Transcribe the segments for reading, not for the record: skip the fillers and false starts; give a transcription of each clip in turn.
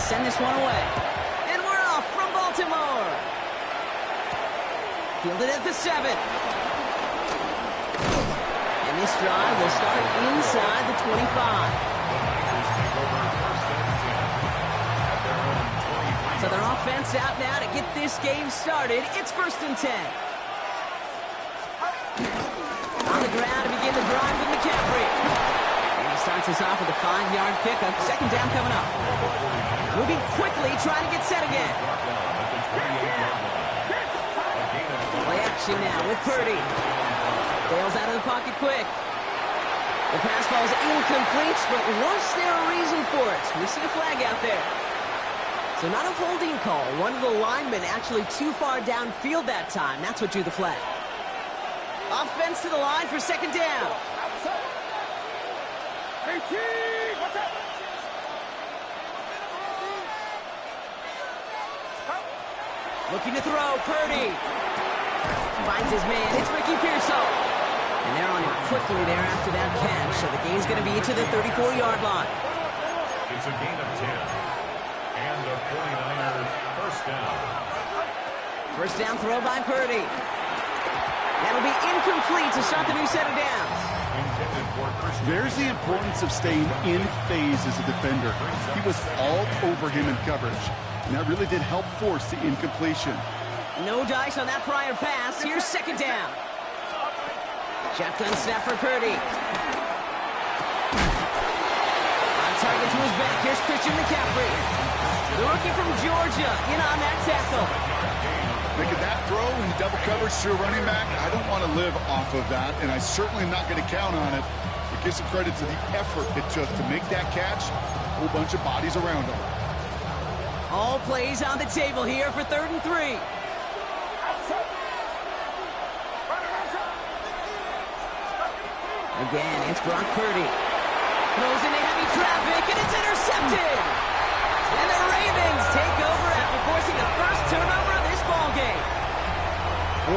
send this one away. And we're off from Baltimore. Fielded at the 7. And this drive will start inside the 25. So their offense out now to get this game started. It's 1st and 10. On the ground to begin the drive with McCaffrey. And he starts us off with a 5-yard pickup. 2nd down coming up. Moving quickly, trying to get set again. Play action now with Purdy. Bails out of the pocket quick. The pass ball is incomplete, but was there a reason for it? We see a flag out there. So not a holding call. One of the linemen actually too far downfield that time. That's what drew the flag. Offense to the line for 2nd down. Looking to throw, Purdy. Finds his man. It's Ricky Pearsall. And they're on him quickly there after that catch. So the game's going to be to the 34-yard line. It's a gain of 10. And the 49ers 1st down. 1st down throw by Purdy. That'll be incomplete to start the new set of downs. There's the importance of staying in phase as a defender. He was all over him in coverage, and that really did help force the incompletion. No dice on that prior pass. Here's 2nd down. Shotgun snap for Purdy. On target to his back. Here's Christian McCaffrey. The rookie from Georgia in on that tackle. Making that throw in double coverage to a running back, I don't want to live off of that, and I certainly am not going to count on it. But give some credit to the effort it took to make that catch. A whole bunch of bodies around him. All plays on the table here for 3rd and 3. Again, it's Brock Purdy. Throws into heavy traffic, and it's intercepted. And the Ravens take over after forcing the first turnover of this ballgame.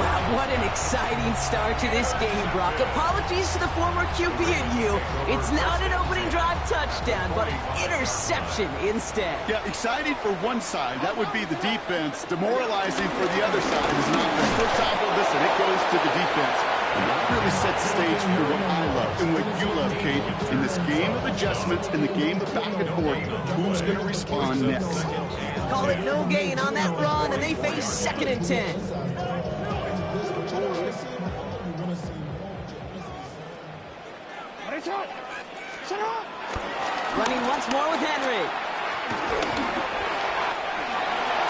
Wow, what an exciting start to this game, Brock. Apologies to the former QB and you. It's not an opening drive touchdown, but an interception instead. Yeah, exciting for one side. That would be the defense. Demoralizing for the other side is not the first time. Listen, it goes to the defense. And that really sets the stage for what I love and what you love, Kate. In this game of adjustments, in the game of back and forth, who's going to respond next? Call it no gain on that run, and they face 2nd and 10. Running once more with Henry.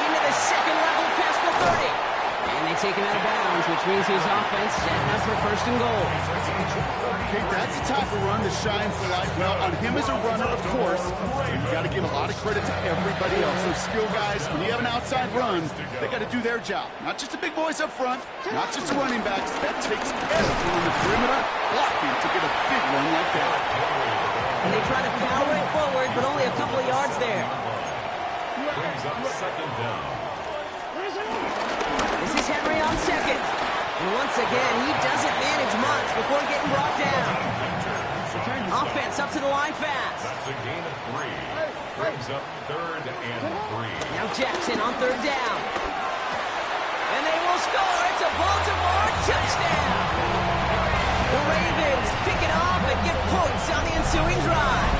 Into the 2nd level past the 30. And they take him out of bounds, which means his offense setting up for 1st and goal. Okay, that's the type of run that shines the light well on him as a runner, of course. You've got to give a lot of credit to everybody else. Those skill guys, when you have an outside run, they got to do their job. Not just the big boys up front, not just the running backs. That takes everyone on the perimeter blocking to get a big run like that. And they try to power it forward, but only a couple of yards there. Brings up 2nd down. This is Henry on 2nd. And once again, he doesn't manage much before getting brought down. Offense up to the line fast. That's a gain of 3. Brings up 3rd and 3. Now Jackson on 3rd down. And they will score. It's a Baltimore touchdown. The Ravens pick it off and get points on the ensuing drive.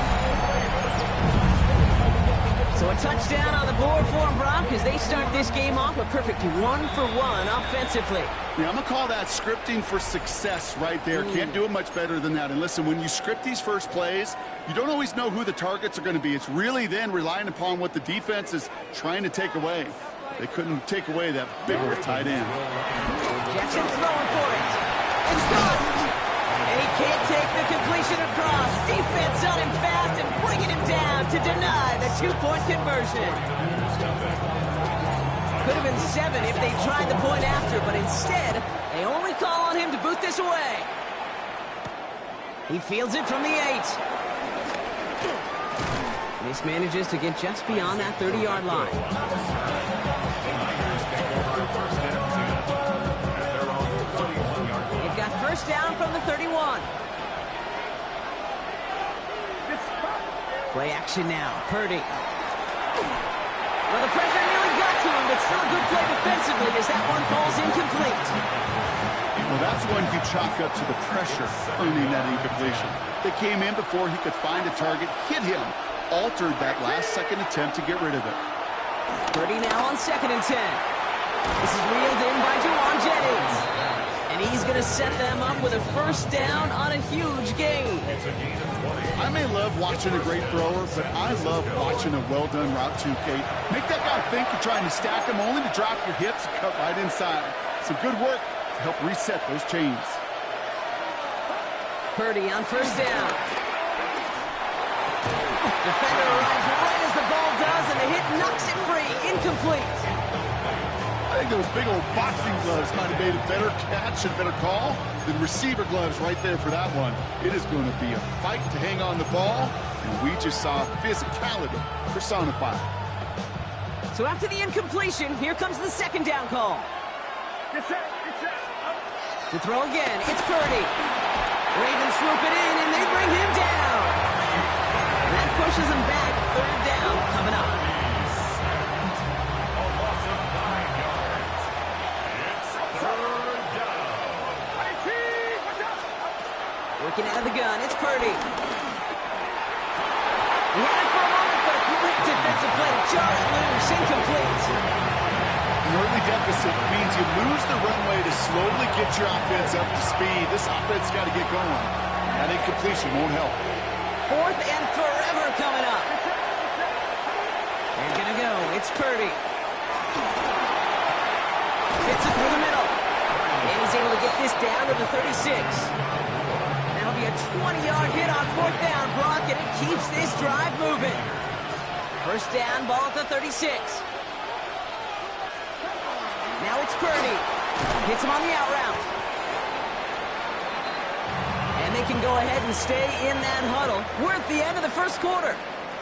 So a touchdown on the board for them, Brock, as they start this game off a perfect 1-for-1 offensively. Yeah, I'm going to call that scripting for success right there. Can't do it much better than that. And listen, when you script these first plays, you don't always know who the targets are going to be. It's really then relying upon what the defense is trying to take away. They couldn't take away that big old tight end. Jackson throwing for it. It's good. And he can't take the completion across. Defense on him fast and bringing him down to deny the 2-point conversion. Could have been 7 if they tried the point after, but instead, they only call on him to boot this away. He fields it from the 8. This manages to get just beyond that 30-yard line. They've got 1st down from the 31. Play action now. Purdy. Well, the pressure nearly got to him, but still a good play defensively as that one falls incomplete. Well, that's one you chalk up to the pressure earning that incompletion. They came in before he could find a target, hit him, altered that last-second attempt to get rid of it. Purdy now on 2nd and 10. This is reeled in by Juwan Jennings. And he's going to set them up with a first down on a huge gain. I may love watching a great thrower, but I love watching a well-done route too, Kate. Make that guy think you're trying to stack him only to drop your hips and cut right inside. Some good work to help reset those chains. Purdy on first down. Defender arrives right as the ball does, and the hit knocks it free. Incomplete. I think those big old boxing gloves might have made a better catch and a better call than receiver gloves right there for that one. It is going to be a fight to hang on the ball, and we just saw physicality personified. So after the incompletion, here comes the 2nd down call. To throw again, it's Purdy. Ravens swoop it in, and they bring him down. That pushes him back. 3rd down coming up. Working out of the gun, it's Purdy. He had it for a moment, but a quick defensive play to jar it loose. Incomplete. An early deficit means you lose the runway to slowly get your offense up to speed. This offense got to get going. That incompletion won't help. 4th and forever coming up. They're going to go. It's Purdy. Fits it through the middle. And he's able to get this down to the 36. That'll be a 20-yard hit on 4th down, Brock, and it keeps this drive moving. First down, ball at the 36. Now it's Purdy. Hits him on the out route. And they can go ahead and stay in that huddle. We're at the end of the first quarter.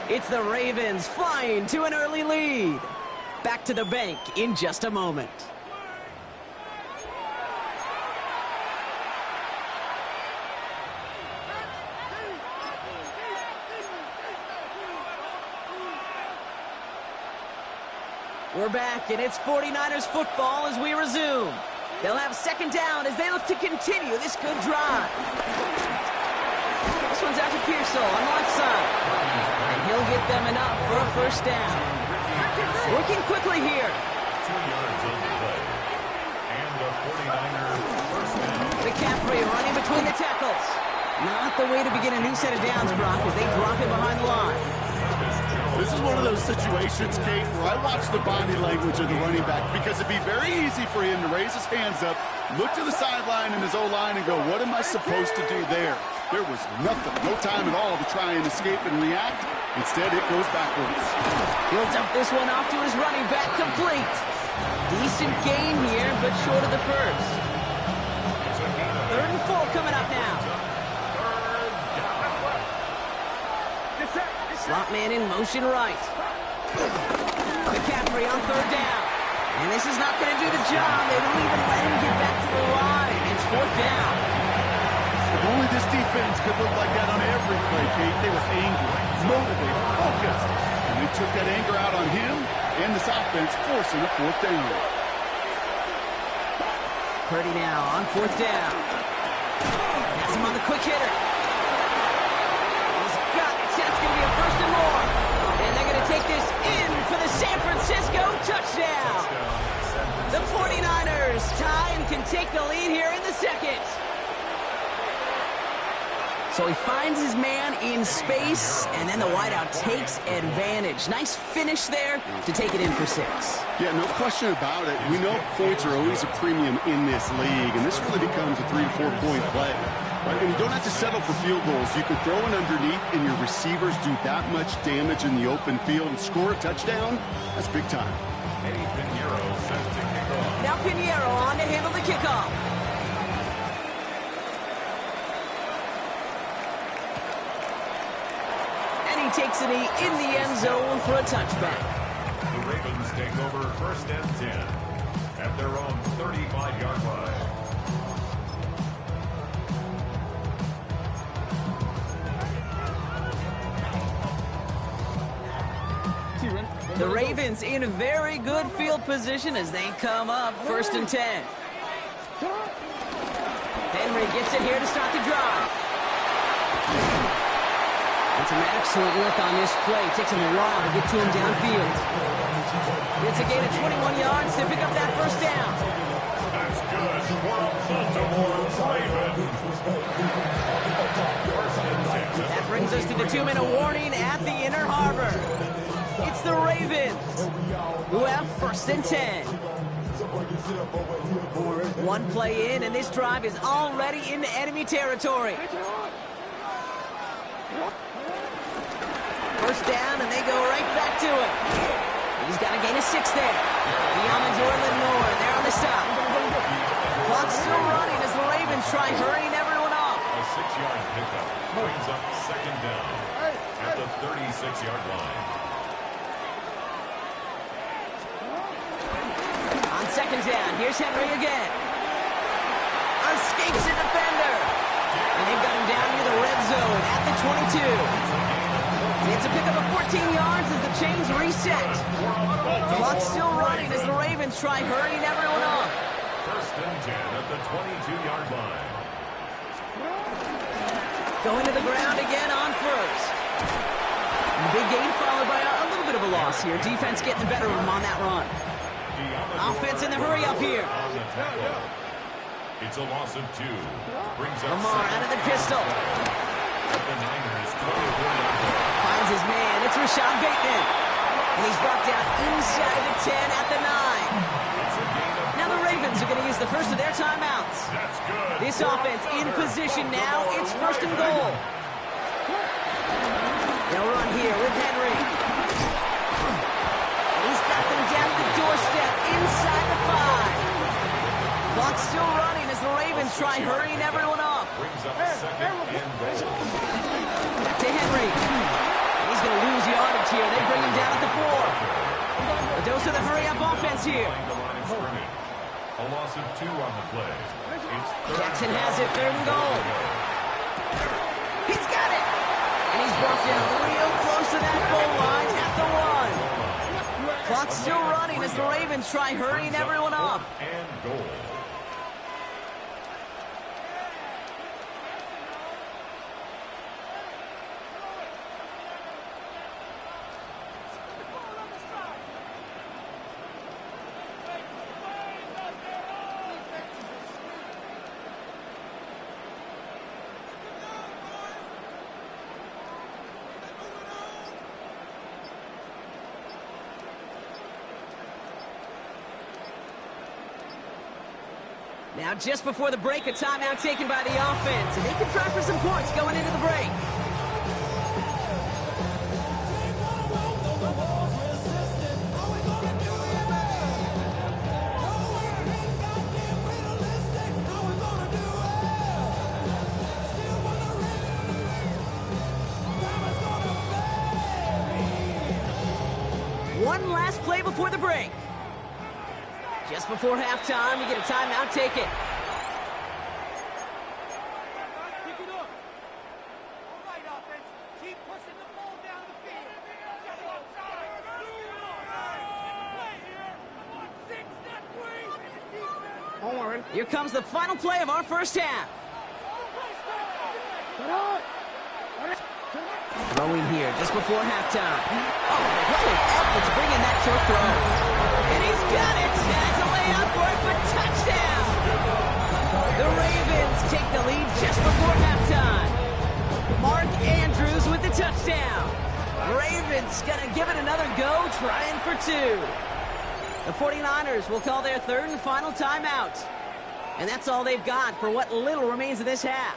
It's the Ravens flying to an early lead. Back to the bank in just a moment. We're back, and it's 49ers football as we resume. They'll have 2nd down as they look to continue this good drive. This one's out to Pearsall on the left side. And he'll get them enough for a first down. Working quickly here. 2 yards on the play. And the 49ers first down. McCaffrey running between the tackles. Not the way to begin a new set of downs, Brock, as they drop it behind the line. This is one of those situations, Kate, where I watch the body language of the running back because it'd be very easy for him to raise his hands up, look to the sideline in his O-line and go, what am I supposed to do there? There was nothing, no time at all to try and escape and react. Instead, it goes backwards. He'll dump this one off to his running back, complete. Decent gain here, but short of the first. 3rd and 4 coming up now. Slot man in motion right. McCaffrey on 3rd down. And this is not going to do the job. They don't even let him get back to the line. It's 4th down. If only this defense could look like that on every play, Kate. They were angry, motivated, focused. And they took that anger out on him and this offense, forcing a 4th down. Purdy now on 4th down. Has him on the quick hitter. He's got it. That's going to be a 1st and more. And they're going to take this in for the San Francisco touchdown. The 49ers tie and can take the lead here in the 2nd. So he finds his man in space, and then the wideout takes advantage. Nice finish there to take it in for 6. Yeah, no question about it. We know points are always a premium in this league, and this really becomes a 3 to 4 point play. Right? And you don't have to settle for field goals. You could throw it underneath, and your receivers do that much damage in the open field and score a touchdown. That's big time. Now Pinheiro on to handle the kickoff. And he takes it in the end zone for a touchback. The Ravens take over 1st and 10 at their own 35-yard line. The Ravens in very good field position as they come up 1st and 10. Henry gets it here to start the drive. It's an excellent look on this play. Takes him a while to get to him downfield. It's a gain of 21 yards to pick up that 1st down. That's good for Baltimore Ravens. That brings us to the 2-minute warning at the Inner Harbor. It's the Ravens who have 1st and 10. One play in, and this drive is already into enemy territory. 1st down, and they go right back to it. He's got a gain of 6 there. Beyond Jordan Moore, they're on the stop. Clock's still running as the Ravens try hurrying everyone up. A 6-yard pickup brings up 2nd down at the 36-yard line. On 2nd down, here's Henry again. Escapes a defender. And they've got him down near the red zone at the 22. It's a pickup of 14 yards as the chains reset. Clock's still running as the Ravens try hurrying everyone up. 1st and 10 at the 22-yard line. Going to the ground again on 1st. And the big gain followed by a little bit of a loss here. Defense getting the better of them on that run. Offense in the hurry up here. It's a loss of 2. Brings up Lamar out of the pistol. The Niners 24. Finds his man. It's Rashad Bateman. And he's brought down inside the 10 at the 9. Now the Ravens are going to use the first of their timeouts. That's good. This offense in position now. It's 1st and goal. They'll run here with Henry. And he's got them down the doorstep inside the 5. Clock's still running as the Ravens try hurrying everyone up. Brings up 2nd and goal. Back to Henry. He's going to lose yardage here. They bring him down at the 4. A dose of the hurry-up offense here. A loss of 2 on the play. Jackson has it, 3rd and goal. He's got it. And he's brought down real close to that goal line at the 1. Clock's still running as the Ravens try hurrying everyone up. And goal. Now, just before the break, a timeout taken by the offense, and they can try for some points going into the break. One last play before the break. Just before halftime, you get a timeout, take it. Pick it up. All right, offense. Keep pushing the ball down the field. Don't worry. Here comes the final play of our 1st half. Throwing here just before halftime. Oh, what an effort to bring in that short throw. And he's got it. Has a way out for it for touchdown. The Ravens take the lead just before halftime. Mark Andrews with the touchdown. Ravens gonna give it another go, trying for 2. The 49ers will call their 3rd and final timeout. And that's all they've got for what little remains of this half.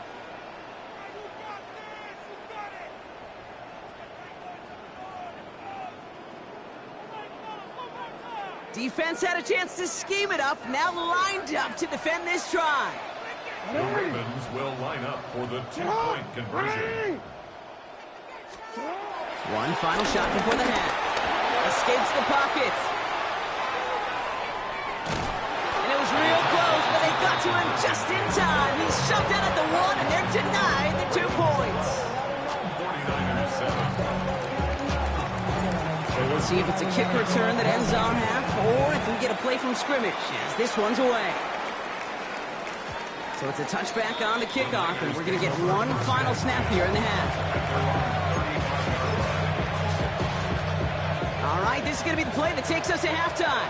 Defense had a chance to scheme it up, now lined up to defend this try. The Ravens will line up for the 2-point conversion. One final shot before the half. Escapes the pocket. And it was real close, but they got to him just in time. He's shoved out at the 1, and they're denied the 2 points. 49ers 7. It was see if it's a kick return that ends our half, or if we get a play from scrimmage, as this one's away. So it's a touchback on the kickoff, and we're going to get one final snap here in the half. All right, this is going to be the play that takes us to halftime.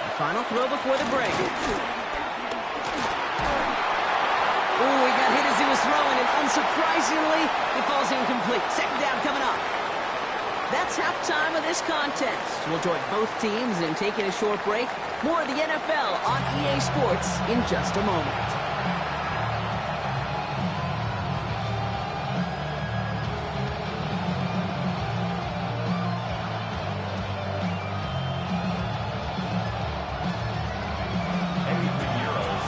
The final throw before the break. Ooh, he got hit as he was throwing, and unsurprisingly, he falls incomplete. Second down coming up. That's halftime of this contest. We'll join both teams in taking a short break. More of the NFL on EA Sports in just a moment.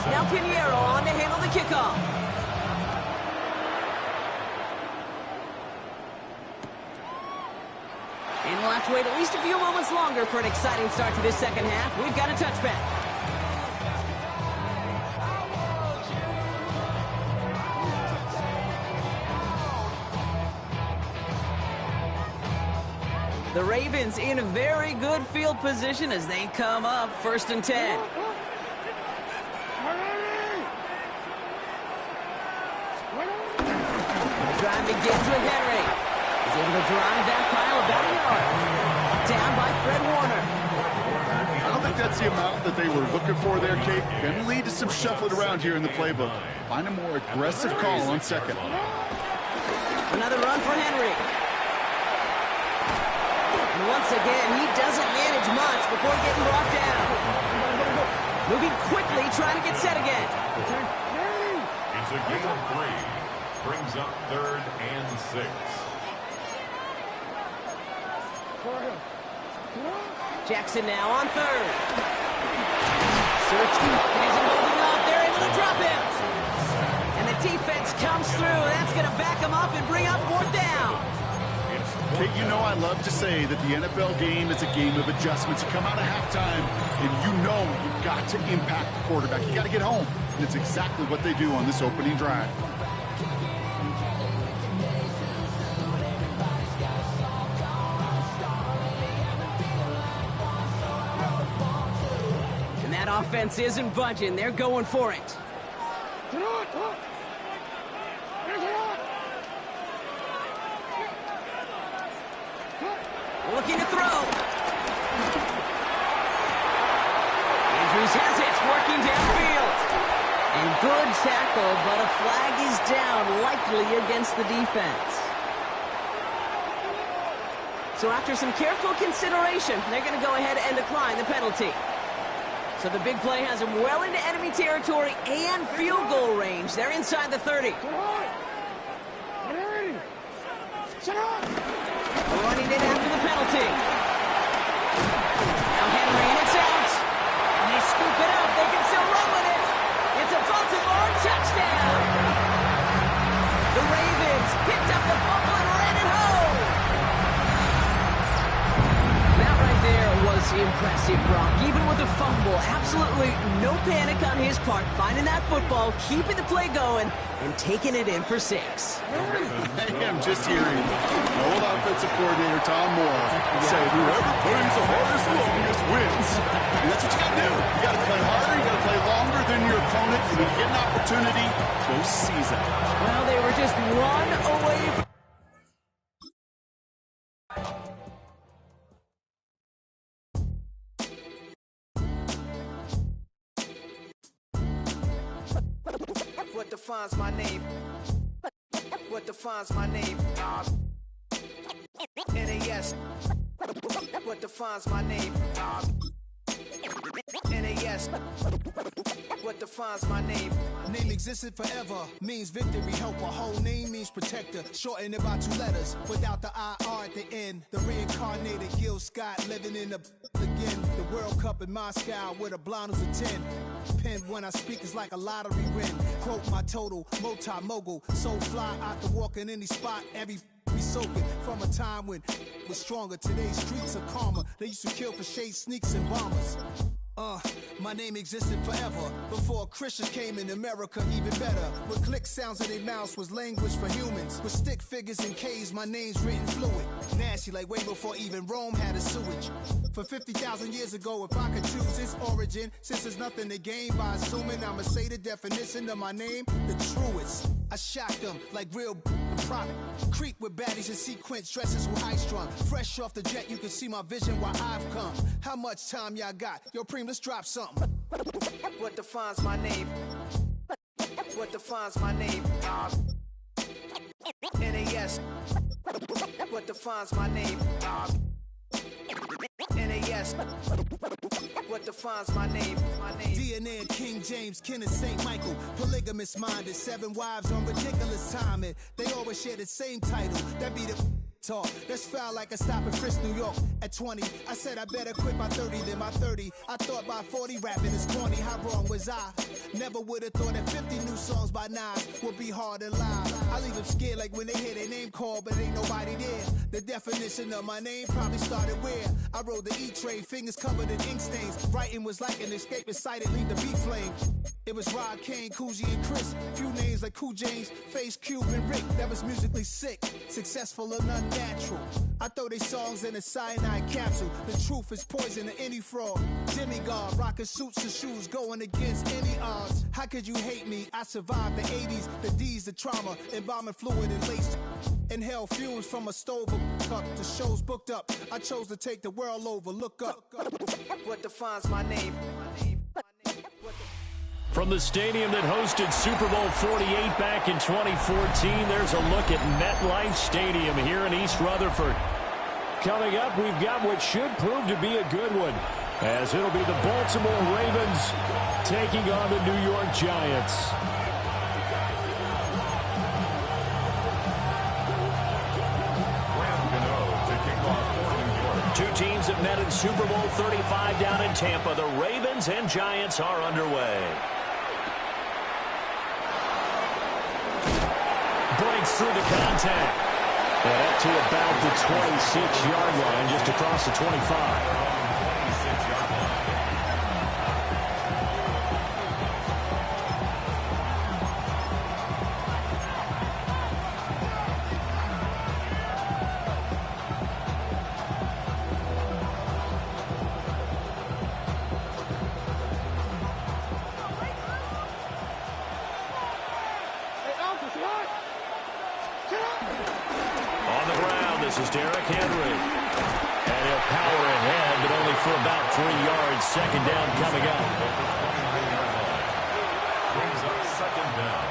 Now Pinheiro on to handle the kickoff. And we'll have to wait at least a few moments longer for an exciting start to this second half. We've got a touchback. The Ravens in a very good field position as they come up 1st and 10. The drive begins with Henry. He's able to drive that pile about a yard. Down by Fred Warner. I don't think that's the amount that they were looking for there, Kate. Going to lead to some shuffling around here in the playbook. Find a more aggressive call on second. Another run for Henry. And once again, he doesn't manage much before getting brought down. Moving quickly, trying to get set again. It's a gain of 3. Brings up 3rd and 6. Jackson now on 3rd. Searching, isn't holding up. They're able to drop him. And the defense comes through. That's going to back him up and bring up 4th down. Kate, you know I love to say that the NFL game is a game of adjustments. You come out of halftime, and you know you've got to impact the quarterback. You got to get home. And it's exactly what they do on this opening drive. And that offense isn't budging. They're going for it. Looking to throw. Andrews has it, working downfield. And good tackle, but a flag is down, likely against the defense. So after some careful consideration, they're going to go ahead and decline the penalty. So the big play has them well into enemy territory and field goal range. They're inside the 30. Running it after the penalty. Now Henry, and it's out. And they scoop it up. They can still run with it. It's a Baltimore touchdown. The Ravens picked up the fumble and ran it home. That right there was impressive, Brock. Even with the fumble, absolutely no panic on his part. Finding that football, keeping the play going, and taking it in for 6. I am just hearing old offensive coordinator Tom Moore say, whoever plays the hardest, longest wins. And that's what you got to do. You got to play harder. You got to play longer than your opponent. And when you get an opportunity, go seize it. Well, they were just one away from... What defines my name? What defines my name? NAS. What defines my name? NAS. What defines my name? Name existed forever, means victory, helper. Whole name means protector, shorten it by 2 letters, without the IR at the end. The reincarnated Gil Scott, living in the again. The World Cup in Moscow with a blonde who's a 10. Pen when I speak is like a lottery win. Quote my total, multi-mogul, so fly out to walk in any spot, every be soaking from a time when was stronger. Today's streets are calmer. They used to kill for shade sneaks and bombers. My name existed forever before Christians came in America, even better. With click sounds in their mouths was language for humans. With stick figures and K's, my name's written fluid. Nasty like way before even Rome had a sewage. For 50,000 years ago, if I could choose its origin, since there's nothing to gain by assuming I'ma say the definition of my name, the truest. I shock them like real prop. Creep with baddies in sequence, dresses with high strung. Fresh off the jet, you can see my vision while I've come. How much time y'all got? Yo, Preem, let's drop something. What defines my name? What defines my name? NAS. What defines my name? NAS. What defines my name? DNA and King James, kin of St. Michael. Polygamous minded, 7 wives on ridiculous timing. They always share the same title. That be the talk. That's foul like a stop in Frisk, New York. At 20, I said I better quit by 30 than by 30. I thought by 40 rapping is corny. How wrong was I? Never would have thought that 50 new songs by Nas would be hard to lie. I leave them scared like when they hear their name called, but ain't nobody there. The definition of my name probably started where I rode the E-Train, fingers covered in ink stains. Writing was like an escape inside it, leave the beat flame. It was Rod Kane, Coogee, and Chris. Few names like Cool James, Face Cube, and Rick. That was musically sick, successful and unnatural. I throw they songs in a cyanide capsule. The truth is poison to any fraud. Demigod, rocking suits and shoes, going against any odds. How could you hate me? I survived the 80s, the D's, the trauma, embalming fluid and laced. Inhale fumes from a stove cup. The show's booked up. I chose to take the world over. Look up. What defines my name? From the stadium that hosted Super Bowl 48 back in 2014, there's a look at MetLife Stadium here in East Rutherford. Coming up, we've got what should prove to be a good one, as it'll be the Baltimore Ravens taking on the New York Giants. Two teams have met in Super Bowl 35 down in Tampa. The Ravens and Giants are underway. Breaks through the contact. And up to about the 26-yard line, just across the 25. Second down coming up. Brings up second down.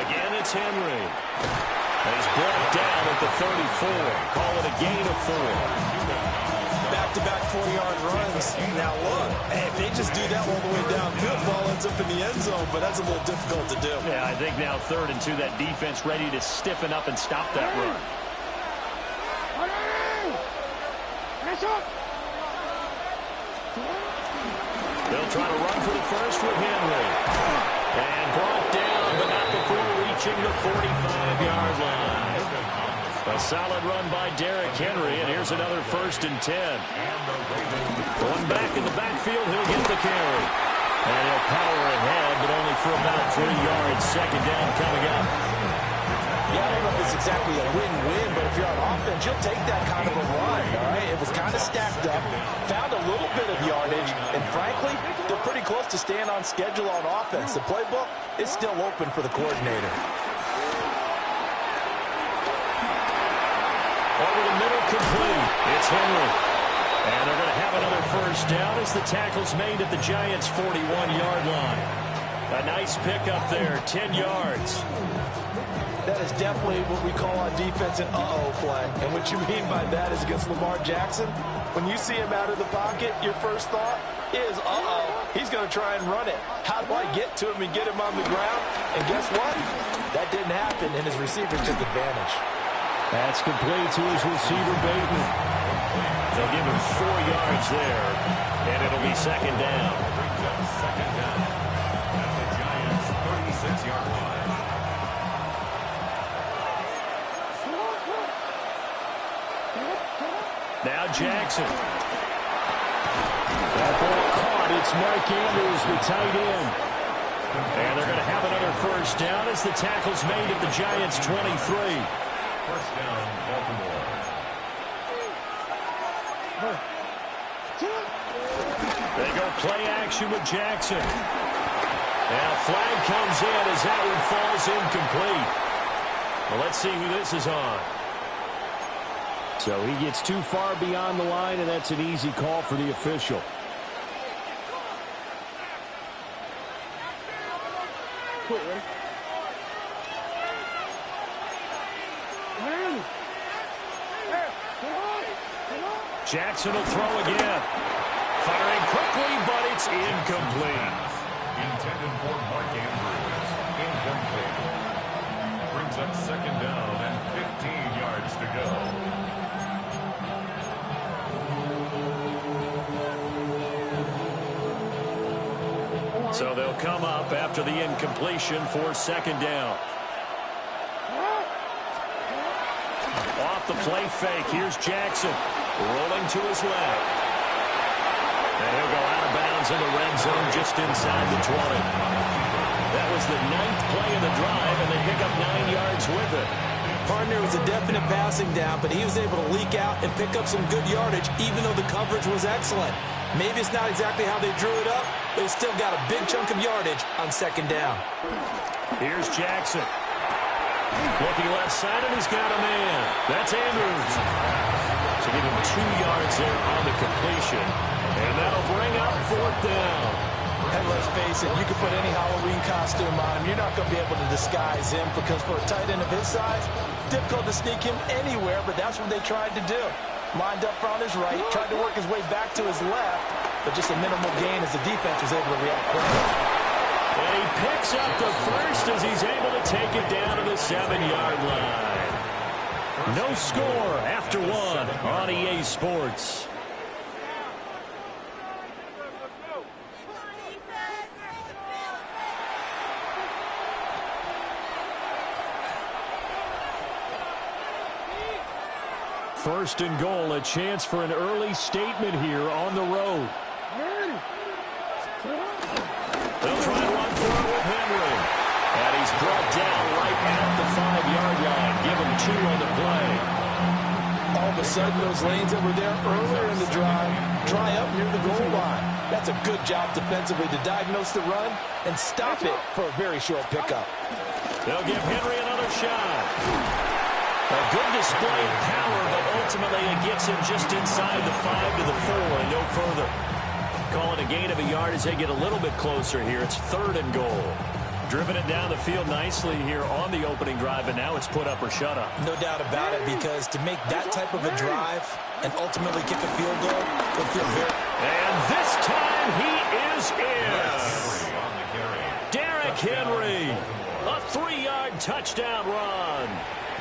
Again, it's Henry. He's brought down at the 34. Call it a gain of 4. Back-to-back 40-yard runs. Now look, if they just do that all the way downfield, ball ends up in the end zone, but that's a little difficult to do. Yeah, I think now 3rd and 2, that defense ready to stiffen up and stop that run. They'll try to run for the first with Henry. And brought down, but not before reaching the 45-yard line. A solid run by Derrick Henry, and here's another 1st and 10. One back in the backfield, he'll get the carry. And he'll power ahead, but only for about 3 yards. Second down coming up. Yeah, I don't know if it's exactly a win-win, but if you're on offense, you'll take that kind of a run, all right? It was kind of stacked up, found a little bit of yardage, and frankly, they're pretty close to staying on schedule on offense. The playbook is still open for the coordinator. Over the middle, complete. It's Henry. And they're going to have another first down as the tackle's made at the Giants' 41-yard line. A nice pickup there, 10 yards. That is definitely what we call on defense an uh-oh play. And what you mean by that is against Lamar Jackson, when you see him out of the pocket, your first thought is, uh-oh, he's going to try and run it. How do I get to him and get him on the ground? And guess what? That didn't happen, and his receiver took advantage. That's complete to his receiver, Bateman. They'll give him 4 yards there, and it'll be second down. Second down at the Giants' 36-yard line. Now Jackson. That ball caught. It's Mark Andrews, the tight end. And they're going to have another first down as the tackle's made at the Giants' 23. First down, Baltimore. They go play action with Jackson. Now flag comes in as that one falls incomplete. Well, let's see who this is on. So he gets too far beyond the line, and that's an easy call for the official. Jackson will throw again. Firing quickly, but it's incomplete. Intended for Mark Andrews. Incomplete. Brings up second down and 15 yards to go. So they'll come up after the incompletion for second down. Off the play fake. Here's Jackson. Rolling to his left. And he'll go out of bounds in the red zone just inside the 20. That was the 9th play of the drive, and they pick up 9 yards with it. Partner was a definite passing down, but he was able to leak out and pick up some good yardage, even though the coverage was excellent. Maybe it's not exactly how they drew it up, but he still got a big chunk of yardage on second down. Here's Jackson. Looking left side, and he's got a man. That's Andrews. So give him 2 yards there on the completion. And that'll bring up fourth down. And let's face it, you can put any Halloween costume on him. You're not going to be able to disguise him because for a tight end of his size, it's difficult to sneak him anywhere, but that's what they tried to do. Lined up on his right, tried to work his way back to his left, but just a minimal gain as the defense was able to react quickly. And he picks up the first as he's able to take it down to the 7-yard line. No score after one on EA Sports. First and goal, a chance for an early statement here on the road. They'll try to run for it with Henry. And he's brought down right at the 5-yard line. Give him 2 on the play. All of a sudden, those lanes that were there earlier in the drive dry up near the goal line. That's a good job defensively to diagnose the run and stop it for a very short pickup. They'll give Henry another shot. A good display of power, but ultimately it gets him just inside the 5 to the 4 and no further. Call it a gain of a yard as they get a little bit closer here. It's 3rd and goal. Driven it down the field nicely here on the opening drive, and now it's put up or shut up. No doubt about it, because to make that type of a drive and ultimately kick a field goal, it'll feel very... And this time he is in. Derrick Henry, a 3-yard touchdown run.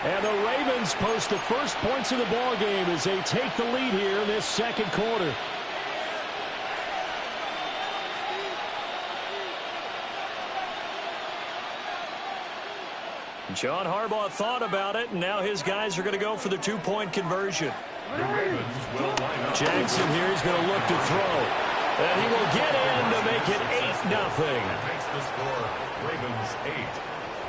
And the Ravens post the first points of the ball game as they take the lead here in this second quarter. John Harbaugh thought about it, and now his guys are going to go for the 2-point conversion. Jackson here is going to look to throw. And he will get in to make it 8-0. Makes the score Ravens 8.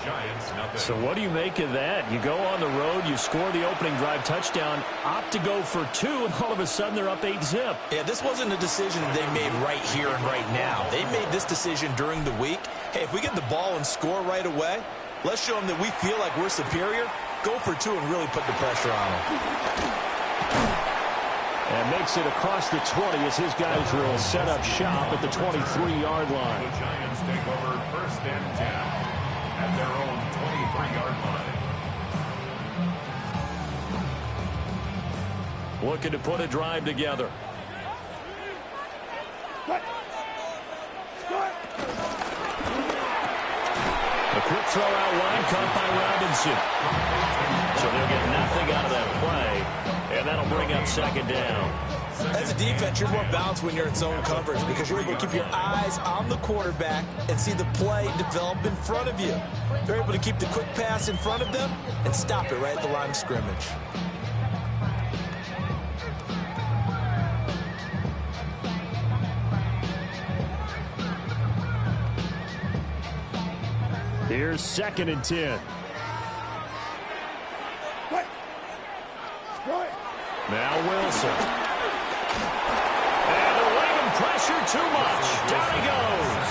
Giants nothing. So what do you make of that? You go on the road, you score the opening drive touchdown, opt to go for 2, and all of a sudden they're up 8-zip. Yeah, this wasn't a decision that they made right here and right now. They made this decision during the week. Hey, if we get the ball and score right away, let's show them that we feel like we're superior. Go for 2 and really put the pressure on them. And makes it across the 20 as his guys will set up shop at the 23-yard line. The Giants take over 1st and 10. At their own 23-yard line. Looking to put a drive together. A quick throw out wide, caught by Robinson. So they'll get nothing out of that play, and that'll bring up second down. As a defense, you're more balanced when you're in zone coverage because you're able to keep your eyes on the quarterback and see the play develop in front of you. They're able to keep the quick pass in front of them and stop it right at the line of scrimmage. Here's 2nd and 10. Now Wilson. And they're laying pressure too much. Down he goes.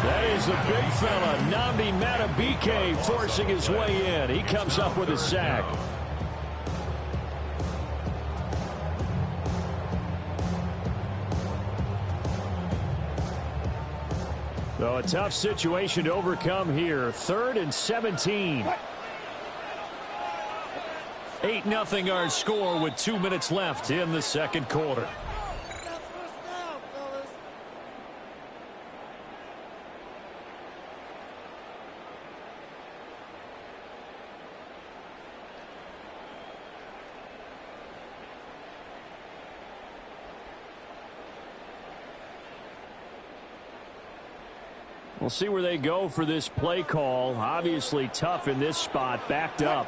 That is the big fella, Nnamdi Madubuike, forcing his way in. He comes up with a sack. So a tough situation to overcome here. 3rd and 17. 8-0 our score with 2 minutes left in the second quarter. We'll see where they go for this play call. Obviously tough in this spot, backed up.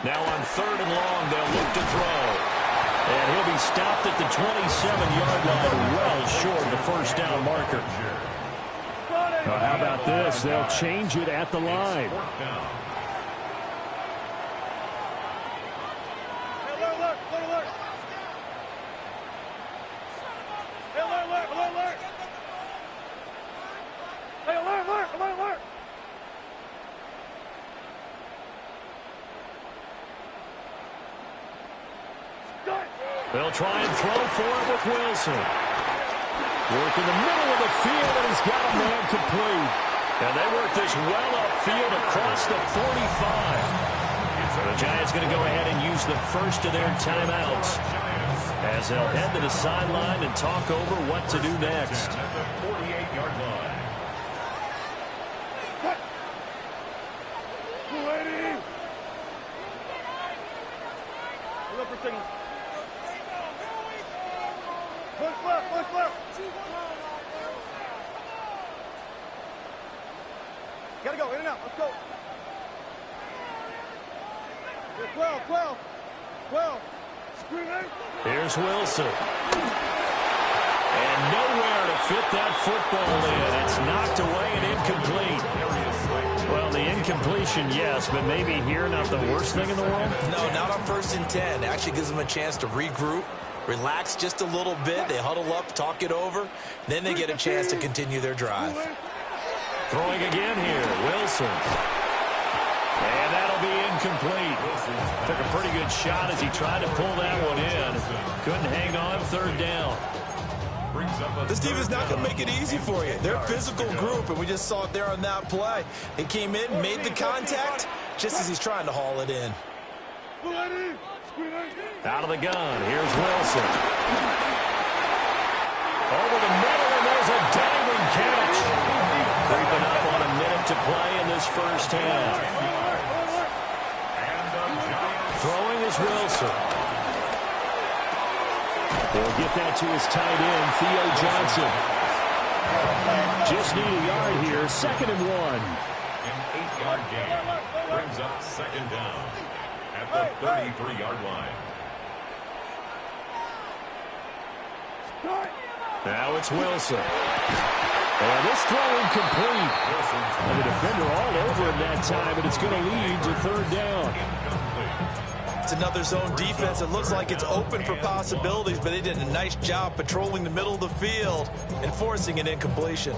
Now on 3rd and long, they'll look to throw. And he'll be stopped at the 27-yard line, well short of the first down marker. Now, how about this? They'll change it at the line. They'll try and throw for it with Wilson. Work in the middle of the field, and he's got a man complete. And they work this well upfield across the 45. So the Giants going to go ahead and use the first of their timeouts as they'll head to the sideline and talk over what to do next. At the 48-yard line. Push left. Gotta go, in and out, let's go. 12. Here's Wilson. And nowhere to fit that football in. It's knocked away and incomplete. Well, the incompletion, yes, but maybe here not the worst thing in the world? No, not on 1st and 10. Actually gives them a chance to regroup, relax just a little bit. They huddle up, talk it over. Then they get a chance to continue their drive. Throwing again here, Wilson. And that'll be incomplete. Took a pretty good shot as he tried to pull that one in. Couldn't hang on, 3rd down. This team is not going to make it easy for you. They're a physical group, and we just saw it there on that play. He came in, made the contact, just as he's trying to haul it in. Out of the gun, here's Wilson. Over the middle, and there's a diving catch. Creeping up on a minute to play in this first half. Throwing is Wilson. He'll get that to his tight end, Theo Johnson. Just need a yard here, 2nd and 1. An 8-yard gain brings up 2nd down at the 33-yard line. Now it's Wilson. And this throw incomplete. And the defender all over him that time, and it's going to lead to 3rd down. It's another zone defense. It looks like it's open for possibilities, but they did a nice job patrolling the middle of the field and forcing an incompletion.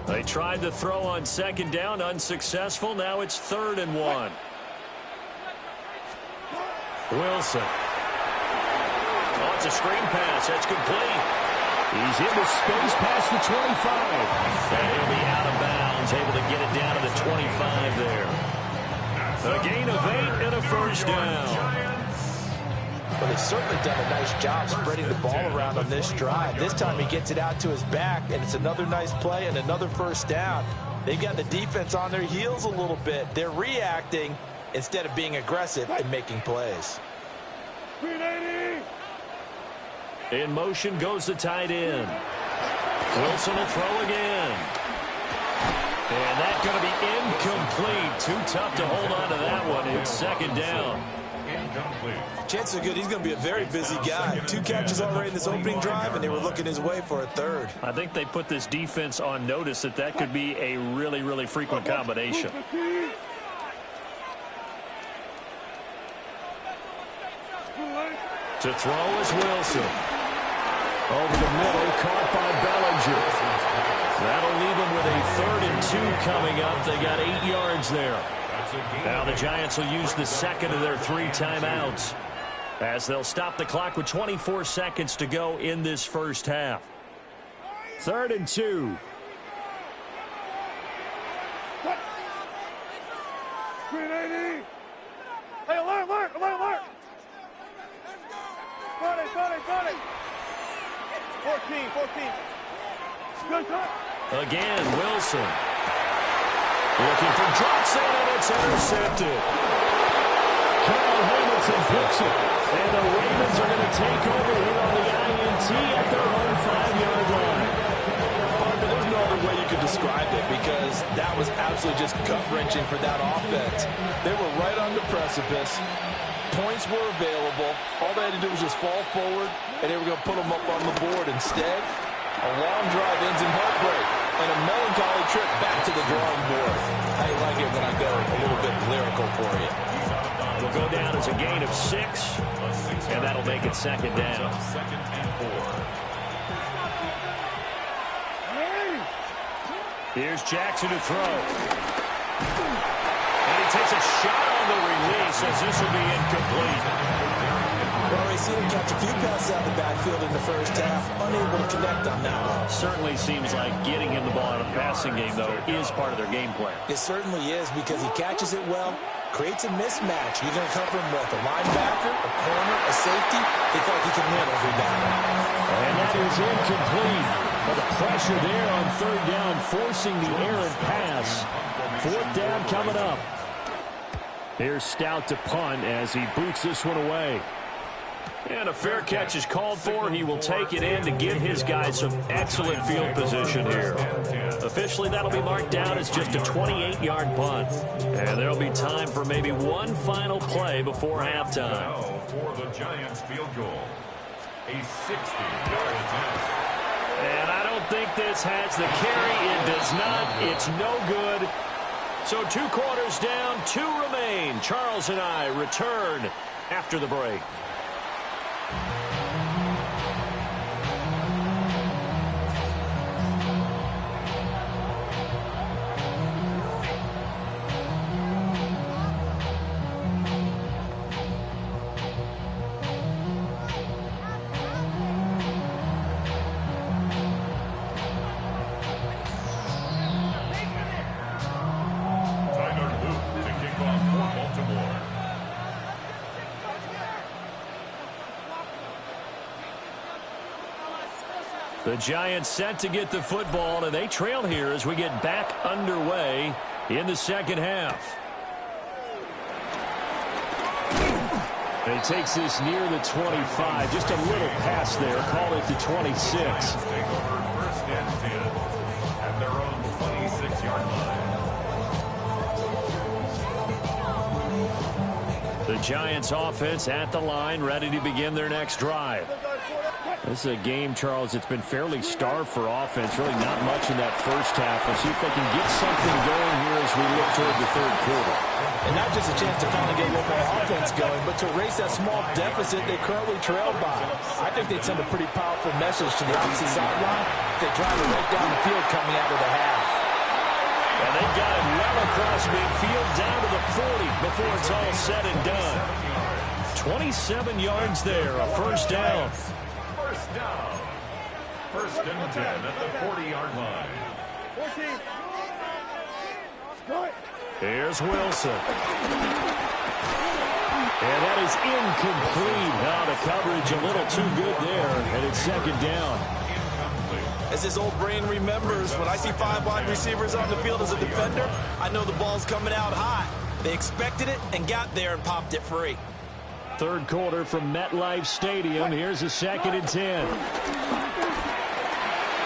They tried to throw on 2nd down, unsuccessful. Now it's 3rd and 1. Wilson. Oh, it's a screen pass. That's complete. He's into space past the 25. And he'll be out of bounds, able to get it down to the 25 there. A gain of 8 and a first down. But they've certainly done a nice job spreading the ball around on this drive. This time he gets it out to his back, and it's another nice play and another first down. They've got the defense on their heels a little bit. They're reacting instead of being aggressive and making plays. In motion goes the tight end. Wilson will throw again. And that's going to be incomplete. Too tough to hold on to that one. It's second down. Chances are good he's going to be a very busy guy. 2 catches already in this opening drive, and they were looking his way for a third. I think they put this defense on notice that could be a really, really frequent combination. To throw is Wilson. Over the middle, caught by Bellinger. That'll leave them with a 3rd and 2 coming up. They got 8 yards there. Now the Giants will use the second of their 3 timeouts as they'll stop the clock with 24 seconds to go in this first half. 3rd and 2. Hey, alert, alert, alert, alert! Got it. 14. Good time. Again, Wilson. Looking for Johnson, and it's intercepted. Kyle Hamilton picks it. And the Ravens are going to take over here on the INT at their own 5-yard line. There's no other way you could describe it because that was absolutely just gut-wrenching for that offense. They were right on the precipice. Points were available. All they had to do was just fall forward, and they were going to put them up on the board. Instead, a long drive ends in heartbreak and a melancholy trip back to the drawing board. I like it when I go a little bit lyrical for you. Will go down as a gain of 6, and that'll make it second down. Here's Jackson to throw. And he takes a shot on the release as this will be incomplete. Well, we've seen him catch a few passes out of the backfield in the first half, unable to connect on that one. Certainly seems like getting him the ball out of the passing game, though, is part of their game plan. It certainly is because he catches it well, creates a mismatch. You're going to cover him with a linebacker, a corner, a safety. They feel like he can win every battle. And that is incomplete. But the pressure there on 3rd down, forcing the errant pass. 4th down coming up. Here's Stout to punt as he boots this one away. And a fair catch is called for. He will take it in to give his guys some excellent field position here. Officially, that'll be marked down as just a 28-yard punt. And there'll be time for maybe one final play before halftime. For the Giants field goal, a 60-yard attempt. And I don't think this has the carry. It does not. It's no good. So 2 quarters down, 2 remain. Charles and I return after the break. The Giants set to get the football, and they trail here as we get back underway in the second half. And he takes this near the 25. Just a little pass there. Call it the 26. Take over 1st and 10 at their own 26-yard line. The Giants offense at the line, ready to begin their next drive. This is a game, Charles, it's been fairly starved for offense. Really not much in that first half. We'll see if they can get something going here as we look toward the 3rd quarter. And not just a chance to finally get a little more offense going, but to erase that small deficit they currently trailed by. I think they'd send a pretty powerful message to the opposite sideline. They drive it right down the field coming out of the half. And they've got it well across midfield down to the 40 before it's all said and done. 27 yards there, a 1st down. First down. 1st and 10 at the 40-yard line. 14. Here's Wilson. And that is incomplete. Now the coverage a little too good there, and it's 2nd down. As his old brain remembers, when I see 5 wide receivers on the field as a defender, I know the ball's coming out hot. They expected it and got there and popped it free. 3rd quarter from MetLife Stadium. Here's a 2nd and 10.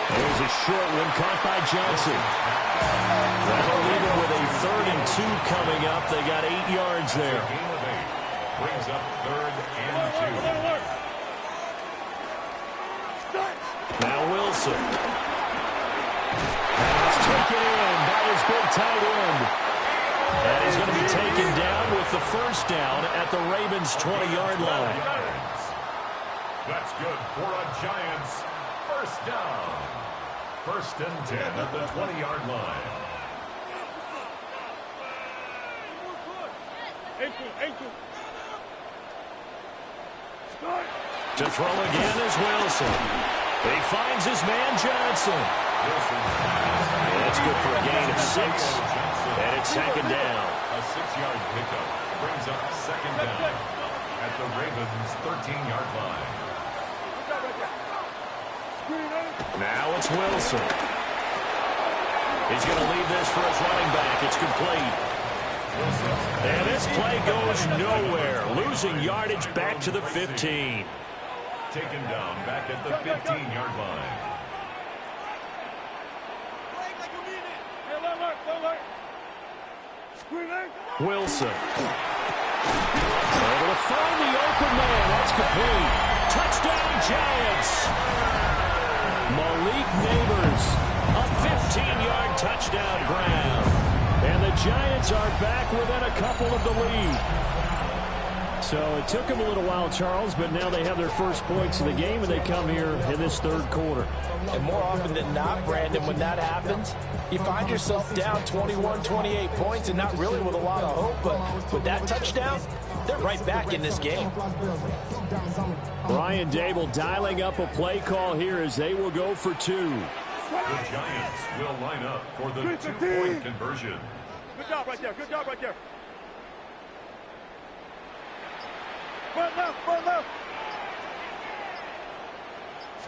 There's a short one caught by Johnson. Well, even with a 3rd and 2 coming up, they got 8 yards there. Gain of 8. Brings up 3rd and 2. Now Wilson. Pass taken in by his big tight end. And he's going to be taken down with the first down at the Ravens' 20-yard line. That's good for a Giants first down. 1st and 10 at the 20-yard line. To throw again is Wilson. He finds his man Johnson. That's good for a gain of 6. And it's 2nd down. A 6-yard pickup brings up 2nd down at the Ravens' 13-yard line. Now it's Wilson. He's going to leave this for his running back. It's complete. And this play goes nowhere. Losing yardage back to the 15. Taken down back at the 15-yard line. Wilson. Able to find the open man. That's complete. Touchdown, Giants. Malik Neighbors. A 15-yard touchdown grab. And the Giants are back within a couple of the lead. So it took them a little while, Charles, but now they have their first points of the game, and they come here in this 3rd quarter. And more often than not, Brandon, when that happens, you find yourself down 21, 28 points and not really with a lot of hope. But with that touchdown, they're right back in this game. Brian Dable dialing up a play call here as they will go for 2. The Giants will line up for the 2-point conversion. Good job right there. Good job right there. Front left.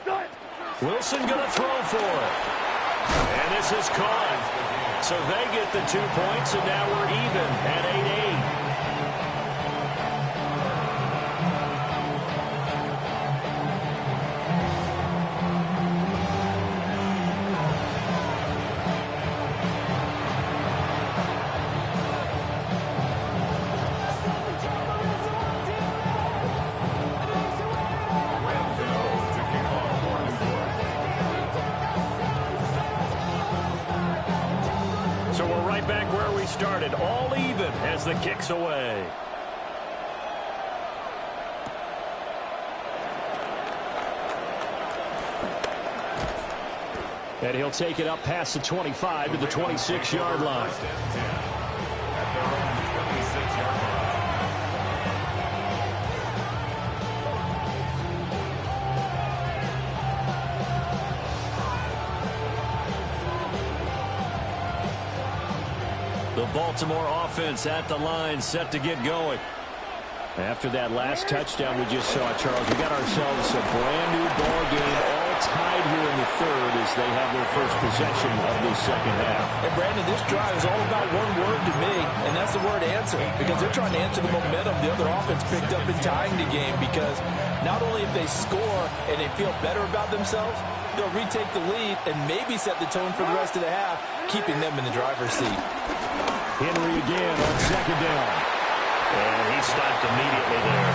Start. Wilson going to throw for it. And this is caught. So they get the 2 points, and now we're even at 8-8. Started all even as the kick's away. And he'll take it up past the 25 to the 26-yard line. The Baltimore offense at the line, set to get going. After that last touchdown we just saw, Charles, we got ourselves a brand-new ball game, all tied here in the 3rd as they have their first possession of the 2nd half. And, Brandon, this drive is all about one word to me, and that's the word answer, because they're trying to answer the momentum the other offense picked up in tying the game, because not only if they score and they feel better about themselves, they'll retake the lead and maybe set the tone for the rest of the half, keeping them in the driver's seat. Henry again on 2nd down. And he stopped immediately there.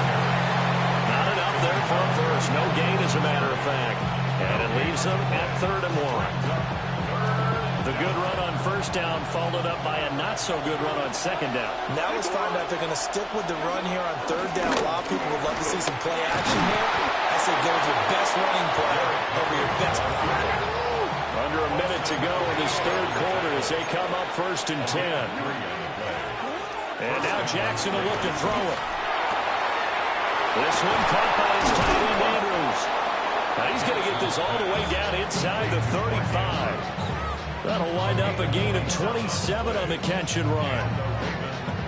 Not enough there for a first. No gain, as a matter of fact. And it leaves them at 3rd and 1. The good run on 1st down followed up by a not-so-good run on 2nd down. Now let's find out if they're going to stick with the run here on 3rd down. A lot of people would love to see some play action here. I say go with your best running play over your best blocker. Under a minute to go in this 3rd quarter as they come up 1st and 10. And now Jackson will look to throw it. This one caught by his tight end Andrews. Now he's going to get this all the way down inside the 35. That'll wind up a gain of 27 on the catch and run.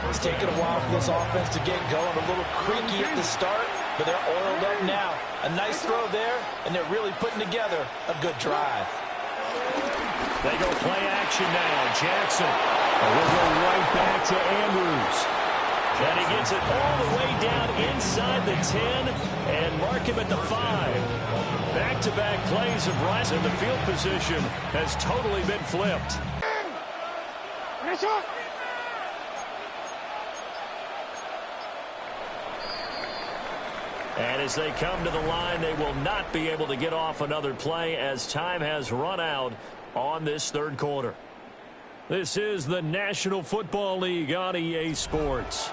It's taken a while for this offense to get going. A little creaky at the start, but they're oiled up now. A nice throw there, and they're really putting together a good drive. They go play action now. Jackson will go right back to Andrews. And he gets it all the way down inside the 10 and mark him at the 5. Back-to-back plays of rise, and the field position has totally been flipped. And as they come to the line, they will not be able to get off another play as time has run out on this third quarter. This is the National Football League on EA Sports.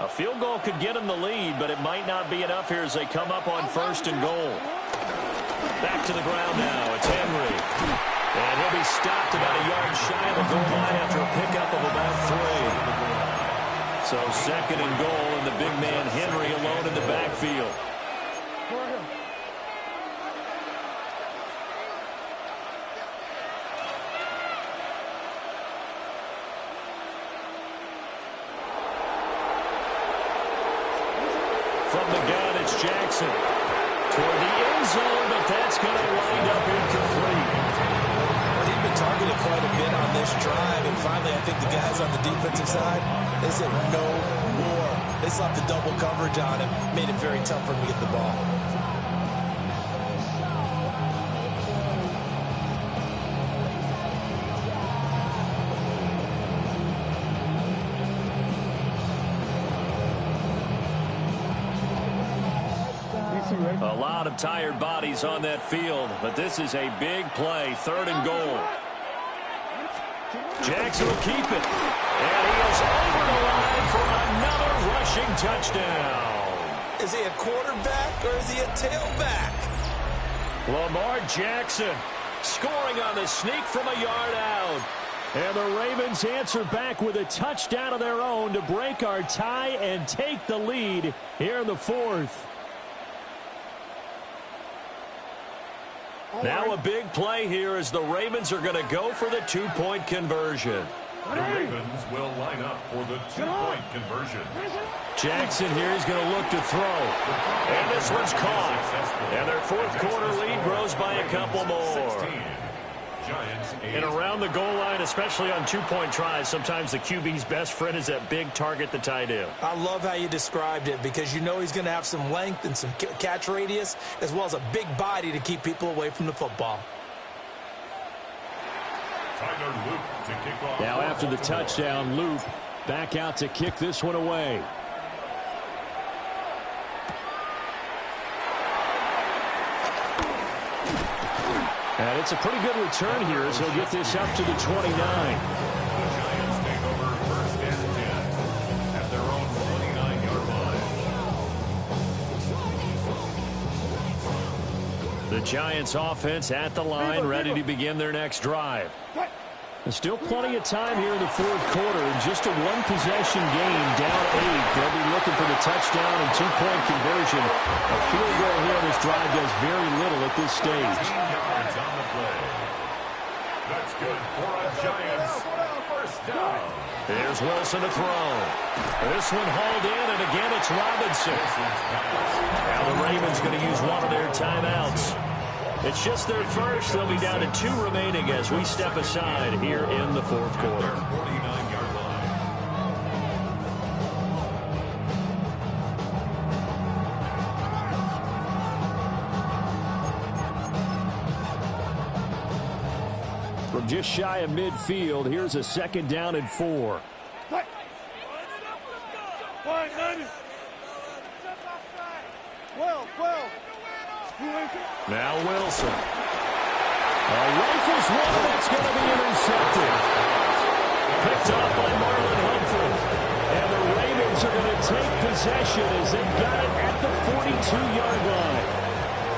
A field goal could get them the lead, but it might not be enough here as they come up on 1st and goal. Back to the ground now. It's Henry. And he'll be stopped about a yard shy of the goal line after a pickup of about 3. So 2nd and goal, and the big man Henry alone in the backfield. From the gun, it's Jackson. Toward the end zone, but that's going to wind up incomplete. Well, he's been targeted quite a bit on this drive, and finally I think the guys on the defensive side, they said no more. They slapped the double coverage on him, made it very tough for him to get the ball. A lot of tired bodies on that field, but this is a big play, 3rd and goal. Jackson will keep it, and he is over the line for another rushing touchdown. Is he a quarterback or is he a tailback? Lamar Jackson scoring on the sneak from a yard out. And the Ravens answer back with a touchdown of their own to break our tie and take the lead here in the 4th. Now a big play here as the Ravens are going to go for the 2-point conversion. The Ravens will line up for the 2-point conversion. Jackson here is going to look to throw. And this one's caught. And their 4th quarter lead grows by a couple more. And around the goal line, especially on 2-point tries, sometimes the QB's best friend is that big target, the tight end. I love how you described it because you know he's going to have some length and some catch radius as well as a big body to keep people away from the football. Now after the touchdown, Loop back out to kick this one away. And it's a pretty good return here as he'll get this up to the 29. The Giants take over 1st and 10 at their own 29-yard line. The Giants offense at the line, ready to begin their next drive. There's still plenty of time here in the 4th quarter. In just a 1-possession game, down 8. They'll be looking for the touchdown and 2-point conversion. A field goal here on this drive does very little at this stage. On the play. That's good for a Giants 1st down. Here's Wilson to throw. This one hauled in, and again it's Robinson. Now the Ravens going to use one of their timeouts. It's just their first. They'll be down to 2 remaining as we step aside here in the 4th quarter. 49-yard line. From just shy of midfield, here's a 2nd down and 4. Now Wilson. Rifles one that's going to be intercepted. Picked off by Marlon Humphrey. And the Ravens are going to take possession as they got it at the 42-yard line.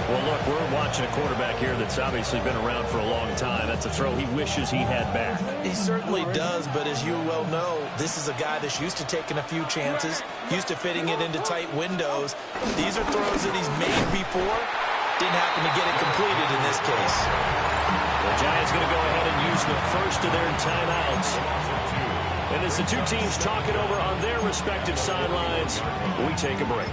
Well, look, we're watching a quarterback here that's obviously been around for a long time. That's a throw he wishes he had back. He certainly does, but as you well know, this is a guy that's used to taking a few chances, used to fitting it into tight windows. These are throws that he's made before. Didn't happen to get it completed in this case. The Giants going to go ahead and use the first of their timeouts. And as the two teams talk it over on their respective sidelines, we take a break.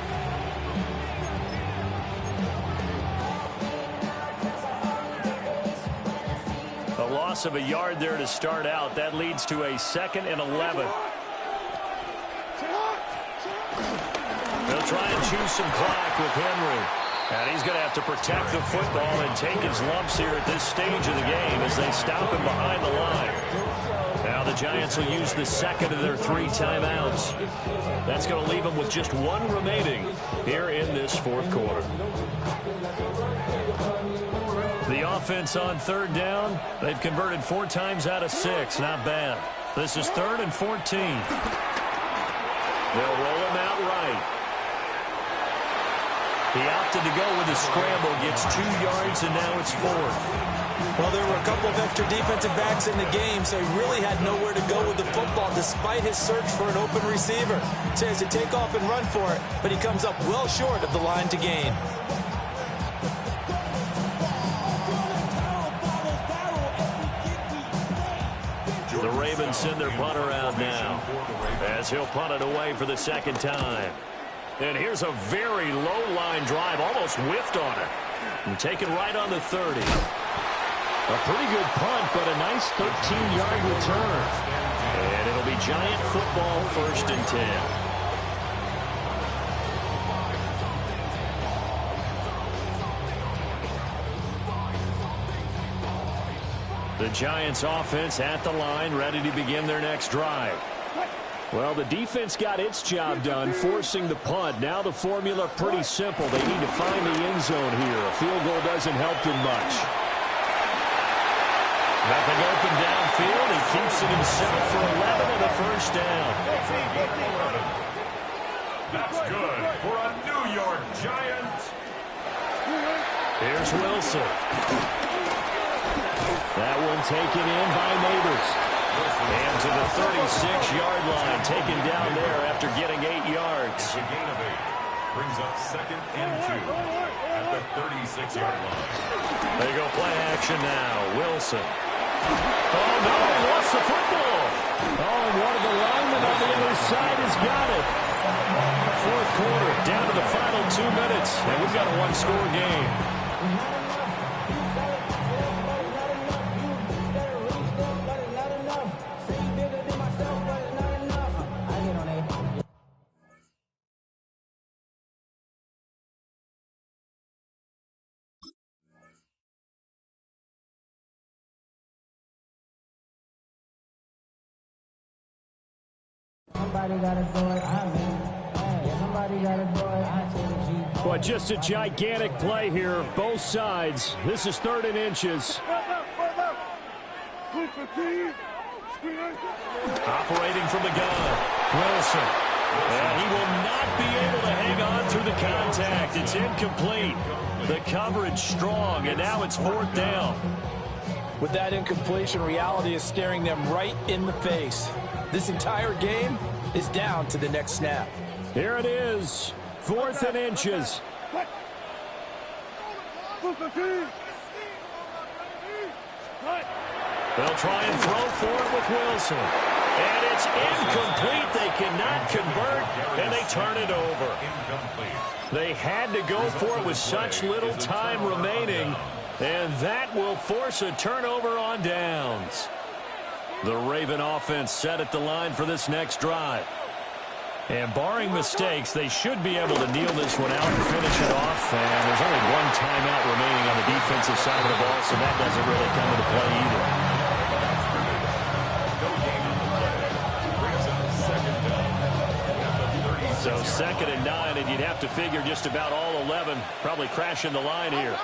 A loss of a yard there to start out. That leads to a 2nd and 11. They'll try and choose some clock with Henry. And he's going to have to protect the football and take his lumps here at this stage of the game as they stop him behind the line. Now the Giants will use the second of their 3 timeouts. That's going to leave them with just 1 remaining here in this 4th quarter. The offense on 3rd down. They've converted 4 times out of 6. Not bad. This is 3rd and 14. They'll roll him out right. He opted to go with a scramble, gets 2 yards, and now it's 4th. Well, there were a couple of extra defensive backs in the game, so he really had nowhere to go with the football despite his search for an open receiver. So he has to take off and run for it, but he comes up well short of the line to gain. The Ravens send their punter out now as he'll punt it away for the 2nd time. And here's a very low-line drive, almost whiffed on it. And taken right on the 30. A pretty good punt, but a nice 13-yard return. And it'll be Giant football, 1st and 10. The Giants offense at the line, ready to begin their next drive. Well, the defense got its job done, forcing the punt. Now the formula pretty simple. They need to find the end zone here. A field goal doesn't help them much. Nothing open downfield. He keeps it himself for 11 and a 1st down. That's good for a New York Giant. Here's Wilson. That one taken in by Neighbors. And to the 36-yard line, taken down there after getting 8 yards. It's a gain of 8. Brings up 2nd and 2 at the 36-yard line. They go play action now. Wilson. Oh, no, he lost the football. Oh, and one of the linemen on the other side has got it. 4th quarter, down to the final 2 minutes, and we've got a 1-score game. Somebody gotta do it. Somebody gotta do it. Well, just a gigantic play here, both sides. This is 3rd and inches. Operating from the gun, Wilson. And he will not be able to hang on through the contact. It's incomplete. The coverage strong, and now it's 4th down. With that incompletion, reality is staring them right in the face. This entire game is down to the next snap. Here it is, 4th and inches. They'll try and throw for it with Wilson. And it's incomplete. They cannot convert, and they turn it over. They had to go for it with such little time remaining, and that will force a turnover on downs. The Raven offense set at the line for this next drive. And barring mistakes, they should be able to kneel this one out and finish it off. And there's only 1 timeout remaining on the defensive side of the ball, so that doesn't really come into play either. So 2nd and 9, and you'd have to figure just about all 11 probably crashing the line here.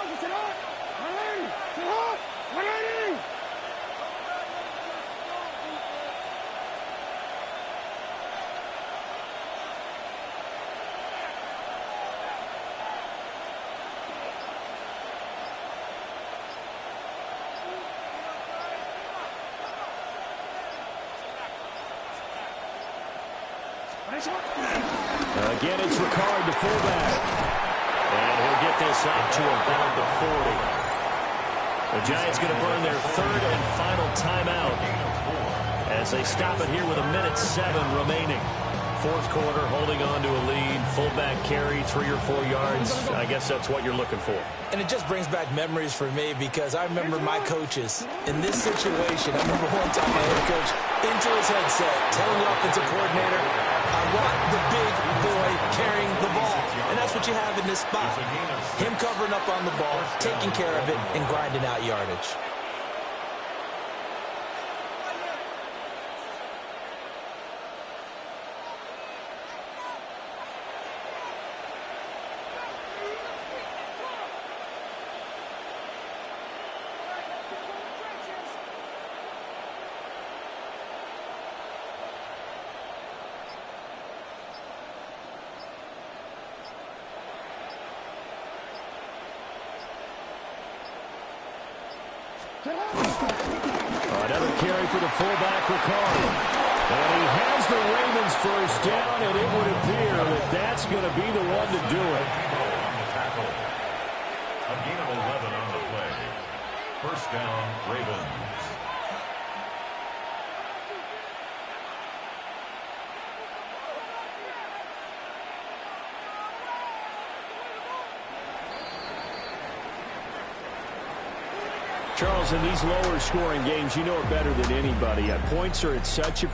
Again, it's Ricard, the fullback. And he'll get this up to about the 40. The Giants going to burn their 3rd and final timeout as they stop it here with 1:07 remaining. fourth quarter, holding on to a lead, fullback carry, 3 or 4 yards. I guess that's what you're looking for. And it just brings back memories for me because I remember my coaches in this situation. I remember one time my head coach into his headset telling the offensive coordinator, I want the big boy carrying the ball. And that's what you have in this spot. Him covering up on the ball, taking care of it, and grinding out yardage. Another carry for the fullback, Ricard. And he has the Ravens first down, and it would appear that that's going to be the one to do it. On the tackle. A gain of 11 on the play. First down, Ravens. Charles, in these lower-scoring games, you know it better than anybody. Points are at such a...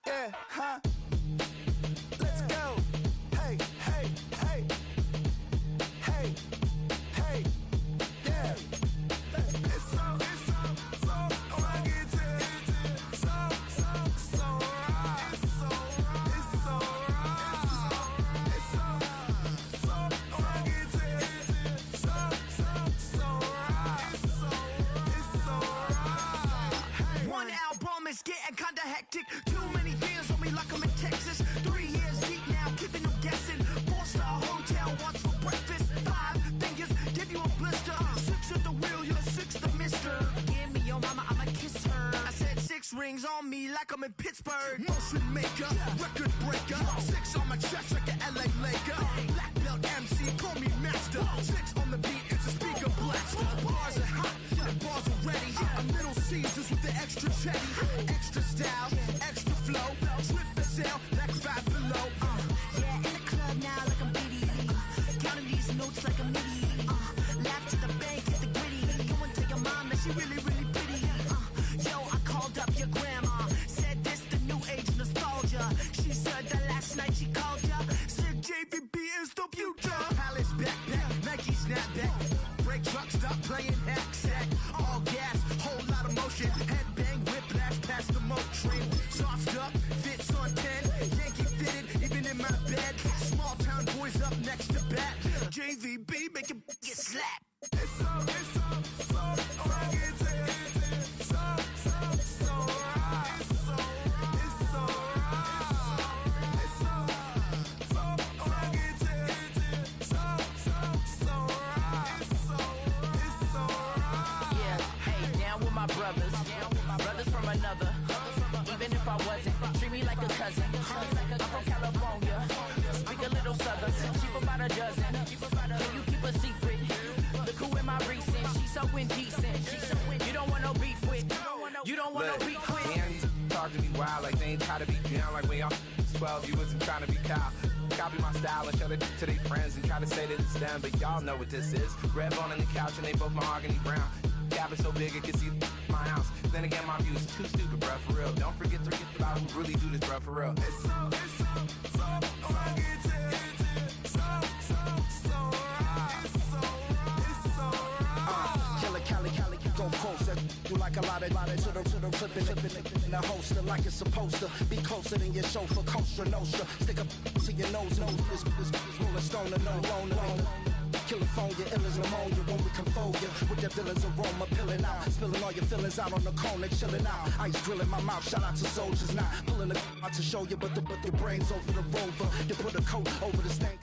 Yeah, huh? Let's go. Hey, hey, hey. Hey, hey, yeah. It's so I get to so right. It's so right. it's getting kinda hectic. Too many fans on me like I'm in Texas. 3 years deep now, keeping them guessing. 4-star hotel, what's for breakfast? 5 fingers, give you a blister. 6 at the wheel, you're 6 the mister. Give me your mama, I'ma kiss her. I said 6 rings on me like I'm in Pittsburgh. Motion maker, record breaker. 6 on my chest like an LA Laker. Black belt MC, call me master. 6 on the beat, it's a speaker blaster. Bars are hot, the bars are ready. A Middle Caesars with the extra chetty. Extra style, extra flow. Swift for sale, like 5 below. Yeah, in the club now like I'm Diddy. Counting these notes like a MIDI. Laugh to the bank, hit the gritty. Go and tell your mom that she really, really pretty. Yo, I called up your grandma. Said this the new age nostalgia. She said that last night she called ya. Said JVB is the future. Palace backpack, Nike snapback. Break truck, stop playing hack sack. All gas, whole lot of motion. Headbang, whiplash, past the moat train. Sauced up, fits on 10. Yankee fitted, even in my bed. Small town boys up next to bat. JVB, make it get slapped. It's so right. Brothers from another. Even if I wasn't, treat me like a cousin. I'm from California. Speak a little southern. Cheap about a dozen. Can you keep a secret? Look who in my recent. She's so indecent. You don't want no beef with. You don't want no beef with. Man, these talk to me wild like they ain't try to be down. Like when y'all 12, you wasn't trying to be Kyle. Copy my style and show it to their friends and try to say that it's them, but y'all know what this is. Red bone on the couch and they both mahogany brown. Cabin so big it can see my house. Then again, my view is too stupid, bruh, for real. Don't forget about who really do this, bruh, for real. It's so Cali, go closer. Do like a lot of to the clipping in the holster like it's supposed to be closer than your chauffeur, Costa Nostra. Stick up to your nose, this rolling stone and no loner. California, ill as pneumonia when we can fold you with that villain's aroma, pilling out, spilling all your feelings out on the corner, chilling out. Ice grilling my mouth, shout out to soldiers, not pulling the out to show you, but the brains over the rover. You put a coat over the stank.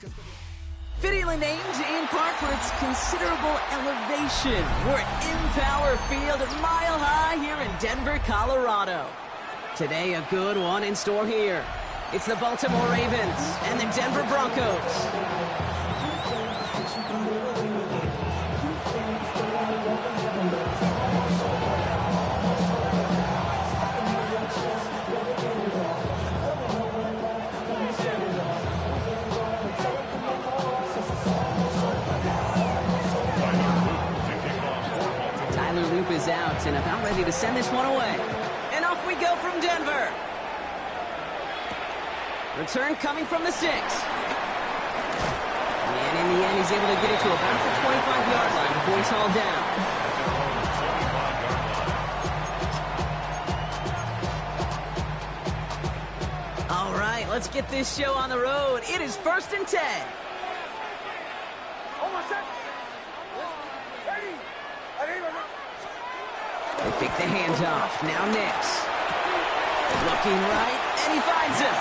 Fittingly named in part for its considerable elevation. We're at Empower Field, Mile High here in Denver, Colorado. Today, a good one in store here. It's the Baltimore Ravens and the Denver Broncos. Is out and about ready to send this one away. And off we go from Denver. Return coming from the 6. And in the end, he's able to get it to about the 25-yard line before he's hauled down. All right, let's get this show on the road. It is 1st and 10. They fake the handoff. Now Nix. Looking right, and he finds him.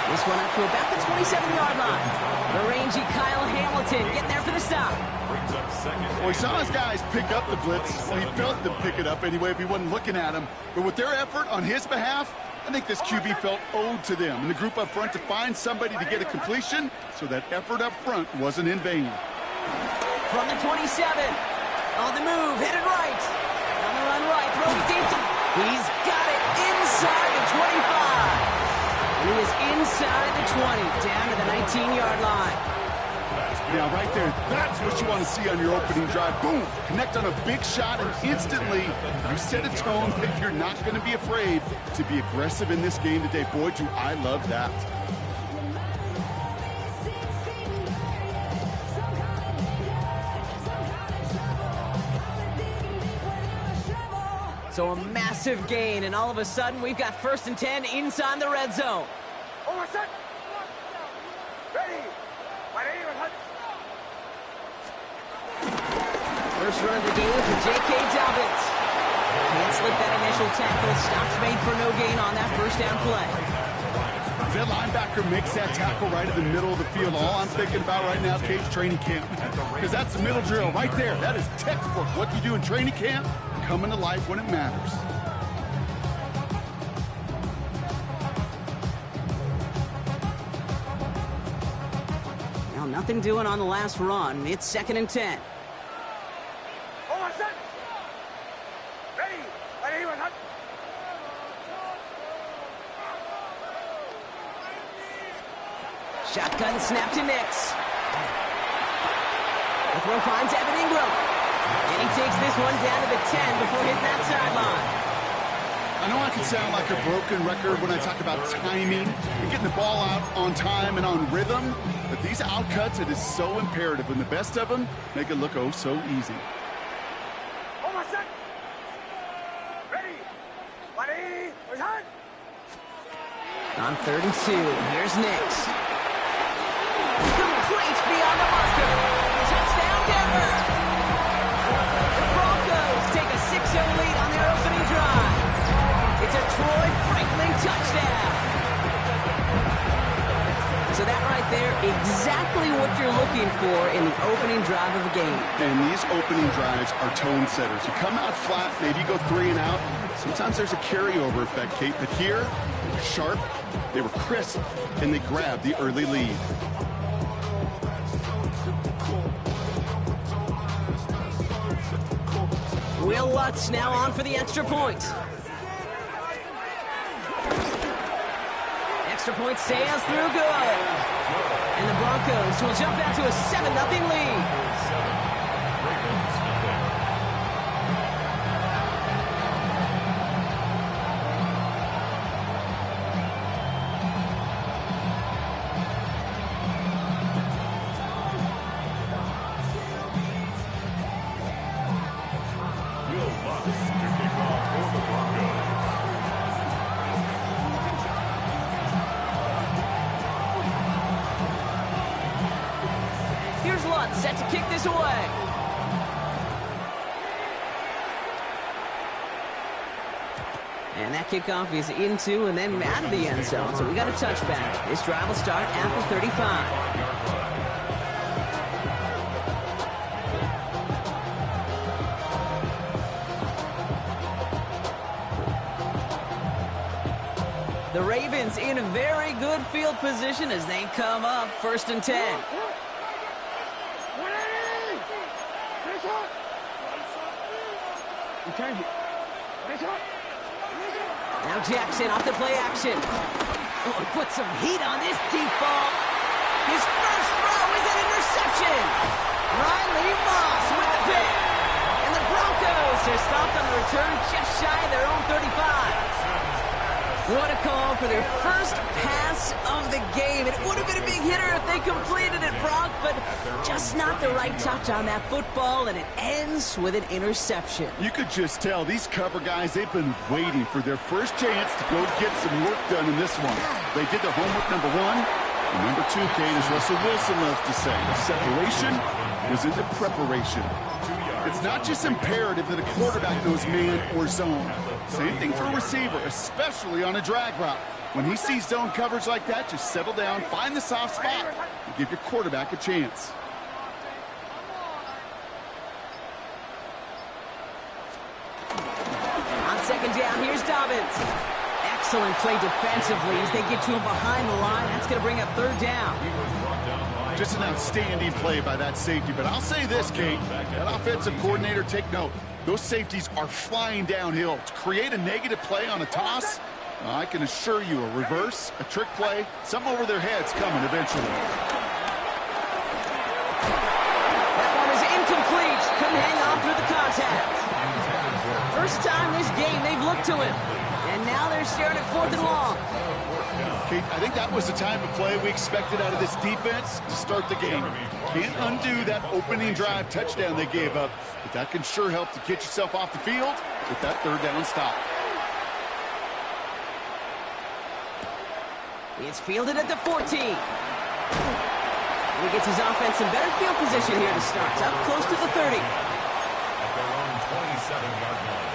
This one up to about the 27-yard line. The rangy Kyle Hamilton getting there for the stop. Well, he saw his guys pick up the blitz. Well, he felt them pick it up anyway if he wasn't looking at him. But with their effort on his behalf, I think this QB felt owed to them and the group up front to find somebody to get a completion, so that effort up front wasn't in vain. From the 27, on the move, headed right. On the run right, throwing deep to... He's got it inside the 25. He is inside the 20, down to the 19-yard line. Now, right there, that's what you want to see on your opening drive. Boom! Connect on a big shot, and instantly you set a tone that you're not going to be afraid to be aggressive in this game today. Boy, do I love that. So a massive gain, and all of a sudden, we've got 1st and 10 inside the red zone. First run of the game for J.K. Dobbins. Can't slip that initial tackle. Stops made for no gain on that first down play. That linebacker makes that tackle right in the middle of the field. All I'm thinking about right now, Cage, training camp. Because that's the middle drill right there. That is textbook. What you do in training camp, coming to life when it matters. Now nothing doing on the last run. It's 2nd and 10. Shotgun snap to Nix. The throw finds Evan Ingram. And he takes this one down to the 10 before hitting that sideline. I know I can sound like a broken record when I talk about timing and getting the ball out on time and on rhythm, but these outcuts, it is so imperative, and the best of them make it look oh so easy. On 3rd and 2, here's Nix. Complete beyond the marker. Touchdown, Denver. The Broncos take a 6-0 lead on their opening drive. It's a Troy Franklin touchdown. So that right there, exactly what you're looking for in the opening drive of a game. And these opening drives are tone setters. You come out flat, maybe you go 3 and out. Sometimes there's a carryover effect, Kate, but here, they were sharp, they were crisp, and they grabbed the early lead. Will Lutz now on for the extra point. Extra point sails through good. And the Broncos will jump out to a 7-0 lead. Here's Lutz set to kick this away. And that kickoff is into and then out of the end zone. So we got a touchback. This drive will start at the 35. The Ravens in a very good field position as they come up 1st and 10. Now Jackson off the play action. Oh, he put some heat on this deep ball. His first throw is an interception. Riley Moss with the pick. And the Broncos are stopped on the return just shy of their own 35. What a call for their first pass of the game. It would have been a big hitter if they completed it, Brock, but just not the right touch on that football, and it ends with an interception. You could just tell these cover guys, they've been waiting for their first chance to go get some work done in this one. They did their homework, number 1. And number 2, Kate, as Russell Wilson loves to say, the separation was in the preparation. It's not just imperative that a quarterback knows man or zone. Same thing for a receiver, especially on a drag route. When he sees zone coverage like that, just settle down, find the soft spot, and give your quarterback a chance. On 2nd down, here's Dobbins. Excellent play defensively as they get to him behind the line. That's going to bring up 3rd down. Just an outstanding play by that safety. But I'll say this, Kate, that offensive coordinator, take note. Those safeties are flying downhill. To create a negative play on a toss, I can assure you a reverse, a trick play, something over their heads coming eventually. That one is incomplete. Couldn't hang on through the contact. First time this game they've looked to him. And now they're staring at 4th and long. Kate, I think that was the type of play we expected out of this defense to start the game. Can't undo that opening drive touchdown they gave up, but that can sure help to get yourself off the field with that 3rd down stop. It's fielded at the 14. He gets his offense in better field position here to start. Up close to the 30. At their own 27-yard line.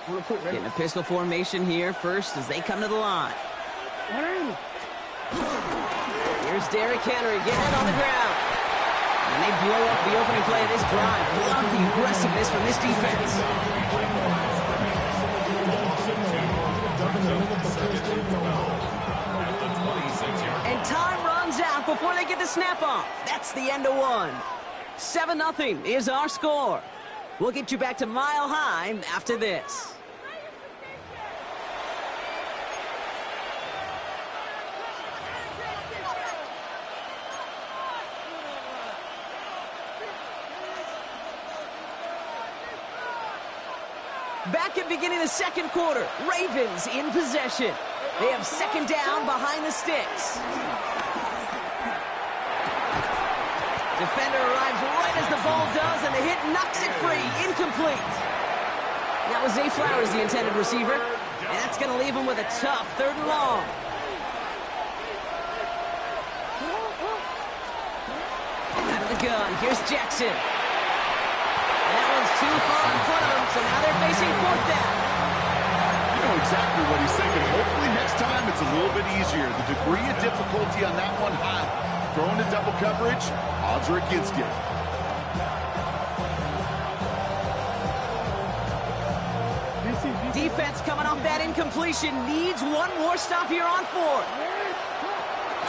Getting a pistol formation here first as they come to the line. Here's Derrick Henry getting it on the ground. And they blow up the opening play of this drive. Love the aggressiveness from this defense. And time runs out before they get the snap off. That's the end of one. 7-0 is our score. We'll get you back to Mile High after this. Back at beginning of the second quarter, Ravens in possession. They have second down behind the sticks. Defender arrives right as the ball does, and the hit knocks it free. Incomplete. That was Zay Flowers, the intended receiver, and that's going to leave him with a tough 3rd and long. Out of the gun, here's Jackson. That one's too far in front of them, so now they're facing 4th down. You know exactly what he's thinking. Hopefully next time it's a little bit easier. The degree of difficulty on that one high. Throwing to double coverage, odds are against you. Defense coming off that incompletion needs one more stop here on 4th.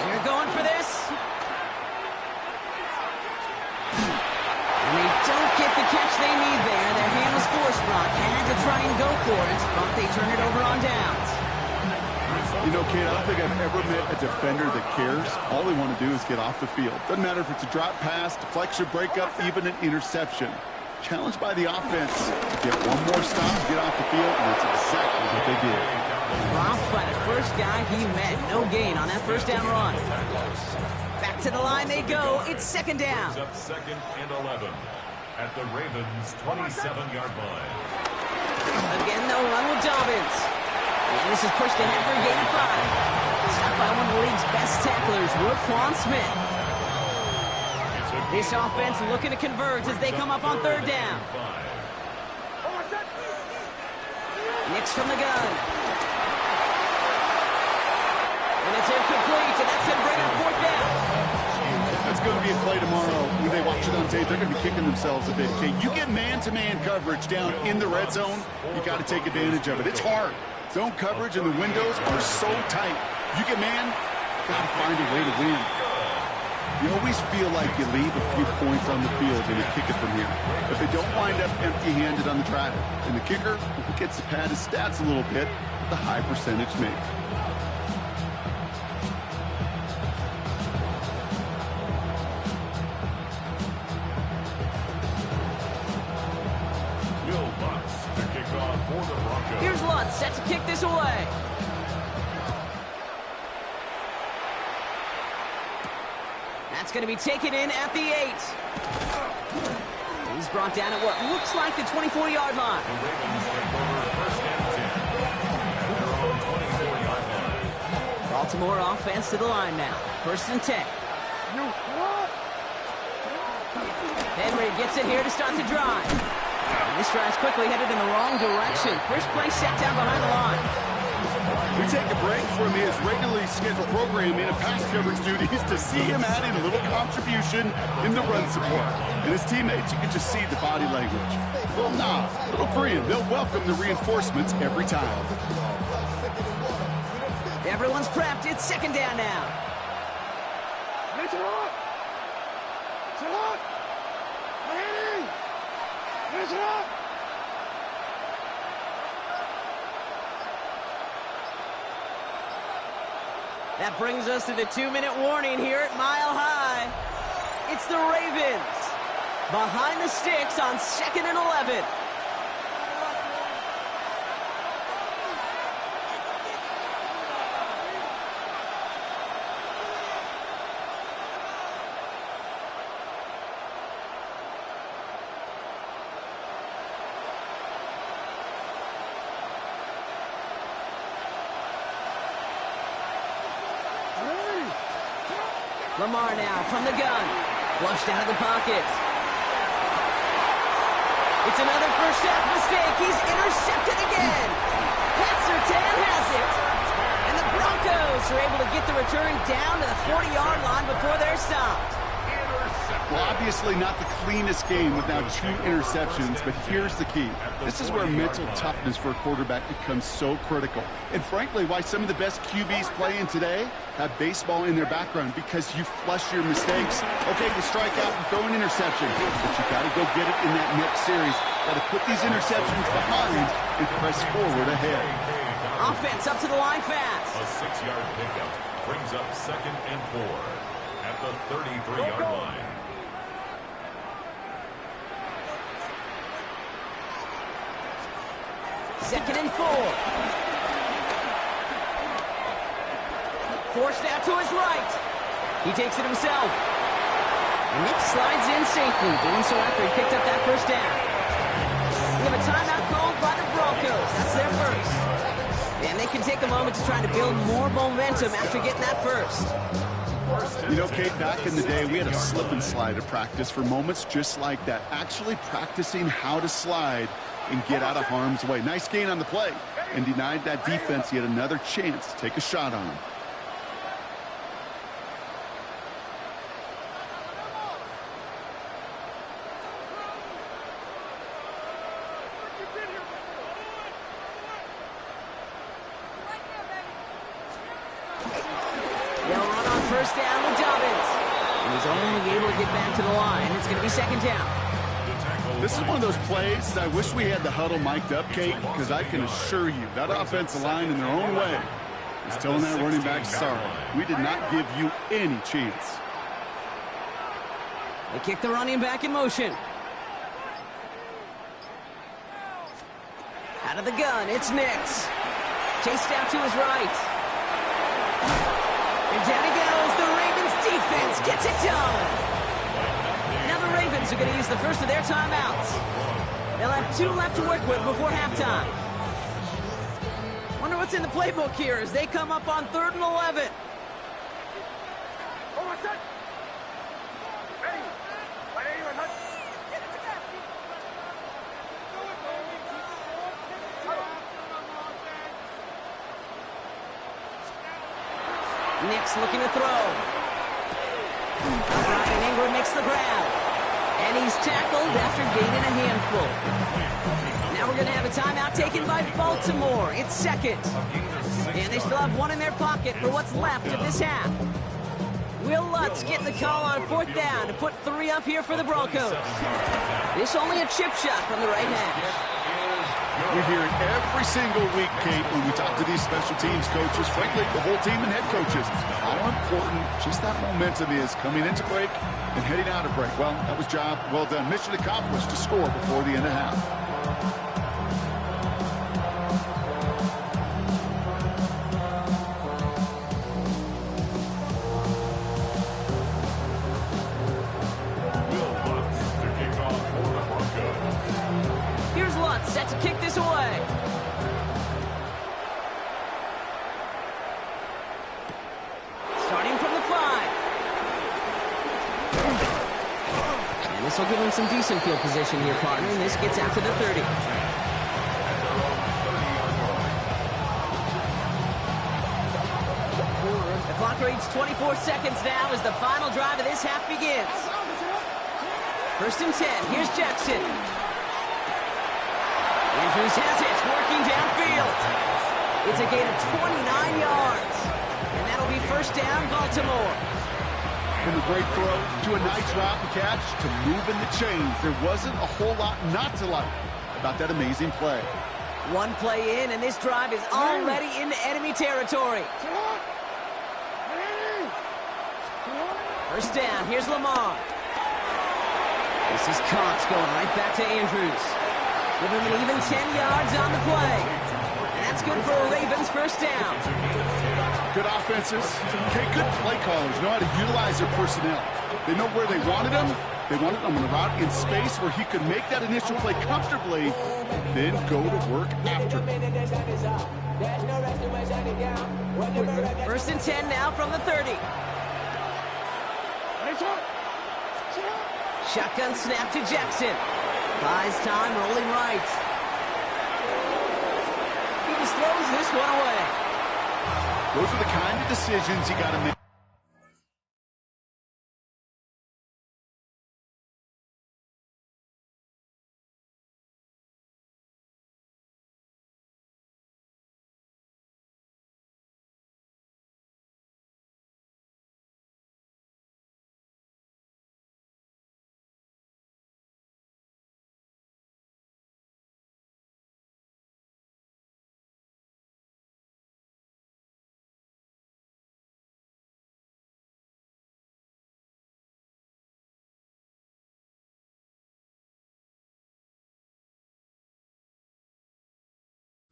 They're going for this. And they don't get the catch they need there. Their hand was forced, Brock. Had to try and go for it, but they turn it over on downs. You know, Kate, I don't think I've ever met a defender that cares. All they want to do is get off the field. Doesn't matter if it's a drop pass, deflection, breakup, even an interception. Challenged by the offense to get one more stop, get off the field, and that's exactly what they did. Dropped by the first guy he met. No gain on that first down run. Back to the line they go. It's 2nd down. Up 2nd and 11 at the Ravens' 27-yard line. Again, they'll run with Dobbins. And this is pushed ahead for a gain of 5. Stopped by one of the league's best tacklers, Roquan Smith. This offense looking to convert as they come up on 3rd down. Nix from the gun. And it's incomplete, and that's going to bring up 4th down. That's going to be a play tomorrow. When they watch it on tape, they're going to be kicking themselves a bit. Okay, you get man-to-man coverage down in the red zone, you got to take advantage of it. It's hard. Zone coverage and the windows are so tight. You get man, got to find a way to win. You always feel like you leave a few points on the field and you kick it from here. If they don't wind up empty-handed on the track, and the kicker gets to pad his stats a little bit, the high percentage make. Here's Lutz set to kick this away. That's going to be taken in at the 8. He's brought down at what looks like the 24-yard line. Baltimore offense to the line now. 1st and 10. Henry gets it here to start the drive. And this drive's quickly headed in the wrong direction. First play set down behind the line. We take a break from his regularly scheduled programming of pass coverage duties to see him add in a little contribution in the run support. And his teammates, you can just see the body language. Little nod, little grin. They'll welcome the reinforcements every time. Everyone's prepped. It's 2nd down now. That brings us to the 2-minute warning here at Mile High. It's the Ravens behind the sticks on 2nd and 11. Lamar now from the gun. Flushed out of the pocket. It's another first half mistake. He's intercepted again. Pat Surtain has it. And the Broncos are able to get the return down to the 40-yard line before they're stopped. Well, obviously not the cleanest game with now 2 interceptions, but here's the key. This is where mental toughness for a quarterback becomes so critical. And frankly, why some of the best QBs playing today have baseball in their background, because you flush your mistakes. Okay, you strike out and throw an interception, but you got to go get it in that next series. Got to put these interceptions behind and press forward ahead. Offense up to the line fast. A 6-yard pickup brings up 2nd and 4 at the 33-yard line. Second and 4. Forced out to his right. He takes it himself. And Nick slides in safely, doing so after he picked up that first down. We have a timeout called by the Broncos. That's their first. And they can take a moment to try to build more momentum after getting that first. You know, Kate, back in the day, we had a slip and slide at practice for moments just like that. Actually practicing how to slide and get out of harm's way. Nice gain on the play, and denied that defense yet another chance to take a shot on him. They'll run on first down with Dobbins. And he's only able to get back to the line. It's going to be 2nd down. This is one of those plays that I wish we had the huddle mic'd up, Kate, because I can assure you that offensive line in their own way is telling that running back, sorry, we did not give you any chance. They kick the running back in motion. Out of the gun, it's Nix. Chased out to his right. And down he goes. The Ravens defense gets it done. Now the Ravens are going to use the first of their timeouts. They'll have 2 left to work with before halftime. Wonder what's in the playbook here as they come up on 3rd and 11. Nix looking to throw. Brian Ingram makes the grab. And he's tackled after gaining a handful. Now we're going to have a timeout taken by Baltimore. It's 2nd. And they still have 1 in their pocket for what's left of this half. Will Lutz getting the call on 4th down to put 3 up here for the Broncos. This only a chip shot from the right hash. We hear it every single week, Kate, when we talk to these special teams coaches, frankly, the whole team and head coaches, how important just that momentum is coming into break and heading out of break. Well, that was job well done. Mission accomplished to score before the end of half. Set to kick this away. Starting from the 5. And this will give him some decent field position here, partner. And this gets out to the 30. The clock reads 24 seconds now as the final drive of this half begins. 1st and 10. Here's Jackson. Andrews has it, working downfield. It's a gain of 29 yards. And that'll be 1st down, Baltimore. From a great throw to a nice route and catch to moving the chains. There wasn't a whole lot not to like about that amazing play. 1 play in, and this drive is already into enemy territory. 1st down, here's Lamar. This is Cox going right back to Andrews. Give him an even 10 yards on the play. And that's good for a Ravens 1st down. Good offenses. Okay, good play callers know how to utilize their personnel. They know where they wanted them. They wanted them on the route in space where he could make that initial play comfortably, then go to work after. 1st and 10 now from the 30. Shotgun snap to Jackson. Buys time, rolling right. He just throws this one away. Those are the kind of decisions you got to make.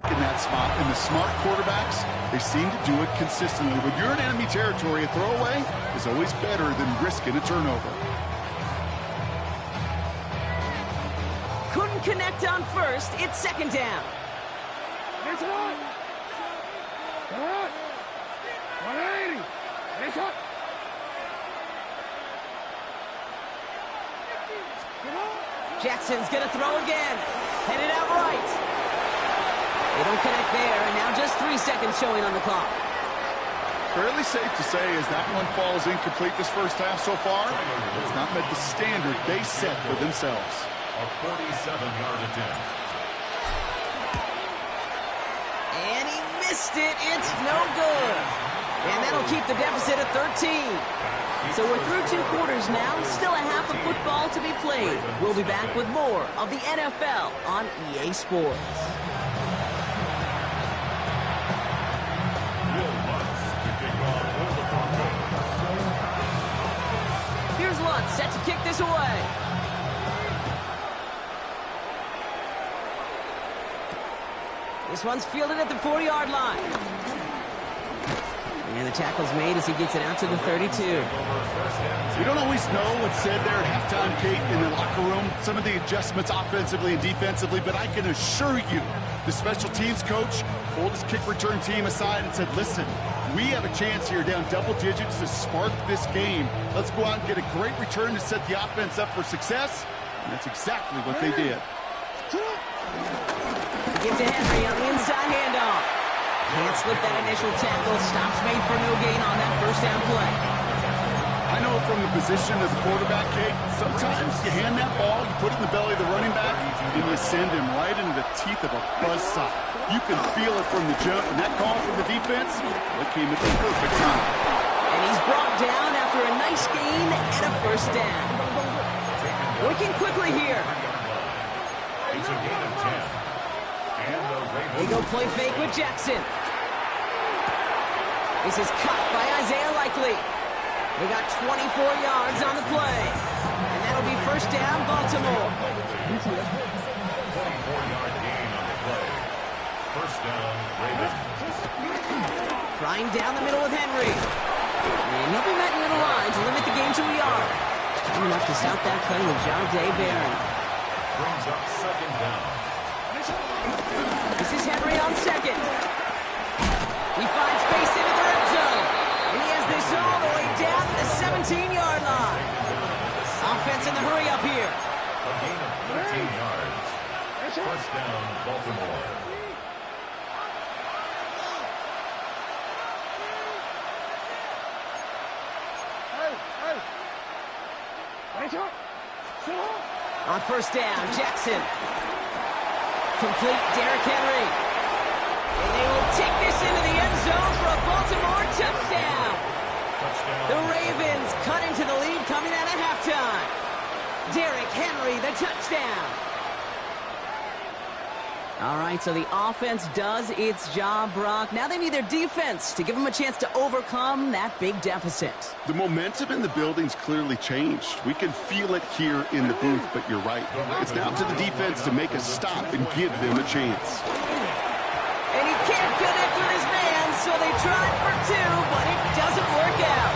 In that spot, and the smart quarterbacks, they seem to do it consistently. When you're in enemy territory, a throwaway is always better than risking a turnover. Couldn't connect on first. It's second down. It's on. Come on. 180. It's up. Jackson's going to throw again. Headed out right. They don't connect there, and now just 3 seconds showing on the clock. Fairly safe to say as that one falls incomplete this first half so far, it's not met the standard they set for themselves. A 47-yard attempt. And he missed it. It's no good. And that'll keep the deficit at 13. So we're through 2 quarters now. Still a half of football to be played. We'll be back with more of the NFL on EA Sports. Here's Lutz set to kick this away. This one's fielded at the 40-yard line. And the tackle's made as he gets it out to the 32. We don't always know what's said there at halftime, Kate, in the locker room. Some of the adjustments offensively and defensively, but I can assure you the special teams coach pulled his kick return team aside and said, listen, we have a chance here down double digits to spark this game. Let's go out and get a great return to set the offense up for success. And that's exactly what they did. Get to Henry on the inside handoff. Can't slip that initial tackle. Stops made for no gain on that first down play. I know from the position of the quarterback, Kate, sometimes you hand that ball, you put it in the belly of the running back, and you send him right into the teeth of a buzzsaw. You can feel it from the jump, and that call from the defense, it came at the perfect time. And he's brought down after a nice gain and a first down. Working quickly here. It's a gain of 10. They go play fake with Jackson. This is caught by Isaiah Likely. They got 24 yards on the play. And that'll be first down, Baltimore. 24-yard gain on the play. First down, Ravens. Trying down the middle with Henry. And he'll be met near the line to limit the game to a yard. Good enough to stop that play with Jahdae Barron. Brings up second down. This is Henry on second. He finds space into the red zone. And he has this all the way down to the 17-yard line. Offense in the hurry up here. A gain of 13 yards. First down, Baltimore. On first down, Jackson. Complete Derrick Henry. And they will take this into the end zone for a Baltimore touchdown. The Ravens cut into the lead coming out of halftime. Derrick Henry, the touchdown. All right, so the offense does its job, Brock. Now they need their defense to give them a chance to overcome that big deficit. The momentum in the building's clearly changed. We can feel it here in the booth, but you're right. It's now to the defense to make a stop and give them a chance. And he can't connect with his man, so they tried for 2, but it doesn't work out.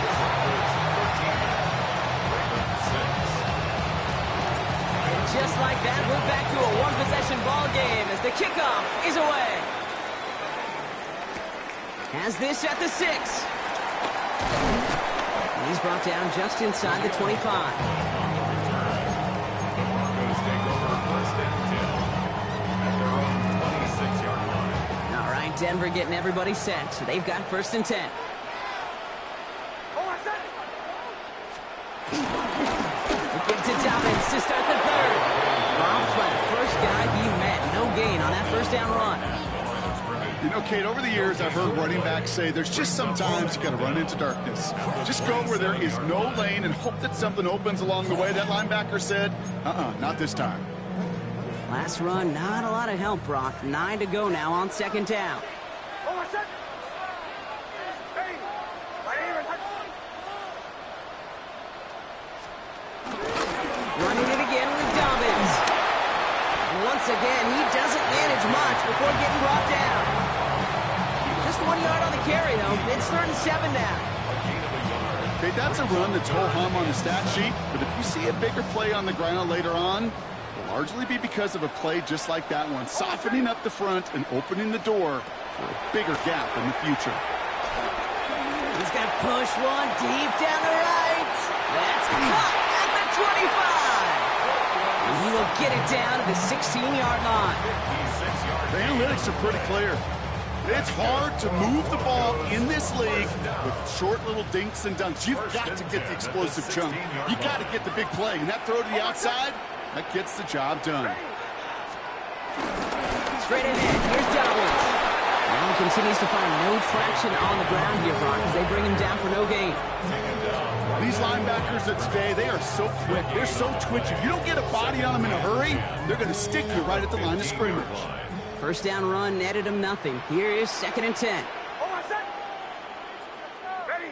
And just like that, we're back to a one-possession ball game as the kickoff is away. Has this at the 6. He's brought down just inside the 25. Broncos take over first Denver getting everybody set. So they've got 1st and 10. Give to Dobbins to start the 3rd. Bob's by the first guy he met. No gain on that 1st down run. You know, Kate, over the years, I've heard running backs say there's just sometimes you got to run into darkness. Just go where there is no lane and hope that something opens along the way. That linebacker said, not this time. Last run, not a lot of help, Brock. 9 to go now on 2nd down. Running it again with Dobbins. And once again, he doesn't manage much before getting brought down. Just 1 yard on the carry, though. It's 3rd and 7 now. Okay, that's a run that's ho-hum on the stat sheet, but if you see a bigger play on the ground later on, it'll largely be because of a play just like that one, softening up the front and opening the door for a bigger gap in the future. He's got push one deep down the right. That's caught at the 25. And he will get it down to the 16-yard line. The analytics are pretty clear. It's hard to move the ball in this league with short little dinks and dunks. You've got to get the explosive chunk. You got to get the big play. And that throw to the outside, that gets the job done. Straight ahead, here's Dobbins. Now he continues to find no traction on the ground here, Brock, as they bring him down for no gain. These linebackers of today, they are so quick. They're so twitchy. You don't get a body on them in a hurry, they're going to stick you right at the line of scrimmage. 1st down run netted him nothing. Here is 2nd and 10. Ready.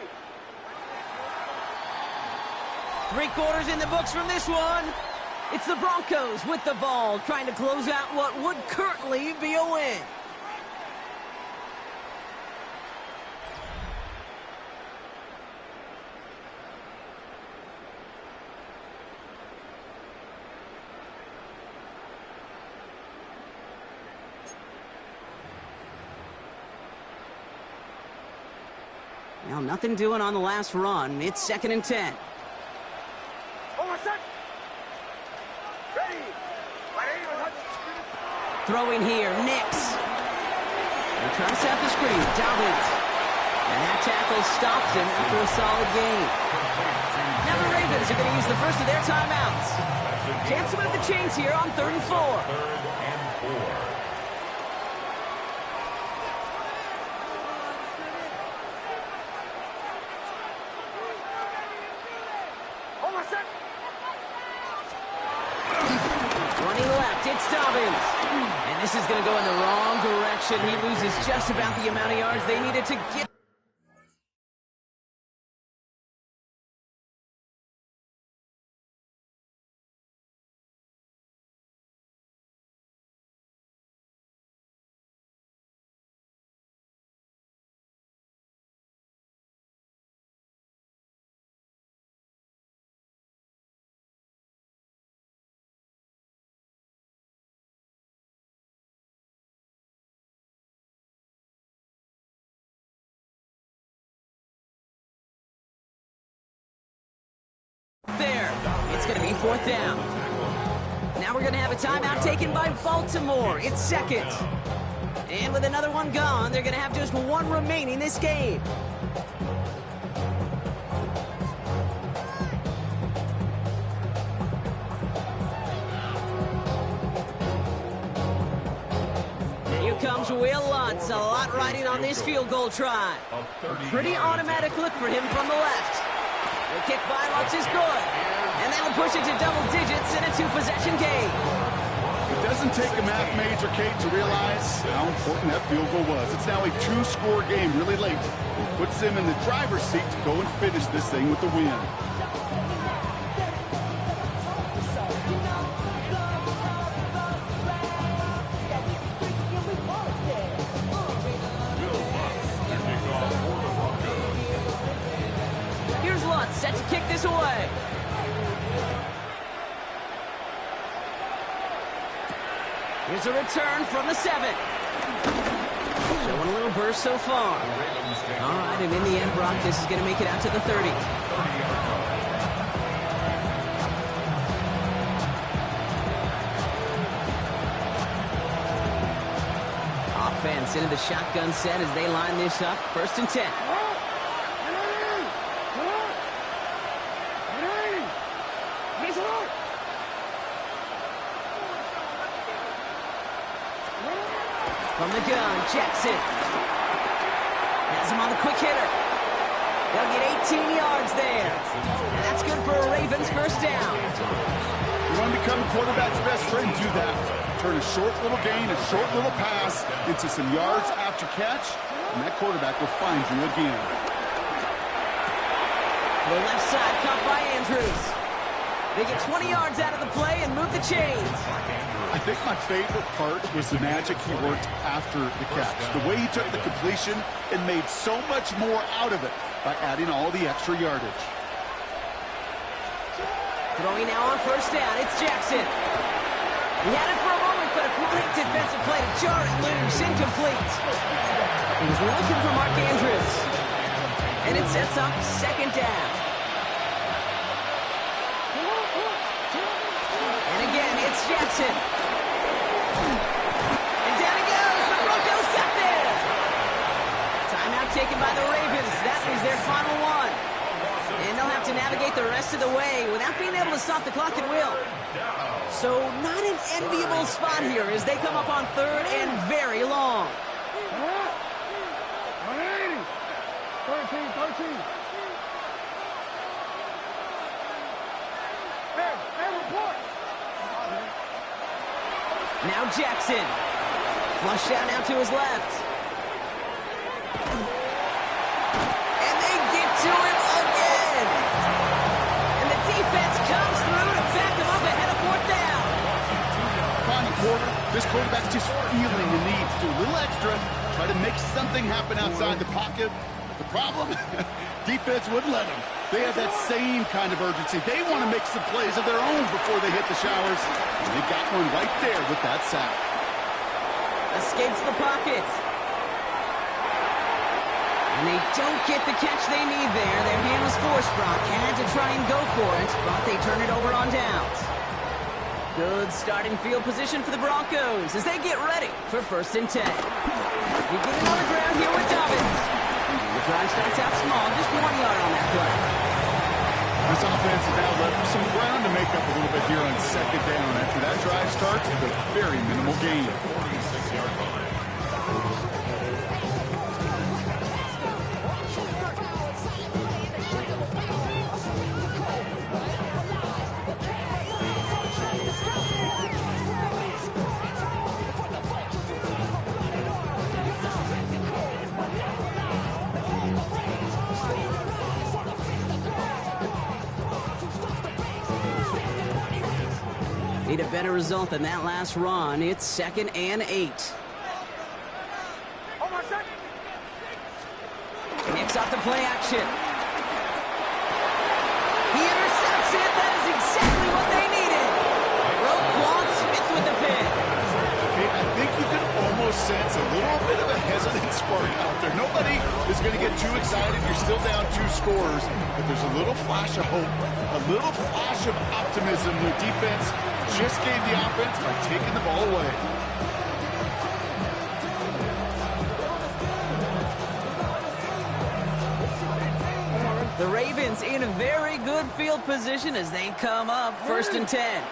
3/4 in the books from this one. It's the Broncos with the ball, trying to close out what would currently be a win. Well, nothing doing on the last run. It's 2nd and 10. Throwing here, Nix. They try to set the screen, Dobbins. And that tackle stops him after a solid gain. Now the Ravens are going to use the first of their timeouts. Chance to move the chains here on 3rd and 4. 3rd and 4. It's Dobbins. And this is going to go in the wrong direction. He loses just about the amount of yards they needed to get. There. It's going to be 4th down. Now we're going to have a timeout taken by Baltimore. It's 2nd. And with another one gone, they're going to have just one remaining this game. Here comes Will Lutz. A lot riding on this field goal try. A pretty automatic look for him from the left. The kick by Lutz is good. And that'll push it to double digits in a 2-possession game. It doesn't take a math major, Kate, to realize how important that field goal was. It's now a 2-score game really late. It puts them in the driver's seat to go and finish this thing with the win. Set to kick this away. Here's a return from the 7. Showing a little burst so far. All right, and in the end, Brock, this is going to make it out to the 30. Offense into the shotgun set as they line this up. 1st and 10. From the gun, Jackson. Has him on the quick hitter. They'll get 18 yards there. And that's good for a Ravens 1st down. You want to become a quarterback's best friend, do that. Turn a short little gain, a short little pass into some yards after catch, and that quarterback will find you again. The left side caught by Andrews. They get 20 yards out of the play and move the chains. I think my favorite part was the magic he worked after the catch. The way he took the completion and made so much more out of it by adding all the extra yardage. Throwing now on 1st down, it's Jackson. He had it for a moment, but a great defensive play to jar it loose, incomplete. He was looking for Mark Andrews. And it sets up 2nd down. And again, it's Jackson. And down he goes. The Broncos got there. Timeout taken by the Ravens. That was their final one. And they'll have to navigate the rest of the way without being able to stop the clock at will. So not an enviable spot here as they come up on 3rd and very long. 13. Hey, report. Now Jackson. Flushed out now to his left. And they get to him again. And the defense comes through to back him up ahead of 4th down. Final quarter, this quarterback's just feeling the need to do a little extra, try to make something happen outside the pocket. The problem? Defense wouldn't let them. They have that same kind of urgency. They want to make some plays of their own before they hit the showers. And they got one right there with that sack. Escapes the pocket. And they don't get the catch they need there. Their hand was forced. Brock had to try and go for it, but they turn it over on downs. Good starting field position for the Broncos as they get ready for 1st and 10. We get it on the ground here with Dobbins. The drive starts out small, just 1 yard on that play. This offense has now left some ground to make up a little bit here on 2nd down. After that drive starts with a very minimal gain. 46-yard line. Need a better result than that last run. It's 2nd and 8. Kicks off the play action. He intercepts it. That is exactly what they needed. Roquan Smith with the pick. I think you can almost sense a little bit of a hesitant spark out there. Nobody is going to get too excited. You're still down 2 scores, but there's a little flash of hope, a little flash of optimism. The defense just gave the offense by taking the ball away. The Ravens in a very good field position as they come up 1st and 10.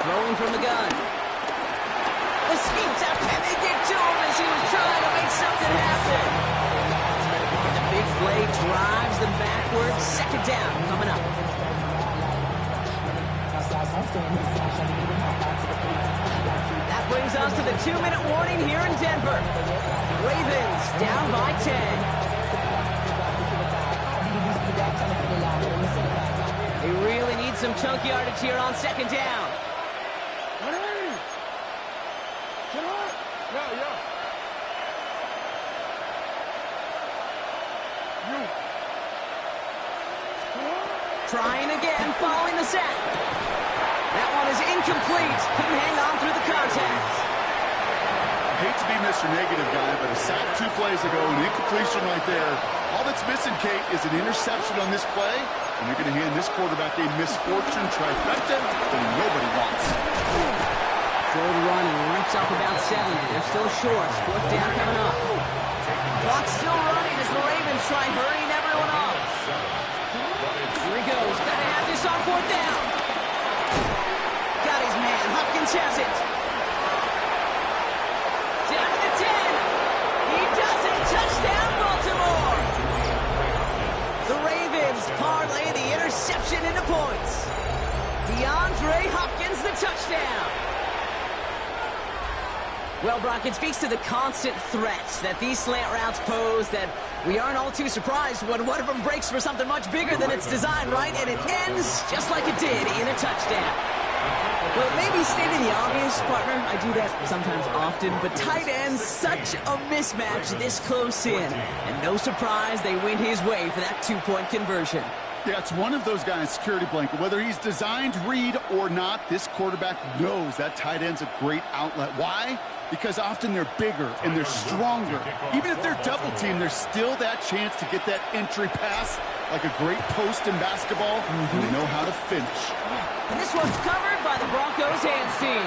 Throwing from the gun. The scheme's out, and they get to him as he was trying to make something happen. And the big play drives them backwards. 2nd down coming up. That brings us to the 2-minute warning here in Denver. Ravens down by 10. They really need some chunk yardage here on 2nd down. Trying again, following the sack. That thrown is incomplete. Couldn't hang on through the contact. I hate to be Mr. Negative guy, but a sack 2 plays ago, an incompletion right there. All that's missing, Kate, is an interception on this play, and you're going to hand this quarterback a misfortune trifecta that nobody wants. Good running. Rips off about 70. They're still short. 4th down coming up. Clock's still running as the Ravens try hurrying everyone up. Here he goes. Got to have this on 4th down. Got his man. Hopkins has it. Down to the 10. He does it. Touchdown, Baltimore. The Ravens parlay the interception into points. DeAndre Hopkins, the touchdown. Well, Brock, it speaks to the constant threats that these slant routes pose that we aren't all too surprised when one of them breaks for something much bigger than it's designed, right? And it ends just like it did in a touchdown. Well, maybe stating the obvious, partner, I do that sometimes often, but tight ends, such a mismatch this close in. And no surprise, they went his way for that 2-point conversion. Yeah, it's one of those guys' security blanket. Whether he's designed read or not, this quarterback knows that tight end's a great outlet. Why? Because often they're bigger and they're stronger. Even if they're double-teamed, there's still that chance to get that entry pass like a great post in basketball, and they know how to finish. And this one's covered by the Broncos hands team.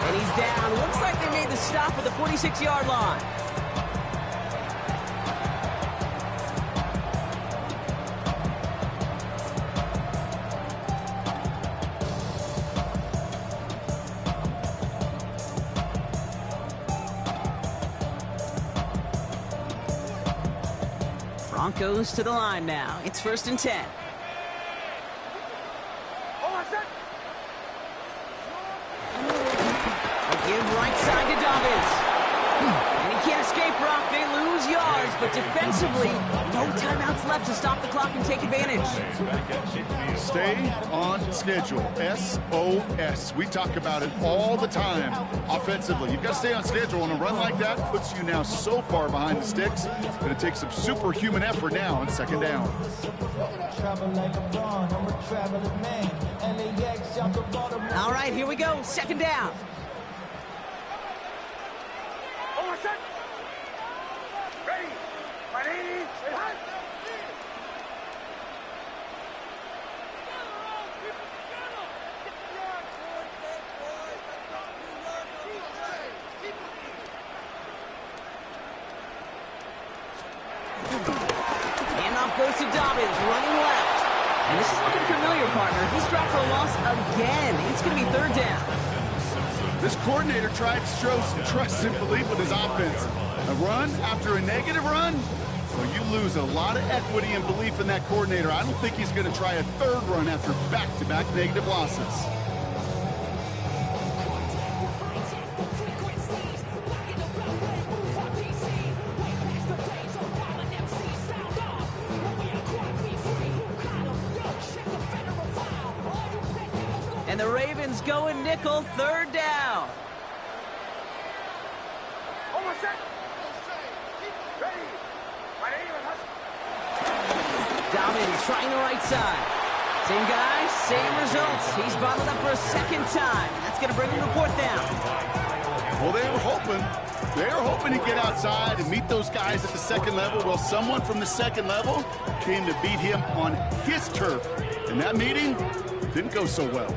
And he's down. Looks like they made the stop at the 46-yard line. Broncos to the line now. It's 1st and 10. A give right side to Dobbins. And he can't escape, Brock. They lose yards, but defensively, no timeouts left to stop the clock and take advantage. Stay on schedule. SOS. We talk about it all the time. Offensively, you've got to stay on schedule, and a run like that puts you now so far behind the sticks. It's going to take some superhuman effort now on 2nd down. All right, here we go. 2nd down. Handoff goes to Dobbins, running left. And this is looking familiar, partner. He's dropped for a loss again. It's going to be 3rd down. This coordinator tried to show some trust and belief with his offense. A run after a negative run? Well, you lose a lot of equity and belief in that coordinator. I don't think he's going to try a 3rd run after back-to-back negative losses. And the Ravens going nickel, 3rd down. Dobbins trying the right side. Same guy, same results. He's bottled up for a 2nd time. That's going to bring him to 4th down. Well, they were hoping to get outside and meet those guys at the 2nd level. Well, someone from the 2nd level came to beat him on his turf. And that meeting didn't go so well.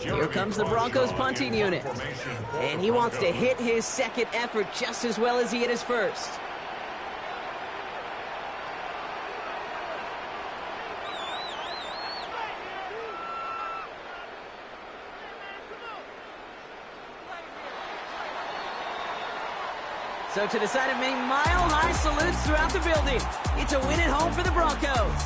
Here comes the Broncos punting unit. And he wants to hit his 2nd effort just as well as he hit his 1st. So to the side of many mile-high salutes throughout the building. It's a win at home for the Broncos.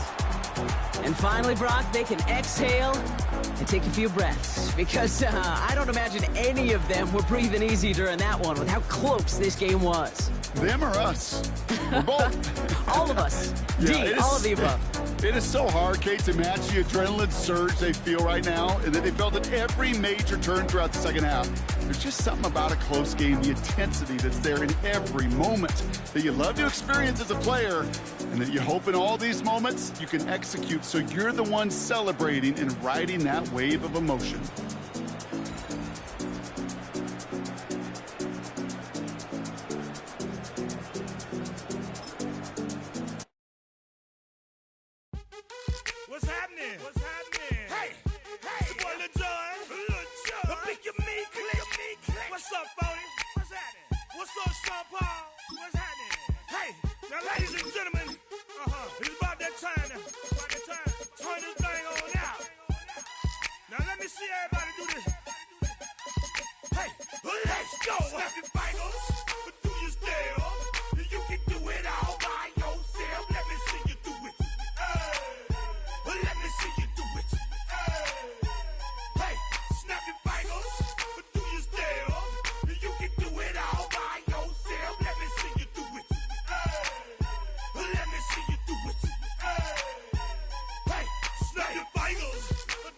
And finally, Brock, they can exhale and take a few breaths. Because I don't imagine any of them were breathing easy during that one with how close this game was. Them or us? We're both. All of us. Yeah, all of the above. It is so hard, Kate, to match the adrenaline surge they feel right now and that they felt at every major turn throughout the second half. There's just something about a close game, the intensity that's there in every moment that you love to experience as a player, and that you hope in all these moments you can execute so you're the one celebrating and riding that wave of emotion. What's happening? What's happening? Hey, it's your boy Lil Jon. Pick your me, click. What's up, Phony? What's happening? What's up, Sean Paul? What's happening? Hey, now, ladies and gentlemen, it's about that time to turn this thing on out. Now, let me see everybody do this. Hey, let's go. Snap your fingers, but do you still? You can do it all by yourself. Let me see you do it. Let me see you do it. Hey, snap your fingers, but do you still? You can do it all by yourself. Let me see you do it. Let me see you do it. Hey, snap your fingers,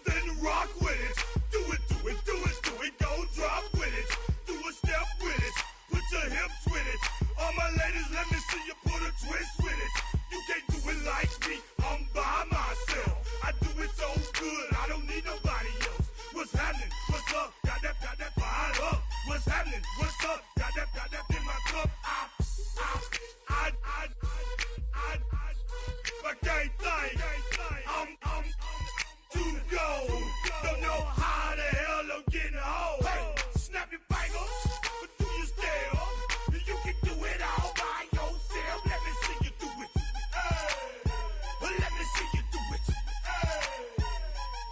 then rock with it. Do it, do it, do it, do it. Go drop with it. Do a step with it. Put your hips with it. All my ladies, let me see you put a twist with it. You can't do it like me. I'm by myself. I do it so good. I don't need nobody else. What's happening? What's up? Got that fired up. What's happening? What's up? Got that in my cup. I can't think. I'm too go. Don't know how the hell I'm getting home. Hey, snap your fingers, but do you still? You can do it all by yourself. Let me see you do it. Let me see you do it.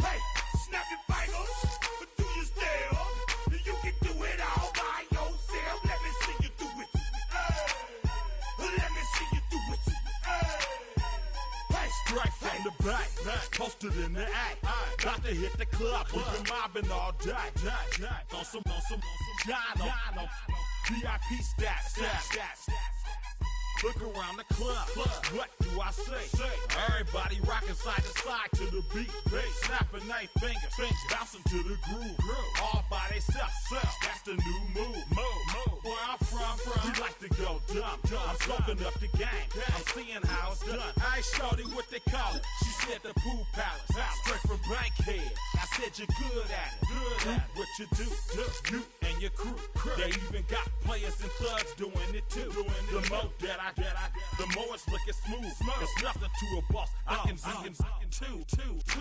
Hey, snap your fingers, but do you still? You can do it all by yourself. Let me see you do it. Let me see you do it. Hey, straight from the back, posted in the act. Got to hit the club, we've been mobbing all day. On some Jono, VIP stats. Look around the club, what do I say? Everybody rocking side to side to the beat. Snapping their fingers, bouncing to the groove. All by themselves, that's the new move. Where I'm from, we like to go dumb. I'm soaking up the game, I'm seeing how it's done. I ain't shorty what they call it. She said the pool palace, straight from Bankhead. I said you're good at it. What you do, you and your crew. They even got players and thugs doing it too. The more that I get, the more it's looking smooth. It's nothing to a boss. I can two.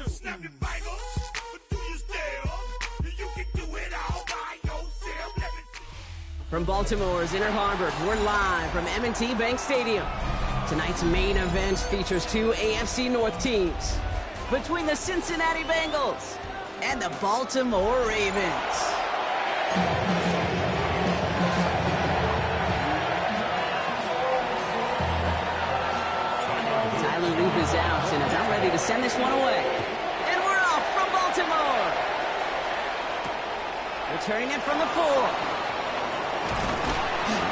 Snap your fingers, but do you still? You can do it all by yourself. Let me see. From Baltimore's Inner Harbor, we're live from M&T Bank Stadium. Tonight's main event features two AFC North teams between the Cincinnati Bengals and the Baltimore Ravens. Tyler Loop is out, and is ready to send this one away. And we're off from Baltimore. Returning it from the 4.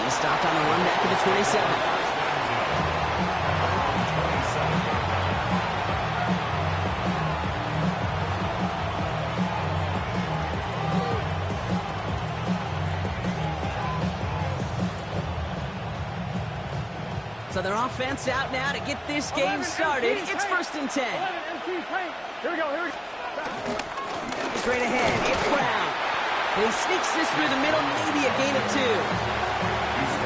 He stopped on the run back to the 27. So their offense out now to get this game started. It's 1st and 10. Here we go. Straight ahead, it's Brown. And he sneaks this through the middle, maybe a gain of 2.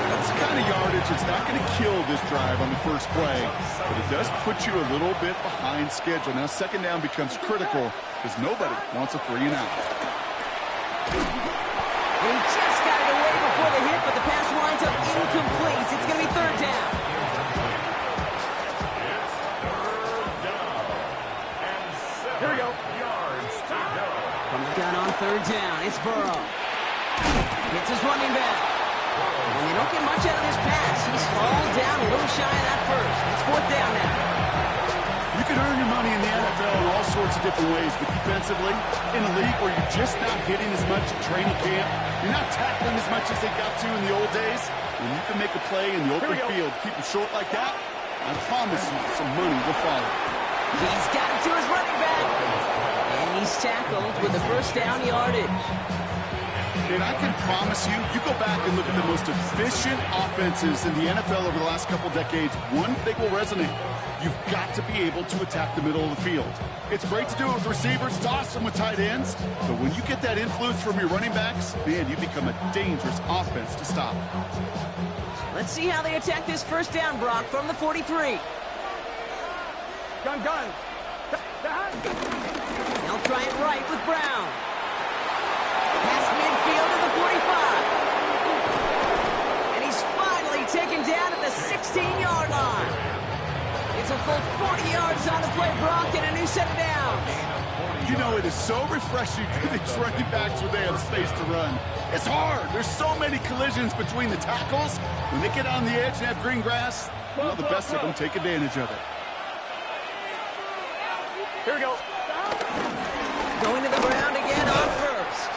That's the kind of yardage that's not going to kill this drive on the first play, but it does put you a little bit behind schedule. Now, second down becomes critical because nobody wants a 3-and-out. He just got it away before the hit, but the pass winds up incomplete. It's going to be 3rd down. Here we go. From the gun on 3rd down, it's Burrow. Gets his running back. And they don't get much out of this pass. He's fallen down a little shy of that first. It's 4th down now. You can earn your money in the NFL in all sorts of different ways, but defensively, in a league where you're just not hitting as much at training camp, you're not tackling as much as they got to in the old days, when you can make a play in the open field, keep them short like that, I promise you some money will follow. He's got it to his running back. And he's tackled with the first down yardage. And I can promise you, you go back and look at the most efficient offenses in the NFL over the last couple decades, one thing will resonate. You've got to be able to attack the middle of the field. It's great to do it with receivers, toss them with tight ends, but when you get that influence from your running backs, man, you become a dangerous offense to stop. Let's see how they attack this first down, Brock, from the 43. Gun. They'll try it right with Brown. Past midfield to the 45. And he's finally taken down at the 16-yard line. It's a full 40 yards on the play, Brock, and a new set of downs. You know, it is so refreshing for these running backs when they have space to run. It's hard. There's so many collisions between the tackles. When they get on the edge and have green grass, well, the best of them take advantage of it. Here we go. Going to the ground again on first.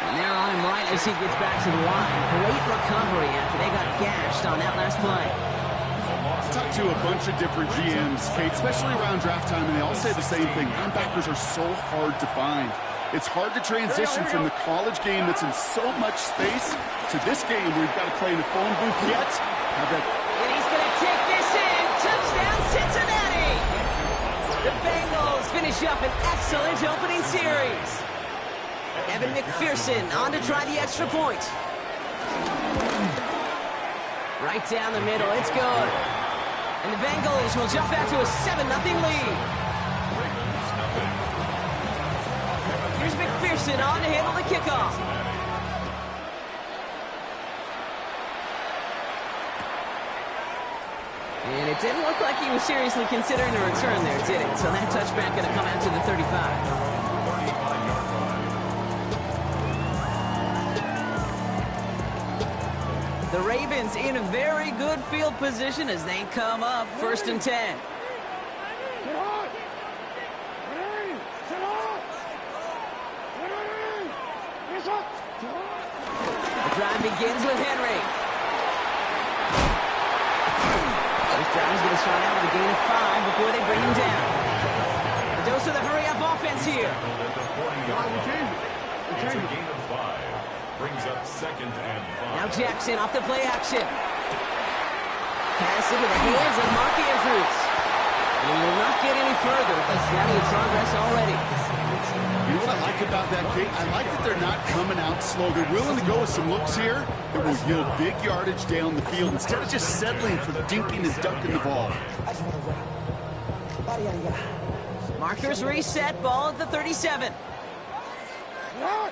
And they're on him right as he gets back to the line. Great recovery after they got gashed on that last play. I talked to a bunch of different GMs, Kate, especially around draft time, and they all say the same thing. Linebackers are so hard to find. It's hard to transition from the college game that's in so much space to this game where you've got to play in a phone booth yet. And he's going to take this in. Touchdown, Cincinnati! The Bengals finish up an excellent opening series. Evan McPherson on to try the extra point. Right down the middle, it's good. And the Bengals will jump out to a 7-0 lead. Here's McPherson on to handle the kickoff. And it didn't look like he was seriously considering a return there, did it? So that touchback going to come out to the 35. The Ravens in a very good field position as they come up 1st and 10. The drive begins with Henry. This drive is going to start out with a gain of 5 before they bring him down. A dose of the hurry-up offense here. It's a gain of 5. Brings up 2nd and 5. Now Jackson off the play action. Pass into the hands of Mark Andrews. And he will not get any further, but plenty of progress already. You know what I like about that, Kate? I like that they're not coming out slow. They're willing to go with some looks here that will yield big yardage down the field instead of just settling for dinking and dunking the ball. Markers reset, ball at the 37. I'll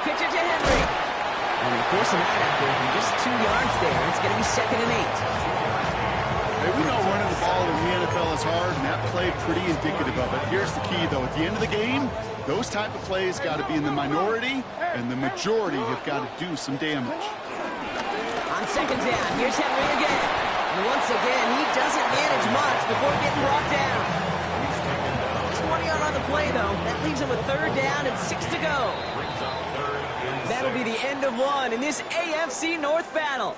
pitch it to Henry. And they force him out after just 2 yards there. It's going to be 2nd and 8. Hey, we know running the ball in the NFL is hard, and that play pretty indicative of it. Here's the key, though. At the end of the game, those type of plays got to be in the minority, and the majority have got to do some damage. On 2nd down, here's Henry again. And once again, he doesn't manage much before getting brought down. Just 1 yard on the play, though. That leaves him with 3rd down and 6 to go. That'll be the end of one in this AFC North battle.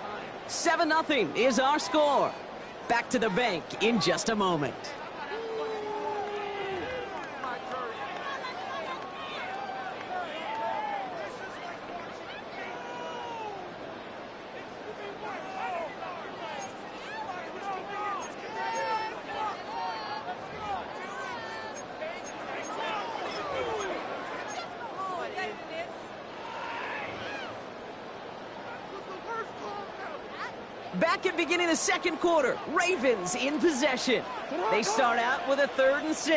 7-0 is our score. Back to the bank in just a moment. Back at beginning of the 2nd quarter, Ravens in possession. They start out with a 3rd and 6.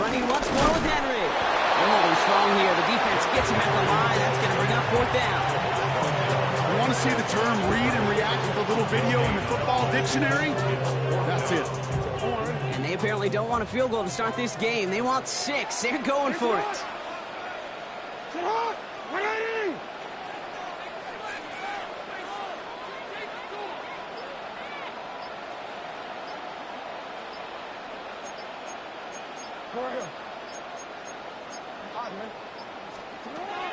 Running once more with Henry. They're holding strong here. The defense gets him at the line. That's going to bring up 4th down. You want to see the term read and react with a little video in the football dictionary? That's it. And they apparently don't want a field goal to start this game. They want 6. They're going for it.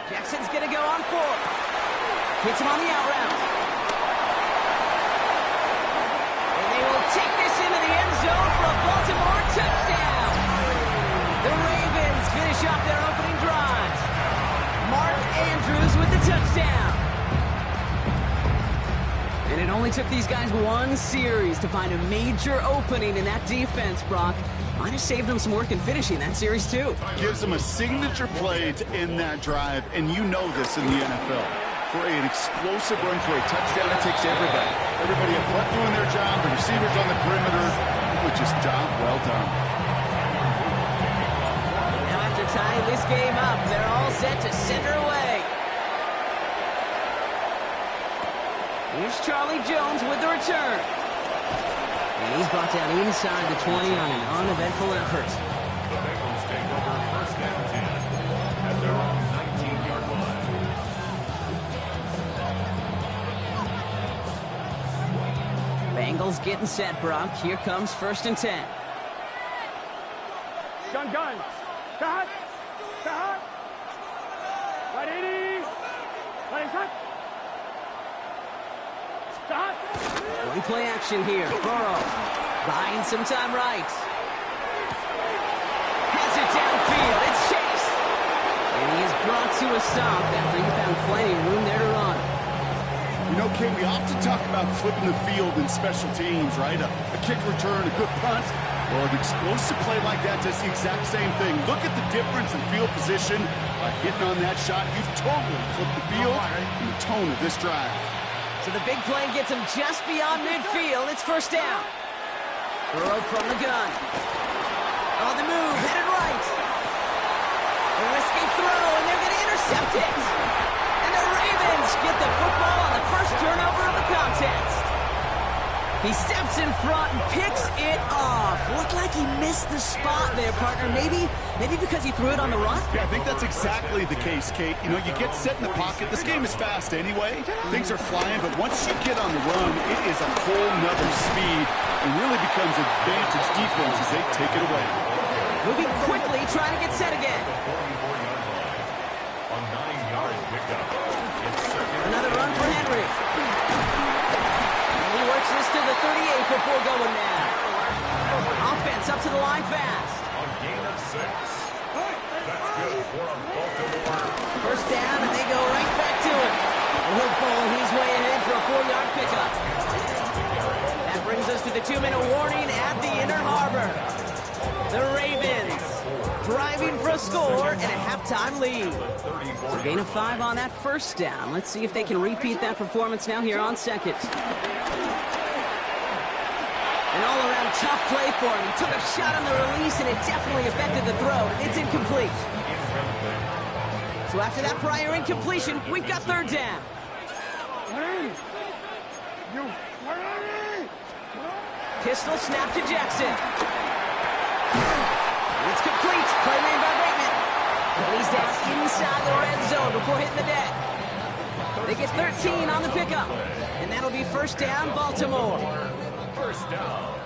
Jackson's going to go on 4. Hits him on the out route. And they will take this into the end zone for a Baltimore touchdown. The Ravens finish off their opening drive. Mark Andrews with the touchdown. And it only took these guys one series to find a major opening in that defense, Brock. Might have saved them some work in finishing that series, too. Gives them a signature play to end that drive, and you know this in the NFL. For an explosive run for a touchdown, it takes everybody. Everybody up front doing their job, the receivers on the perimeter, which is job well done. Now after tying this game up, they're all set to send her away. Here's Charlie Jones with the return. And he's brought down inside the 20 on an uneventful effort. The Bengals take over first and 10 at their own 19-yard line. Bengals getting set, Brock. Here comes first and 10. Gun. Cut. Right 80. Right shot. Stop. Play action here. Burrow buying some time right. Has it downfield. It's Chase. And he is brought to a stop after he found plenty of room there to run. You know, Kate, we often talk about flipping the field in special teams, right? A kick return, a good punt. Well, an explosive play like that does the exact same thing. Look at the difference in field position. By hitting on that shot, you've totally flipped the field and the tone of this drive. So the big play gets him just beyond midfield. It's first down. Burrow from the gun. On the move, headed right. A risky throw, and they're going to intercept it. And the Ravens get the football on the first turnover of the contest. He steps in front and picks it off. Looked like he missed the spot there, partner. Maybe because he threw it on the run? Yeah, I think that's exactly the case, Kate. You know, you get set in the pocket. This game is fast anyway. Things are flying, but once you get on the run, it is a whole nother speed. It really becomes advantage defense as they take it away. Moving quickly, trying to get set again. On 9-yard pickup. Another run for Henry. And he works this to the 38 before going now. Offense up to the line fast. On gain of 6. That's good for a Baltimore. First down, and they go right back to him. He'll pull. He's way ahead for a 4-yard pickup. That brings us to the 2-minute warning at the Inner Harbor. The Ravens driving for a score and a halftime lead. So gain of 5 on that first down. Let's see if they can repeat that performance now here on second. An all-around tough play for him. He took a shot on the release, and it definitely affected the throw. It's incomplete. So after that prior incompletion, we've got third down. Pistol snap to Jackson. It's complete. Play made by Bateman. And he's down inside the red zone before hitting the deck. They get 13 on the pickup. And that'll be first down, Baltimore. First down.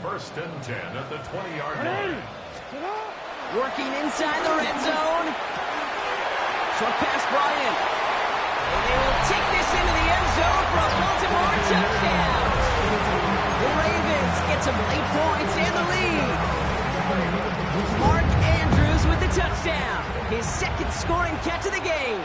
First and 10 at the 20-yard line. Working inside the red zone. Short pass brought in. And they will take this into the end zone for a Baltimore touchdown. The Ravens get some late points and the lead. Mark Andrews with the touchdown. His second scoring catch of the game.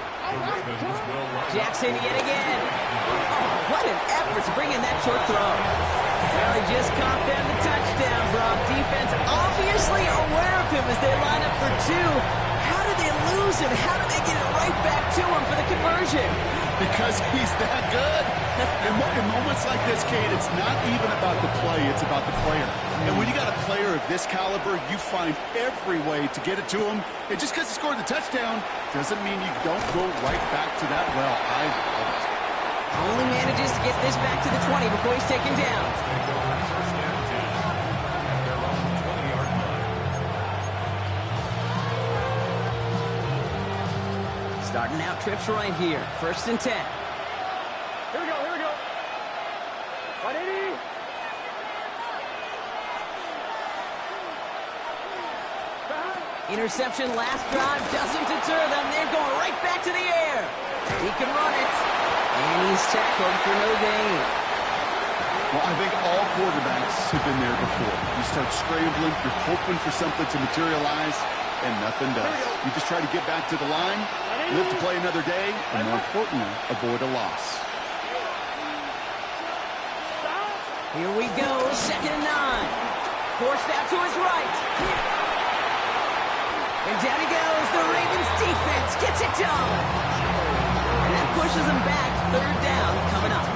Jackson yet again. Oh, what an effort to bring in that short throw. Well, he just caught them the touchdown, Brock. Defense obviously aware of him as they line up for 2. How did they lose him? How did they get it right back to him for the conversion? Because he's that good. In moments like this, Kate, it's not even about the play, it's about the player. And when you got a player of this caliber, you find every way to get it to him. And just because he scored the touchdown doesn't mean you don't go right back to that well. I love it. Only manages to get this back to the 20 before he's taken down. Starting out trips right here. First and 10. Here we go. 180. Back. Interception last drive doesn't deter them. They're going right back to the air. He can run it. And he's tackled for no gain. Well, I think all quarterbacks have been there before. You start scrambling, you're hoping for something to materialize, and nothing does. You just try to get back to the line, live to play another day, and more importantly, avoid a loss. Here we go, 2nd and 9. Forced out to his right. And down he goes. The Ravens defense gets it done. And that pushes them back. 3rd down coming up.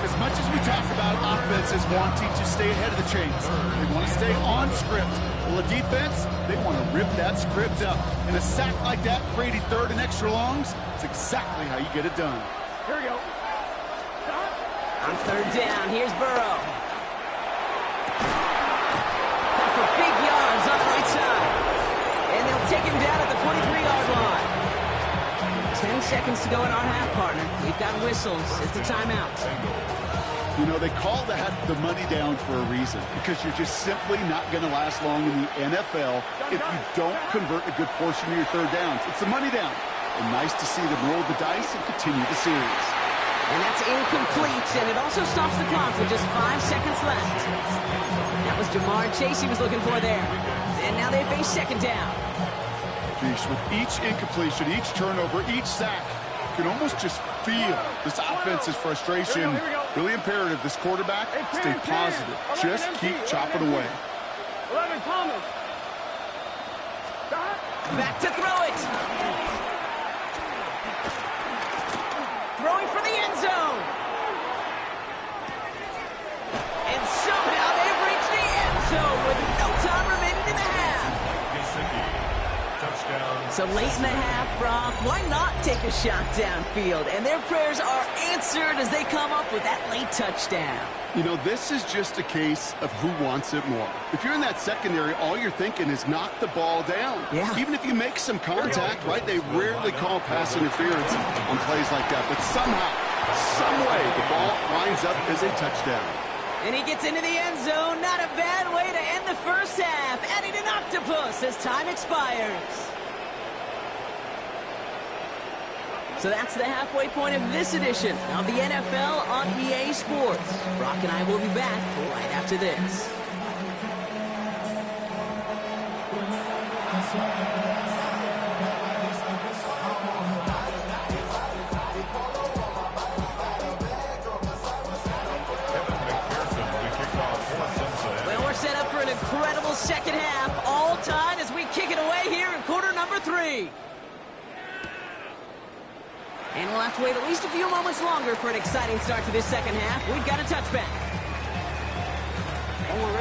As much as we talk about offenses wanting to stay ahead of the chains, they want to stay on script. Well, the defense, they want to rip that script up. And a sack like that, creating 3rd and extra longs, is exactly how you get it done. Here we go. On 3rd down, here's Burrow. For big yards on the right side. And they'll take him down at the 23-yard line. 10 seconds to go in our half, partner. We've got whistles. It's a timeout. You know, they call that the money down for a reason, because you're just simply not going to last long in the NFL if you don't convert a good portion of your 3rd downs. It's the money down. And nice to see them roll the dice and continue the series. And that's incomplete, and it also stops the clock with just 5 seconds left. That was Jamar Chase he was looking for there. And now they face 2nd down. Geez, with each incompletion, each turnover, each sack, you can almost just feel this offense's frustration. Really imperative, this quarterback, stay positive. Just keep chopping away. 11, Thomas. Back to throw it. Throwing for the end zone. And somehow they've reached the end zone with no time remaining in the half. So late in the half, Brock, why not take a shot downfield? And their prayers are answered as they come up with that late touchdown. You know, this is just a case of who wants it more. If you're in that secondary, all you're thinking is knock the ball down. Yeah. Even if you make some contact, right? They rarely call pass interference on plays like that. But somehow, some way, the ball winds up as a touchdown. And he gets into the end zone. Not a bad way to end the first half. Adding an octopus as time expires. So that's the halfway point of this edition of the NFL on EA Sports. Brock and I will be back right after this. Well, we're set up for an incredible second half. All tied as we kick it away here in quarter number 3. And we'll have to wait at least a few moments longer for an exciting start to this second half. We've got a touchback.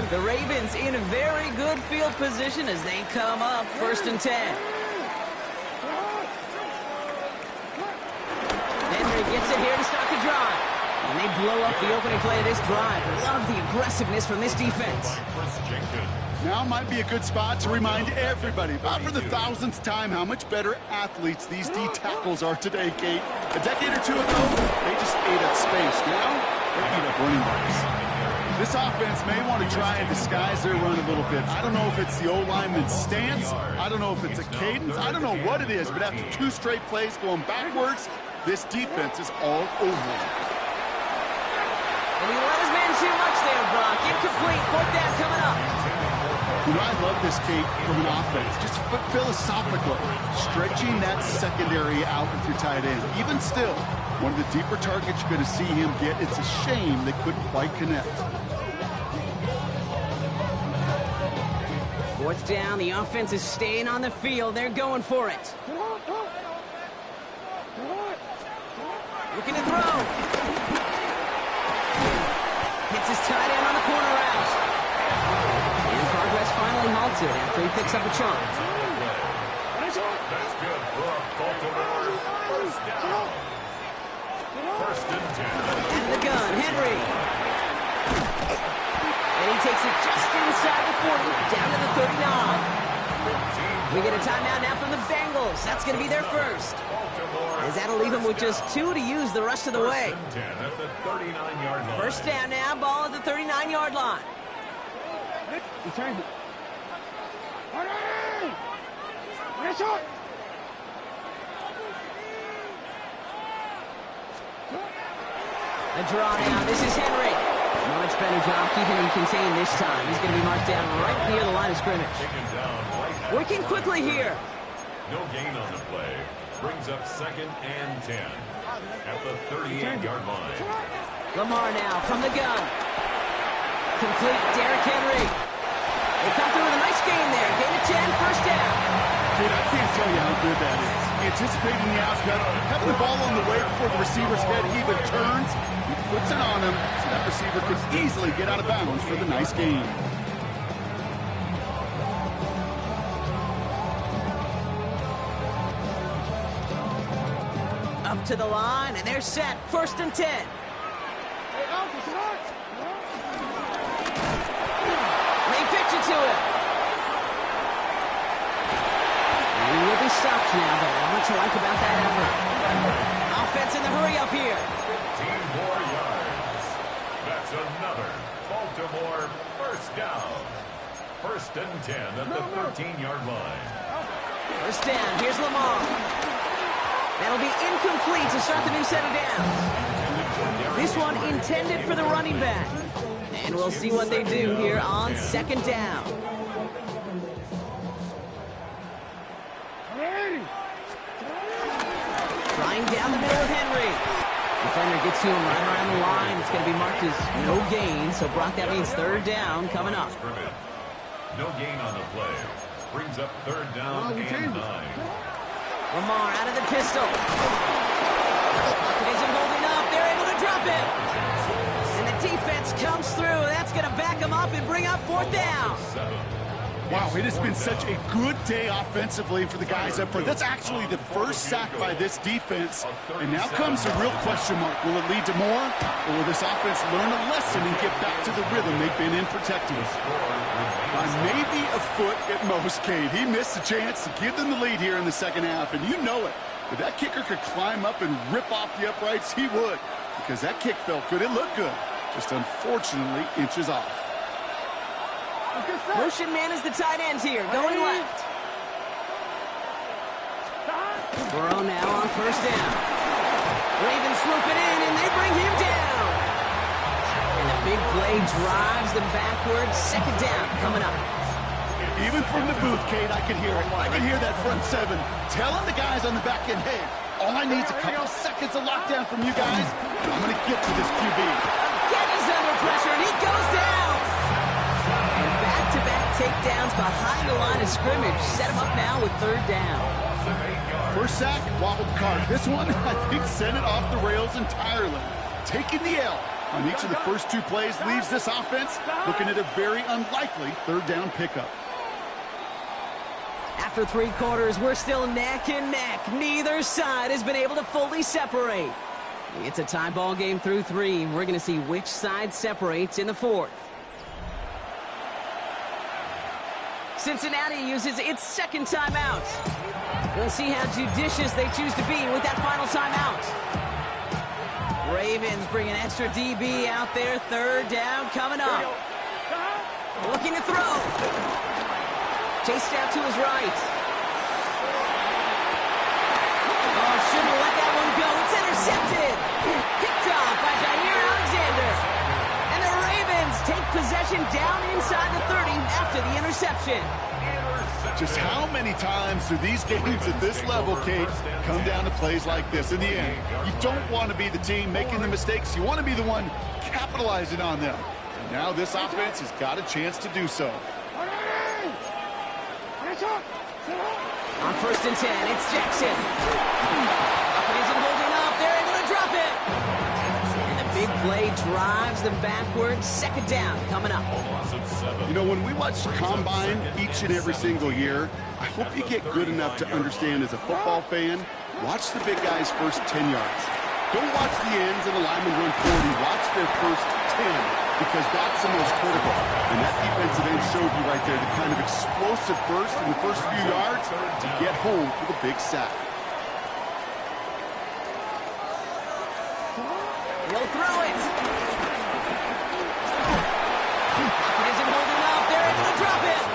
The Ravens in a very good field position as they come up 1st and 10. Henry gets it here to start the drive. And they blow up the opening play of this drive. Love the aggressiveness from this defense. Now might be a good spot to remind everybody, about for the 1000th time, how much better athletes these D tackles are today, Kate. A decade or 2 ago, they just ate up space. Now, they eat up running backs. This offense may want to try and disguise their run a little bit. I don't know if it's the O-lineman's stance. I don't know if it's a cadence. I don't know what it is, but after 2 straight plays going backwards, this defense is all over them. And he let his man too much there, Brock. Incomplete. 4th down coming up. You know, I love this, Kate, from an offense. Just philosophically, stretching that secondary out with your tight end. Even still, one of the deeper targets you're going to see him get. It's a shame they couldn't quite connect. 4th down. The offense is staying on the field. They're going for it. Looking to throw. Hits his tight end on the corner route. And progress finally halted after he picks up a chunk. That's good for Baltimore. 1st down. 1st and 10. Into the gun, Henry. And he takes it just inside the 40, down to the 39. We get a timeout now from the Bengals. That's going to be their first. As that'll leave them with just 2 to use the rest of the way. 1st down now, ball at the 39-yard line. He turns it. A draw now. This is Henry. Much better job keeping him contained this time. He's going to be marked down right near the line of scrimmage. Working quickly here. No gain on the play. Brings up 2nd and 10 at the 38-yard line. Lamar now from the gun. Complete. Derrick Henry. They come through with a nice gain there. Gain of 10, first down. Dude, I can't tell you how good that is. Anticipating the outcut, having the ball on the way before the receiver's head even turns, he puts it on him, so that receiver could easily get out of bounds for the nice gain. Up to the line, and they're set. 1st and 10. They pitch it to him. He will be stopped now, but a lot to like about that effort. Offense in the hurry up here. 15 more yards. That's another Baltimore first down. 1st and 10 at the 13-yard line. First down. Here's Lamar. That'll be incomplete to start the new set of downs. This one intended for the running back. And we'll see what they do here on 2nd down. Trying down the middle with Henry. Defender gets to him right around the line. It's going to be marked as no gain. So, Brock, that means 3rd down coming up. No gain on the play. Brings up 3rd down and 9. Lamar out of the pistol. Pocket isn't holding up. They're able to drop it. And the defense comes through. That's going to back him up and bring up 4th down. Wow, it has been such a good day offensively for the guys up front. That's actually the first sack by this defense. And now comes the real question mark. Will it lead to more? Or will this offense learn a lesson and get back to the rhythm they've been in protecting? By maybe a foot at most, Cade. He missed the chance to give them the lead here in the 2nd half. And you know it. If that kicker could climb up and rip off the uprights, he would. Because that kick felt good. It looked good. Just unfortunately inches off. Motion man is the tight end here, going left. Burrow now on 1st down. Ravens swoop it in, and they bring him down. And a big play drives them backwards. 2nd down coming up. Even from the booth, Cade, I could hear it. I could hear that front 7 telling the guys on the back end, hey, all I need is a couple seconds of lockdown from you guys, and I'm going to get to this QB. Again, he's under pressure, and he goes down. And back-to-back takedowns behind the line of scrimmage. Set him up now with 3rd down. First sack, wobbled the cart. This one, I think, sent it off the rails entirely. Taking the L on each of the first 2 plays leaves this offense looking at a very unlikely 3rd down pickup. After 3 quarters, we're still neck and neck. Neither side has been able to fully separate. It's a tie ball game through 3. We're going to see which side separates in the 4th. Cincinnati uses its 2nd timeout. We'll see how judicious they choose to be with that final timeout. Ravens bring an extra DB out there. 3rd down coming up. Looking to throw. Chased out to his right. Oh, shouldn't let that one go. It's intercepted. Picked off by Jair Alexander. And the Ravens take possession down inside the 30 after the interception. Just how many times do these games at this level, Kate, come down to plays like this? In the end, you don't want to be the team making the mistakes. You want to be the one capitalizing on them. And now this offense has got a chance to do so. On 1st and 10, it's Jackson. Pocket isn't holding up. They're able to drop it. And the big play drives them backwards. 2nd down coming up. You know, when we watch Combine each and every single year, I hope you get good enough to understand as a football fan, watch the big guys' first 10 yards. Don't watch the ends and the linemen run 40. Watch their first 10, because that's the most critical. And that defensive end showed you right there the kind of explosive burst in the first few yards to get home for the big sack. He'll throw it. Pocket isn't holding up. They're able to drop it.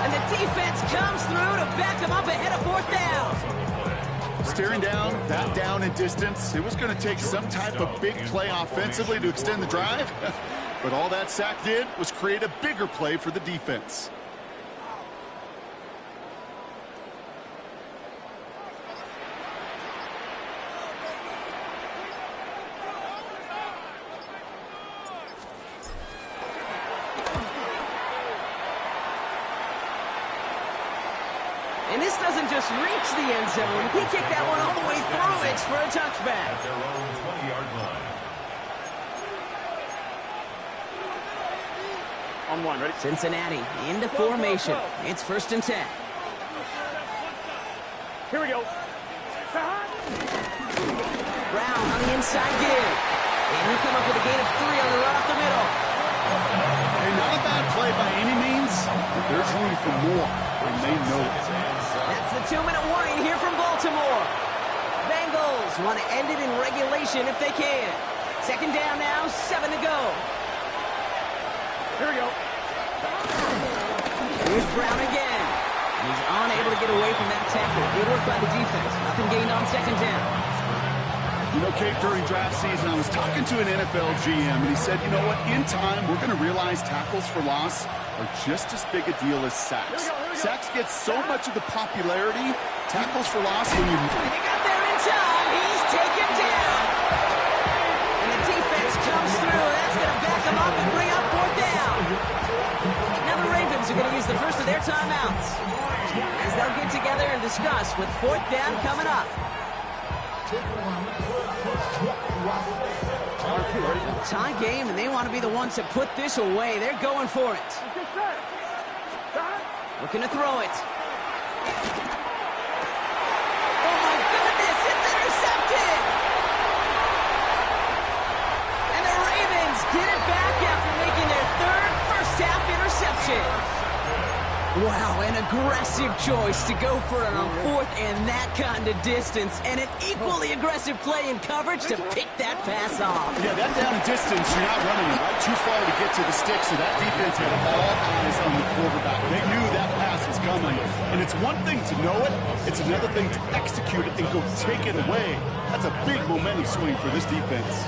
And the defense comes through to back him up ahead of fourth down. Staring down, that down in distance. It was going to take some type of big play offensively to extend the drive. But all that sack did was create a bigger play for the defense. And this doesn't just reach the end zone. He kicked that one all the way through it for a touchback. At their own 20-yard line. On one, ready? Cincinnati into formation. It's 1st and 10. Here we go. Brown on the inside give. And he'll come up with a gain of 3 on the run up the middle. And not a bad play by any means, but there's room for more, and they know it. That's the 2-minute warning here from Baltimore. Bengals want to end it in regulation if they can. 2nd down now, 7 to go. Here we go. Here's Brown again. He's unable to get away from that tackle. Good work by the defense. Nothing gained on 2nd down. You know, Kate, during draft season, I was talking to an NFL GM, and he said, you know what, in time, we're going to realize tackles for loss are just as big a deal as sacks. Sacks get so much of the popularity. Tackles for loss, when you... They got there in time. He's taken down. And the defense comes through. That's going to back him up and bring up 4th down. Now the Ravens are going to use the first of their timeouts, as they'll get together and discuss with 4th down coming up. Tie game, and they want to be the ones to put this away. They're going for it. Looking to throw it. Oh, my goodness, it's intercepted! And the Ravens get it back after making their 3rd first-half interception. Wow, an aggressive choice to go for it on 4th and that kind of distance, and an equally aggressive play in coverage to pick that pass off. Yeah, that down distance, you're not running it right too far to get to the stick, so that defense had all eyes on the quarterback. They knew that pass was coming, and it's one thing to know it, it's another thing to execute it and go take it away. That's a big momentum swing for this defense.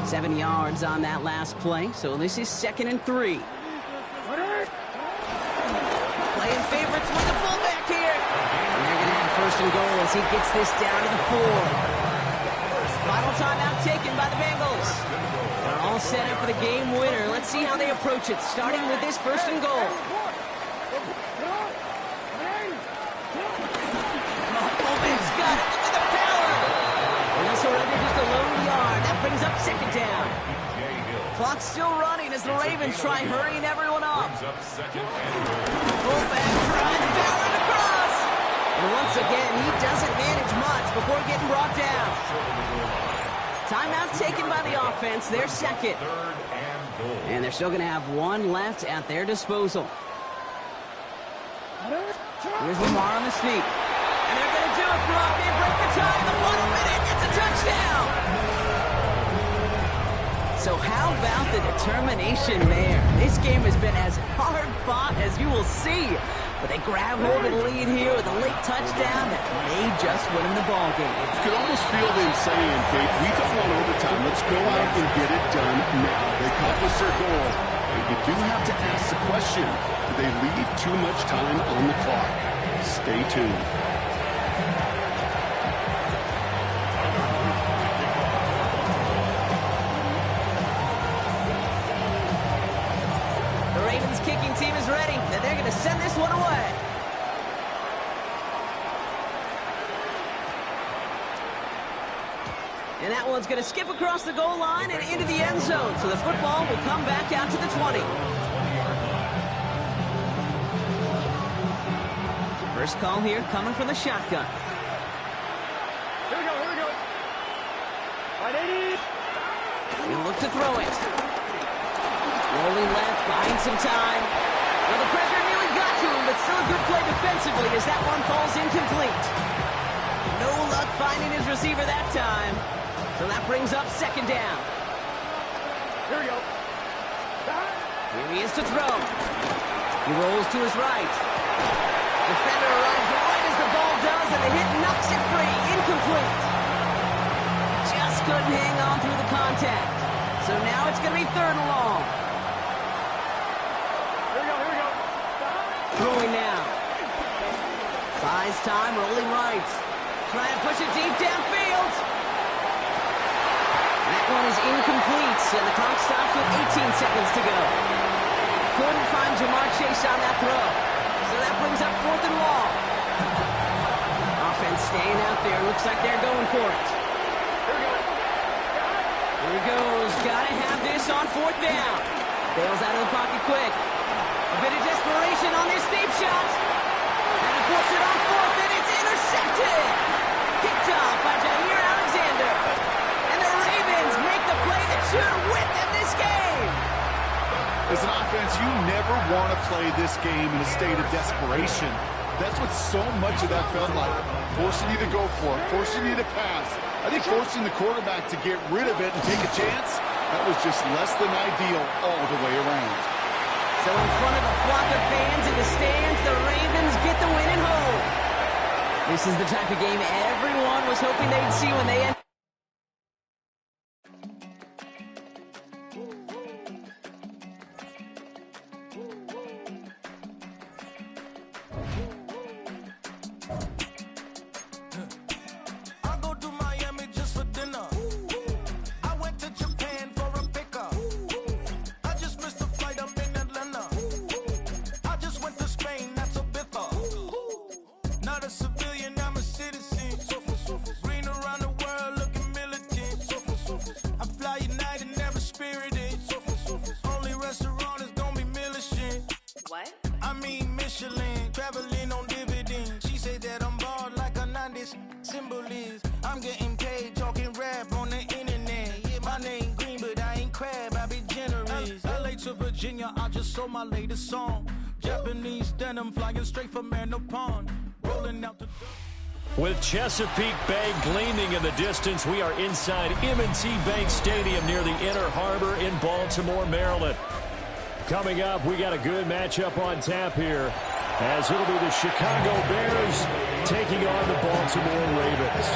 Seven yards on that last play, so this is 2nd and 3. Playing favorites with the fullback here. And they're going to have 1st and goal as he gets this down to the 4. Final timeout taken by the Bengals. They're all set up for the game winner. Let's see how they approach it, starting with this 1st and goal. Fullback's got it. Look at the power. And this will run to just a lone yard. That brings up 2nd down. Clock's still running as the Ravens try hurrying everyone up. Fullback trying to power it across. And once again, he doesn't manage much before getting brought down. Timeout taken by the offense. They're 2nd. And they're still going to have 1 left at their disposal. Here's Lamar on the sneak. And they're going to do it, Brock. They break the tie in the final minute. It's a touchdown. So how about the determination there? This game has been as hard fought as you will see. But they grab hold of the lead here with a late touchdown that may just win them the ball game. You could almost feel them saying, Kate, we don't want overtime. Let's go out and get it done now. They accomplished their goal. But you do have to ask the question, do they leave too much time on the clock? Stay tuned. And that one's going to skip across the goal line and into the end zone. So the football will come back out to the 20. First call here coming from the shotgun. Here we go. Right, 80. He'll look to throw it. Rolling left, buying some time. Well, the pressure nearly got to him, but still a good play defensively as that one falls incomplete. No luck finding his receiver that time. So that brings up second down. Here we go. Here he is to throw. He rolls to his right. Defender arrives right as the ball does, and the hit knocks it free. Incomplete. Just couldn't hang on through the contact. So now it's going to be third and long. Here we go. Throwing now. Buys time, rolling right. Trying to push it deep downfield. That one is incomplete, and the clock stops with 18 seconds to go. Couldn't find Jamar Chase on that throw. So that brings up fourth and long. Offense staying out there. Looks like they're going for it. Here he goes. Gotta have this on fourth down. Bails out of the pocket quick. A bit of desperation on this deep shot. And he puts it on fourth, and it's intercepted. Picked off by Jair Alexander. And the Ravens make the play that should win them this game. As an offense, you never want to play this game in a state of desperation. That's what so much of that felt like. Forcing you to go for it, forcing you to pass. I think forcing the quarterback to get rid of it and take a chance, that was just less than ideal all the way around. So in front of a flock of fans in the stands, the Ravens get the win at home. This is the type of game everyone was hoping they'd see when they ended. I'm getting paid talking rap on the internet. Yeah, my name green, but I ain't crab, I be generous. LA to Virginia, I just sold my latest song. Japanese denim flying straight from Manapon. Rolling out the... With Chesapeake Bay gleaming in the distance, we are inside M&T Bank Stadium near the Inner Harbor in Baltimore, Maryland. Coming up, we got a good matchup on tap here, as it'll be the Chicago Bears taking on the Baltimore Ravens.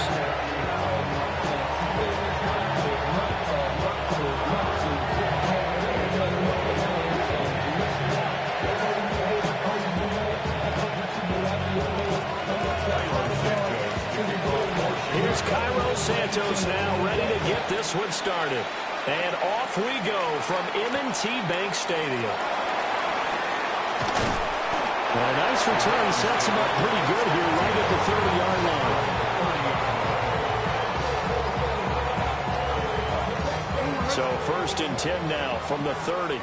Here's Cairo Santos now ready to get this one started. And off we go from M&T Bank Stadium. Well, a nice return sets him up pretty good here right at the 30-yard line. So first and 10 now from the 30.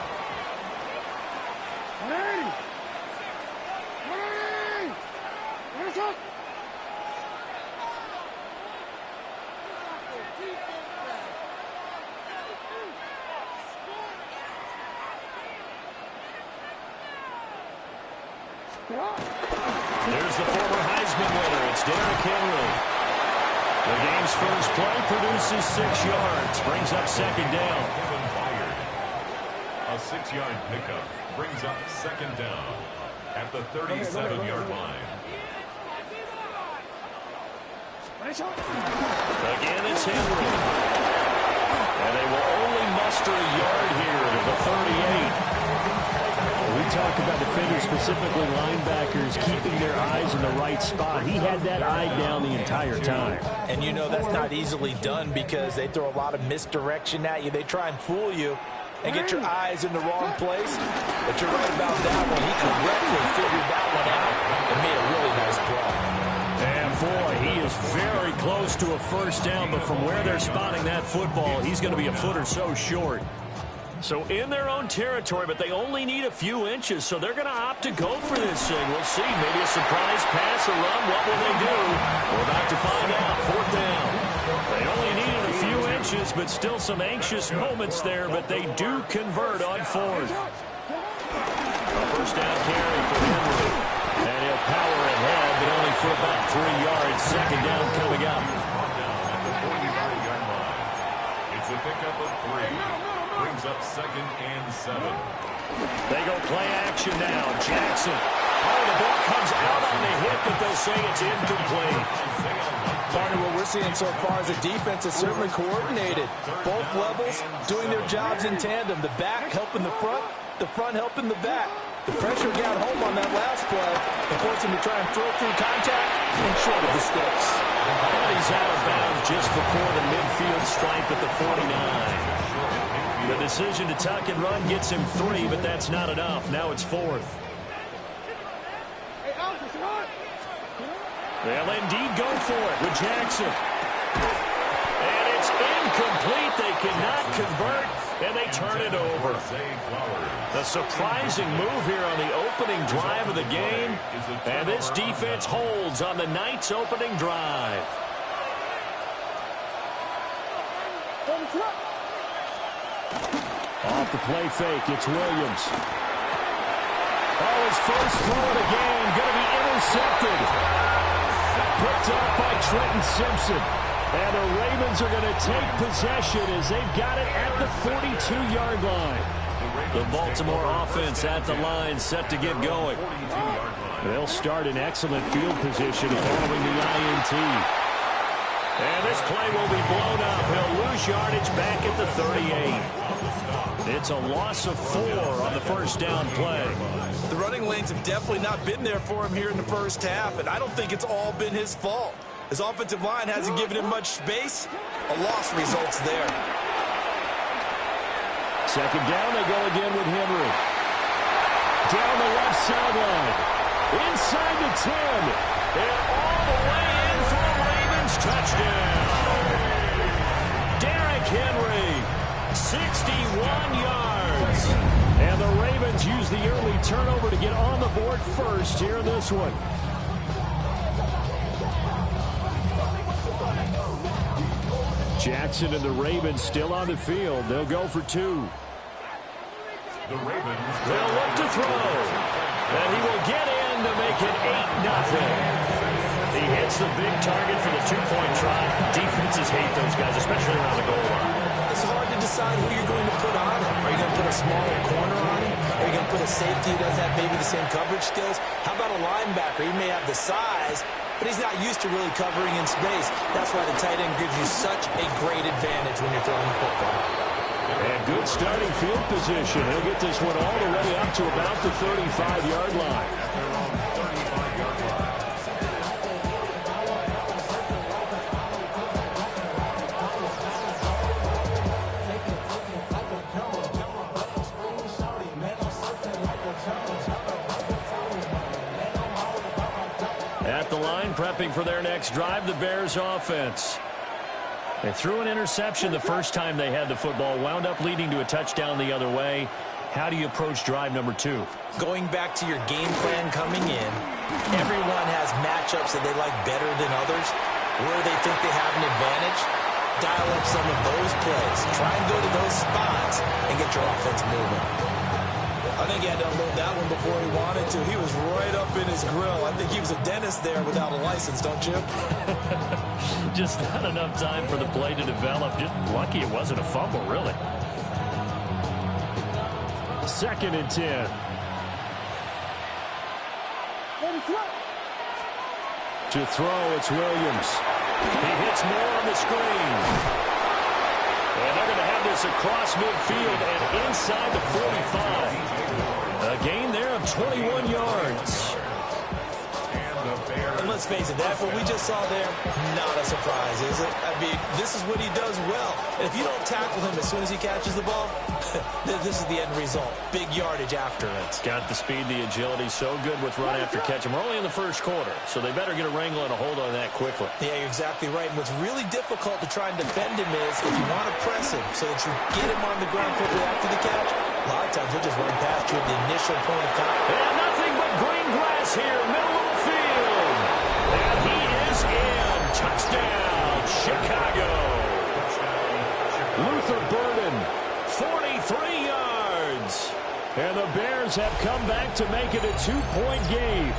There's the former Heisman winner. It's Derrick Henry. The game's first play produces 6 yards. Brings up second down. A 6-yard pickup brings up second down at the 37-yard line. Again, it's Henry. And they will only muster a yard here to the 38. We talk about defenders, specifically linebackers, keeping their eyes in the right spot. He had that eye down the entire time. And you know that's not easily done because they throw a lot of misdirection at you. They try and fool you and get your eyes in the wrong place. But you're right about that one. He correctly figured that one out and made a really nice play. And boy, he is very close to a first down, but from where they're spotting that football, he's going to be a foot or so short. So in their own territory, but they only need a few inches, so they're going to opt to go for this thing. We'll see. Maybe a surprise pass or run. What will they do? We're about to find out. Fourth down. They only needed a few inches, but still some anxious moments there, but they do convert on fourth. A first down carry for Henry. And he'll power ahead, but only for about 3 yards. Second down coming up. It's a pickup of 3. Brings up 2nd and 7. They go play action now. Jackson. Oh, the ball comes out on the hit, but they'll say it's incomplete. Partner, what we're seeing so far is the defense is certainly coordinated. Both levels doing their jobs in tandem. The back helping the front helping the back. The pressure got home on that last play and forced him to try and throw through contact and short of the sticks. And he's out of bounds just before the midfield stripe at the 49. The decision to tuck and run gets him 3, but that's not enough. Now it's 4th. They'll indeed go for it with Jackson. And it's incomplete. They cannot convert, and they turn it over. A surprising move here on the opening drive of the game, and this defense holds on the night's opening drive. Off the play fake, it's Williams. Oh, his first throw of the game, going to be intercepted. Picked up by Trenton Simpson. And the Ravens are going to take possession as they've got it at the 42-yard line. The Baltimore offense at the line, set to get going. They'll start in excellent field position following the INT. And this play will be blown up. He'll lose yardage back at the 38. It's a loss of 4 on the first down play. The running lanes have definitely not been there for him here in the first half, and I don't think it's all been his fault. His offensive line hasn't given him much space. A loss results there. Second down, they go again with Henry. Down the left sideline. Inside the 10. And all the way in for a Ravens touchdown. Derrick Henry, 61 yards. And the Ravens use the early turnover to get on the board first here in this one. Jackson and the Ravens still on the field. They'll go for 2. The Ravens. They'll look to throw. And he will get in to make it 8-0. He hits the big target for the 2-point try. Defenses hate those guys, especially around the goal line. It's hard to decide who you're going to put on him. Are you going to put a smaller corner on him? Are you going to put a safety who doesn't have maybe the same coverage skills? How about a linebacker? He may have the size, but he's not used to really covering in space. That's why the tight end gives you such a great advantage when you're throwing the football. And good starting field position. He'll get this one all the way up to about the 35-yard line. At the line, prepping for their next drive, the Bears offense. They threw an interception the first time they had the football, wound up leading to a touchdown the other way. How do you approach drive number 2? Going back to your game plan coming in, everyone has matchups that they like better than others. Where they think they have an advantage, dial up some of those plays. Try and go to those spots and get your offense moving. I think he had to unload that one before he wanted to. He was right up in his grill. I think he was a dentist there without a license, don't you? Just not enough time for the play to develop. Just lucky it wasn't a fumble, really. 2nd and 10. To throw, it's Williams. He hits more on the screen. And they're going to have this across midfield and inside the 45. A gain there of 21 yards. And let's face it, that what we just saw there, not a surprise, is it? I mean, this is what he does well. And if you don't tackle him as soon as he catches the ball, this is the end result. Big yardage after it. Got the speed, the agility, so good with run after catch. And we're only in the first quarter, so they better get a wrangle and a hold on that quickly. Yeah, you're exactly right. And what's really difficult to try and defend him is if you want to press him so that you get him on the ground quickly after the catch, a lot of times he'll just run past you at the initial point of contact. And nothing but green grass here, middle of the field. And he is in. Touchdown, Chicago. Luther Burden, 43 yards. And the Bears have come back to make it a 2-point game.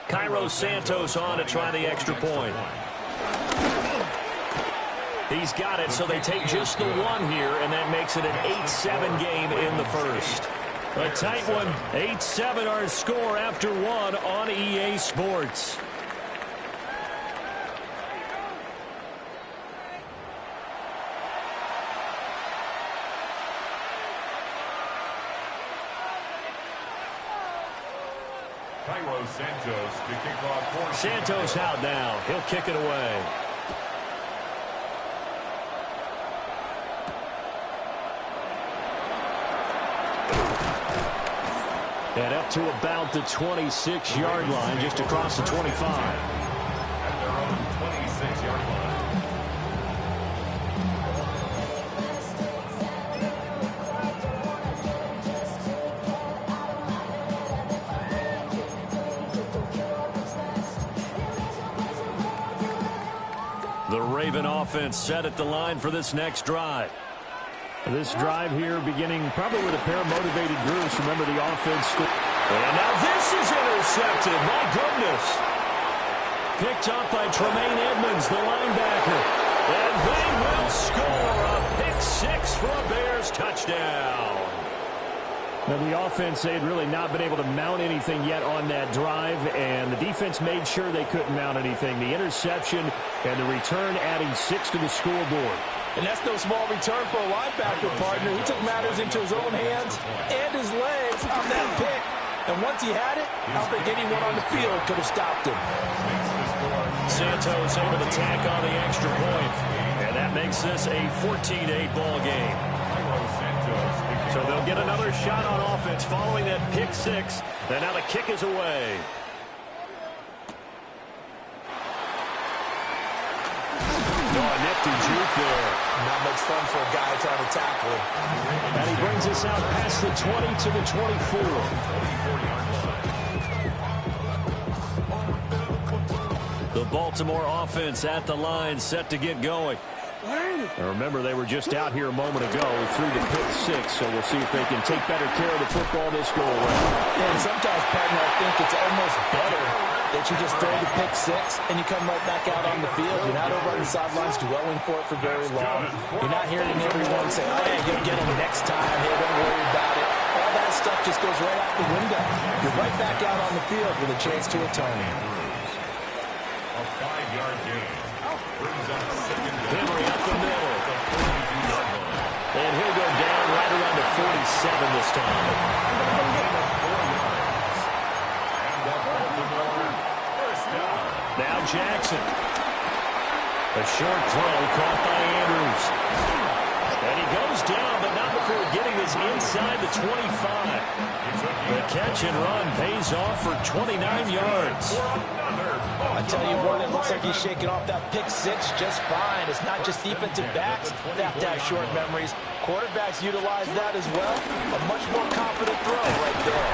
Cairo Santos on to try the extra point. He's got it, so they take just the one here, and that makes it an 8-7 game in the first. A tight one, 8-7 our score after one on EA Sports. Cairo Santos to kick off. Santos out now. He'll kick it away. And up to about the 26-yard line, just across the 25. At their own 26-yard line. The Raven offense set at the line for this next drive. This drive here beginning probably with a pair of motivated groups. Remember the offense. And now this is intercepted. My goodness. Picked up by Tremaine Edmonds, the linebacker. And they will score a pick six for a Bears touchdown. Now the offense, they had really not been able to mount anything yet on that drive, and the defense made sure they couldn't mount anything. The interception and the return adding 6 to the scoreboard. And that's no small return for a linebacker partner. He took matters into his own hands and his legs on that pick. And once he had it, I don't think anyone on the field could have stopped him. Santos able to tack on the extra point. And that makes this a 14-8 ball game. So they'll get another shot on offense following that pick six. And now the kick is away. Oh, a nifty juke there. Not much fun for a guy trying to tackle him. And he brings us out past the 20 to the 24. The Baltimore offense at the line, set to get going. Now remember, they were just out here a moment ago through the pick six, so we'll see if they can take better care of the football this go around. Yeah, and sometimes, partner, I think it's almost better that you just throw the pick six and you come right back out on the field. You're not over on the sidelines dwelling for it for very long. You're not hearing everyone say, oh, yeah, you'll get them next time. Hey, don't worry about it. All that stuff just goes right out the window. You're right back out on the field with a chance to atone. A 5-yard gain. Brings up second. Henry up the middle. And he'll go down right around the 47 this time. Now Jackson. A short throw caught by Andrews. And he goes down, but not before getting this inside the 25. The catch and run pays off for 29 yards. I tell you what, it looks like he's shaking off that pick six just fine. It's not just defensive backs that have to have short memories. Quarterbacks utilize that as well. A much more confident throw right there.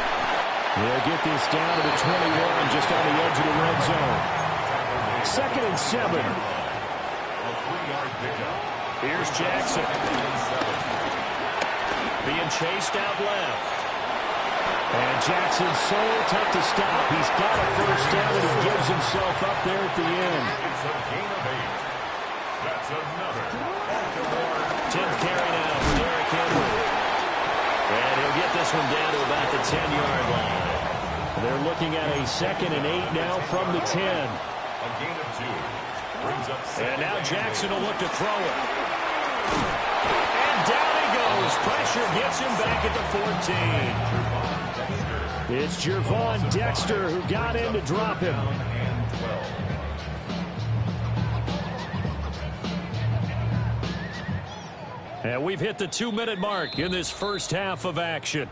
They'll get this down to the 21, just on the edge of the red zone. 2nd and 7. Here's Jackson. Being chased out left. And Jackson's so tough to stop. He's got a first down, and he gives himself up there at the end. It's a gain of 8. That's another. 10th carry now for Derrick Henry. And he'll get this one down to about the 10-yard line. They're looking at a 2nd and 8 now from the 10. A gain of 2. And now Jackson will look to throw it. And down he goes. Pressure gets him back at the 14. It's Jervon Dexter who got in to drop him. And we've hit the 2-minute mark in this first half of action.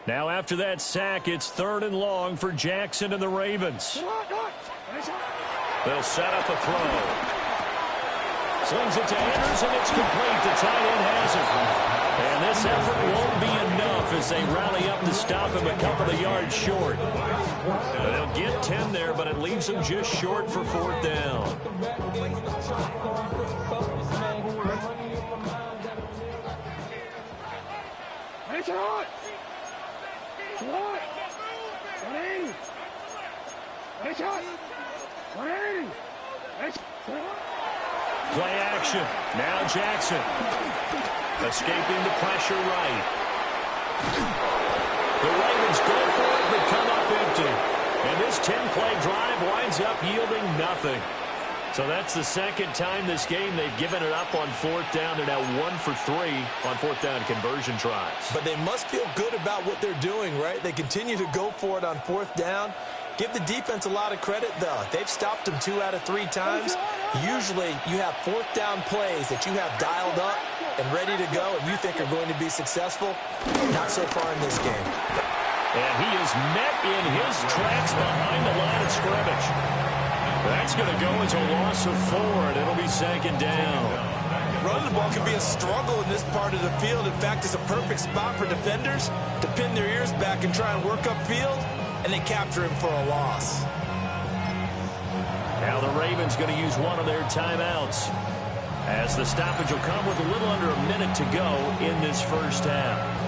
Now after that sack, it's 3rd and long for Jackson and the Ravens. They'll set up a throw. Slings it to Andrews, and it's complete. The tight end has it. And this effort won't be enough as they rally up to stop him a couple of yards short. They'll get 10 there, but it leaves them just short for 4th down. Play action. Now Jackson. Escaping the pressure right. The Ravens go for it, but come up empty. And this 10-play drive winds up yielding nothing. So that's the second time this game they've given it up on 4th down. They're now 1 for 3 on 4th down conversion tries. But they must feel good about what they're doing, right? They continue to go for it on 4th down. Give the defense a lot of credit, though. They've stopped them 2 out of 3 times. Usually, you have 4th down plays that you have dialed up and ready to go, and you think are going to be successful. Not so far in this game. And he is met in his tracks behind the line of scrimmage. That's going to go as a loss of 4, and it'll be 2nd down. Running the ball can be a struggle in this part of the field. In fact, it's a perfect spot for defenders to pin their ears back and try and work upfield, and they capture him for a loss. Now the Ravens going to use one of their timeouts, as the stoppage will come with a little under a minute to go in this first half.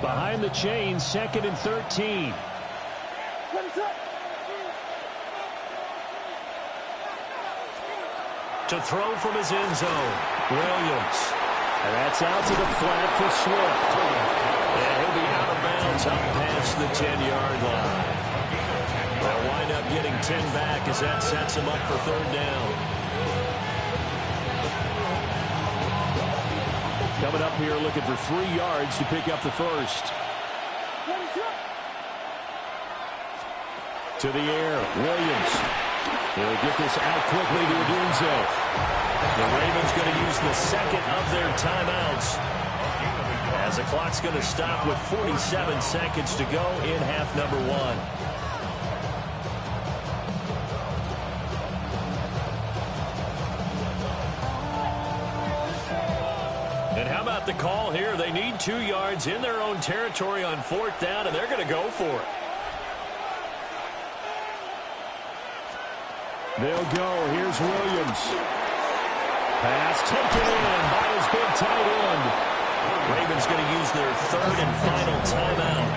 Behind the chain, 2nd and 13. To throw from his end zone, Williams. And that's out to the flat for Swift. And he'll be out of bounds up past the 10-yard line. They'll wind up getting 10 back as that sets him up for 3rd down. Coming up here looking for 3 yards to pick up the first. To the air, Williams. He'll get this out quickly to Odunze. The Ravens going to use the 2nd of their timeouts, as the clock's going to stop with 47 seconds to go in half number 1. And how about the call here? They need 2 yards in their own territory on 4th down, and they're going to go for it. They'll go. Here's Williams. Pass taken in by his big tight end. Ravens going to use their 3rd and final timeout,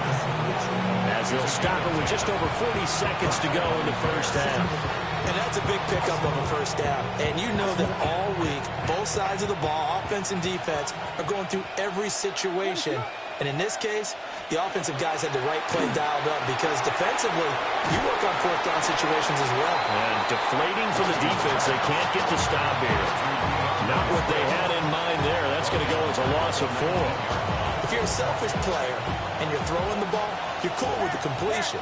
as they'll stop it with just over 40 seconds to go in the first half. And that's a big pickup of a first down. And you know that all week, both sides of the ball, offense and defense, are going through every situation. And in this case, the offensive guys had the right play dialed up, because defensively, you work on 4th down situations as well. And deflating for the defense, they can't get the stop here. Not what they had in mind there. That's going to go as a loss of 4. If you're a selfish player and you're throwing the ball, you're cool with the completion.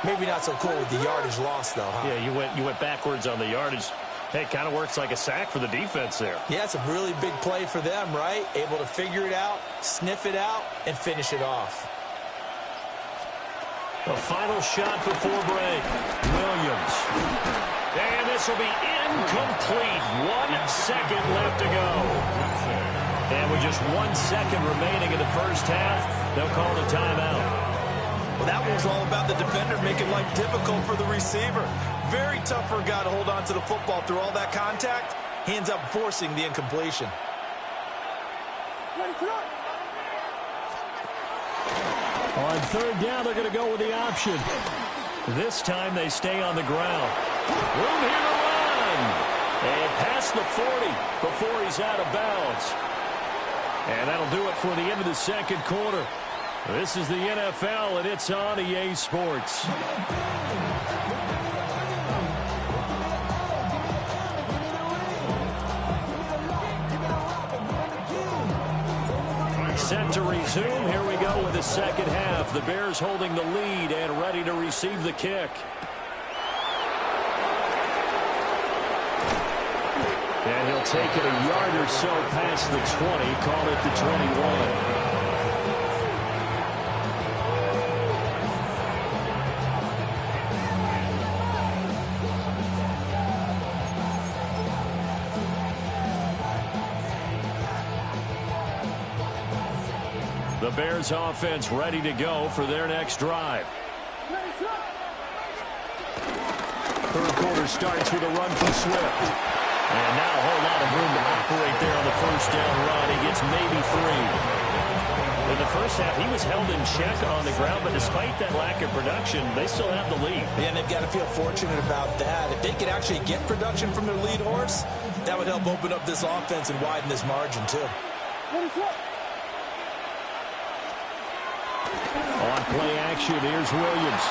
Maybe not so cool with the yardage loss, though, huh? Yeah, you went backwards on the yardage. Hey, it kind of works like a sack for the defense there. Yeah, it's a really big play for them, right? Able to figure it out, sniff it out, and finish it off. The final shot before break. Williams. And this will be incomplete. 1 second left to go. And with just 1 second remaining in the first half, they'll call the timeout. Well, that one was all about the defender making life difficult for the receiver. Very tough for a guy to hold on to the football through all that contact. He ends up forcing the incompletion. On 3rd down, they're going to go with the option. This time they stay on the ground. Room here to run. And past the 40 before he's out of bounds. And that'll do it for the end of the second quarter. This is the NFL, and it's on EA Sports. Set to resume. Here we go with the second half. The Bears holding the lead and ready to receive the kick. And he'll take it a yard or so past the 20, call it the 21. The Bears offense ready to go for their next drive. Third quarter starts with a run from Swift. And now a whole lot of room to operate there on the first down run. He gets maybe 3. In the first half, he was held in check on the ground, but despite that lack of production, they still have the lead. Yeah, and they've got to feel fortunate about that. If they could actually get production from their lead horse, that would help open up this offense and widen this margin, too. On play action, here's Williams.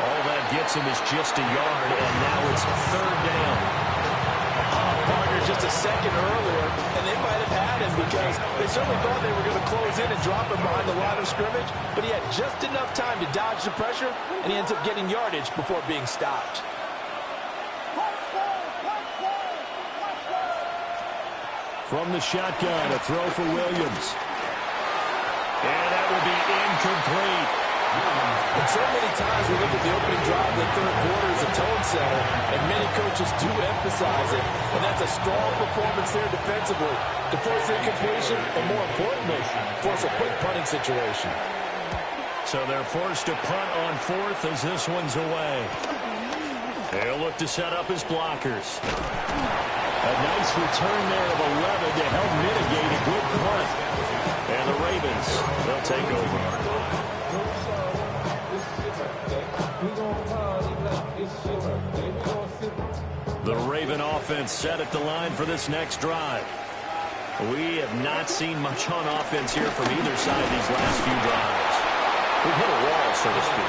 All that gets him is just a yard, and now it's third down. Partner just a second earlier, and they might have had him because they certainly thought they were going to close in and drop him behind the line of scrimmage, but he had just enough time to dodge the pressure, and he ends up getting yardage before being stopped. From the shotgun, a throw for Williams. And that will be incomplete. And so many times we look at the opening drive of the third quarter as a tone setter, and many coaches do emphasize it. And that's a strong performance there defensively to force incompletion, and more importantly, force a quick punting situation. So they're forced to punt on fourth as this one's away. They'll look to set up his blockers. A nice return there of 11 to help mitigate a good punt. And the Ravens, they'll take over. The Raven offense set at the line for this next drive. We have not seen much on offense here from either side these last few drives. We've hit a wall, so to speak.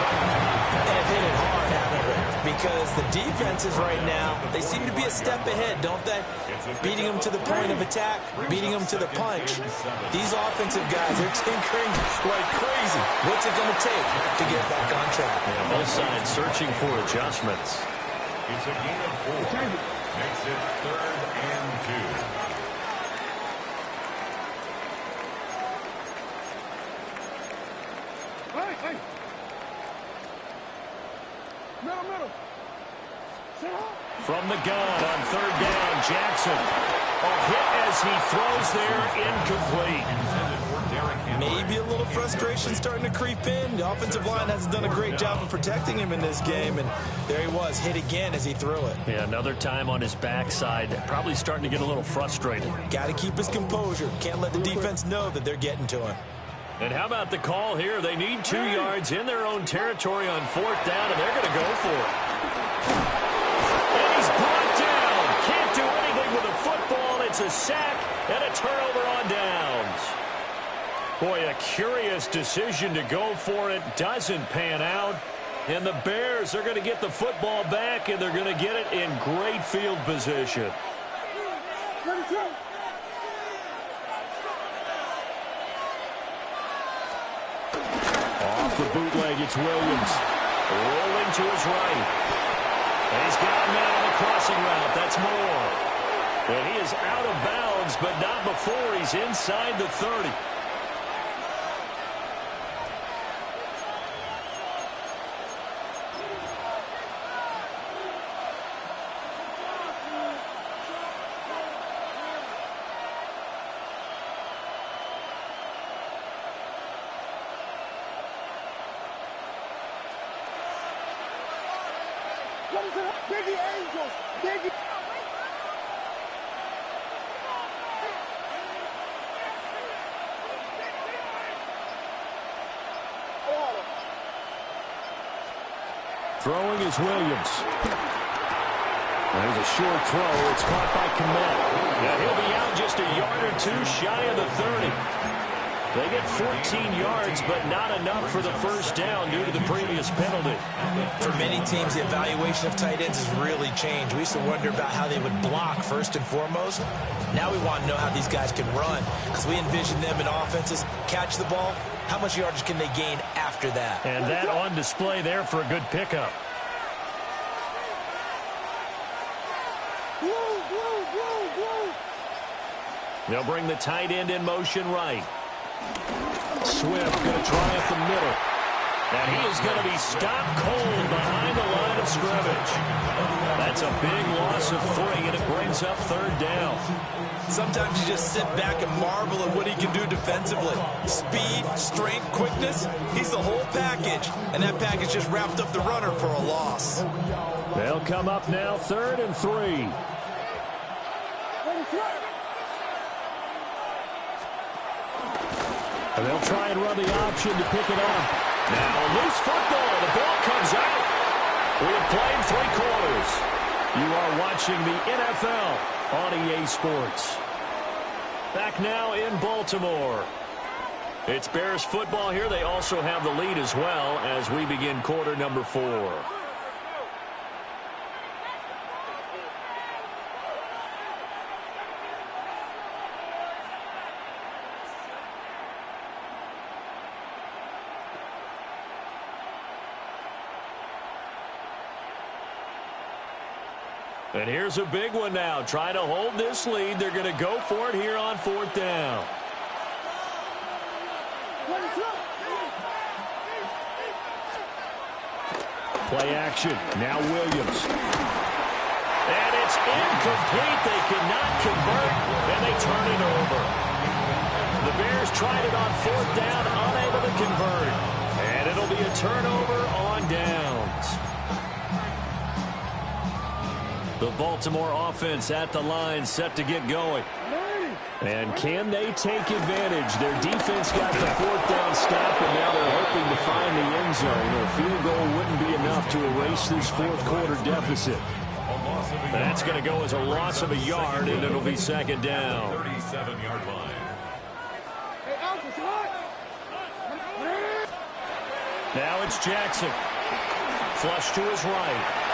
And hit it hard, haven't we? Because the defenses right now, they seem to be a step ahead, don't they? Beating them to the point of attack, beating them to the punch. These offensive guys are tinkering like crazy. What's it going to take to get back on track? Yeah, both sides searching for adjustments. It's a gain of 4. Makes it 3rd and 2. Hey! Middle. From the gun on third down, Jackson. A hit as he throws there, incomplete. Maybe a little frustration starting to creep in. The offensive line hasn't done a great job of protecting him in this game, and there he was, hit again as he threw it. Yeah, another time on his backside. Probably starting to get a little frustrated. Got to keep his composure. Can't let the defense know that they're getting to him. And how about the call here? They need 2 yards in their own territory on fourth down, and they're going to go for it. And he's brought down. Can't do anything with a football. It's a sack and a turnover on downs. Boy, a curious decision to go for it. Doesn't pan out. And the Bears are going to get the football back, and they're going to get it in great field position. Off the bootleg, it's Williams. Rolling to his right. And he's got a man on the crossing route. That's Moore. And he is out of bounds, but not before he's inside the 30. Biggie Angels! Biggie! Throwing is Williams. There's a short throw. It's caught by Kmet. Yeah, he'll be out just a yard or two shy of the 30. They get 14 yards, but not enough for the first down due to the previous penalty. For many teams, the evaluation of tight ends has really changed. We used to wonder about how they would block first and foremost. Now we want to know how these guys can run, because we envision them in offenses catch the ball. How much yardage can they gain after that? And that on display there for a good pickup. They'll bring the tight end in motion right. Swift going to try up the middle. And he is going to be stopped cold behind the line of scrimmage. That's a big loss of 3, and it brings up third down. Sometimes you just sit back and marvel at what he can do defensively. Speed, strength, quickness, he's the whole package. And that package just wrapped up the runner for a loss. They'll come up now, 3rd and 3. And they'll try and run the option to pick it up. Now, loose football. The ball comes out. We have played 3 quarters. You are watching the NFL on EA Sports. Back now in Baltimore. It's Bears football here. They also have the lead as well as we begin quarter number 4. And here's a big one now. Trying to hold this lead. They're going to go for it here on 4th down. Play action. Now Williams. And it's incomplete. They cannot convert, and they turn it over. The Bears tried it on 4th down, unable to convert. And it'll be a turnover on downs. The Baltimore offense at the line, set to get going. And can they take advantage? Their defense got the 4th down stop, and now they're hoping to find the end zone. A field goal wouldn't be enough to erase this 4th quarter deficit. That's going to go as a loss of a yard, and it'll be 2nd down. 37-yard line. Now it's Jackson. Flush to his right.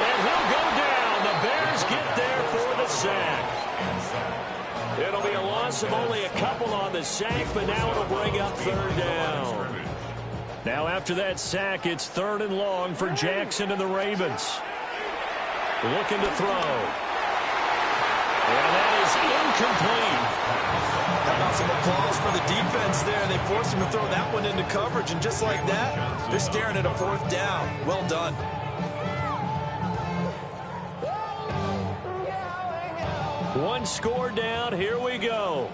And he'll go down. The Bears get there for the sack. It'll be a loss of only a couple on the sack, but now it'll bring up 3rd down. Now after that sack, it's 3rd and long for Jackson and the Ravens. Looking to throw. And that is incomplete. How about some applause for the defense there? They forced him to throw that one into coverage, and just like that, they're staring at a 4th down. Well done. One score down. Here we go.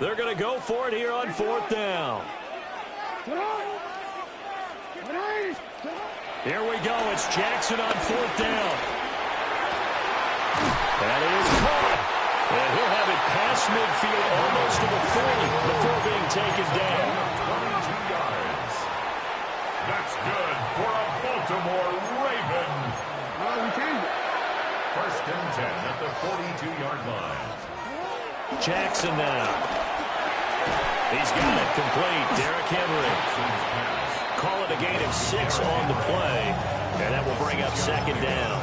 They're going to go for it here on 4th down. Here we go. It's Jackson on 4th down. That is caught. And he'll have it past midfield almost to the 40 before being taken down. 22 yards. That's good for a Baltimore Raven. First and 10 at the 42-yard line. Jackson now. He's got it complete. Derrick Henry. Call it a gain of 6 on the play. And that will bring up 2nd down.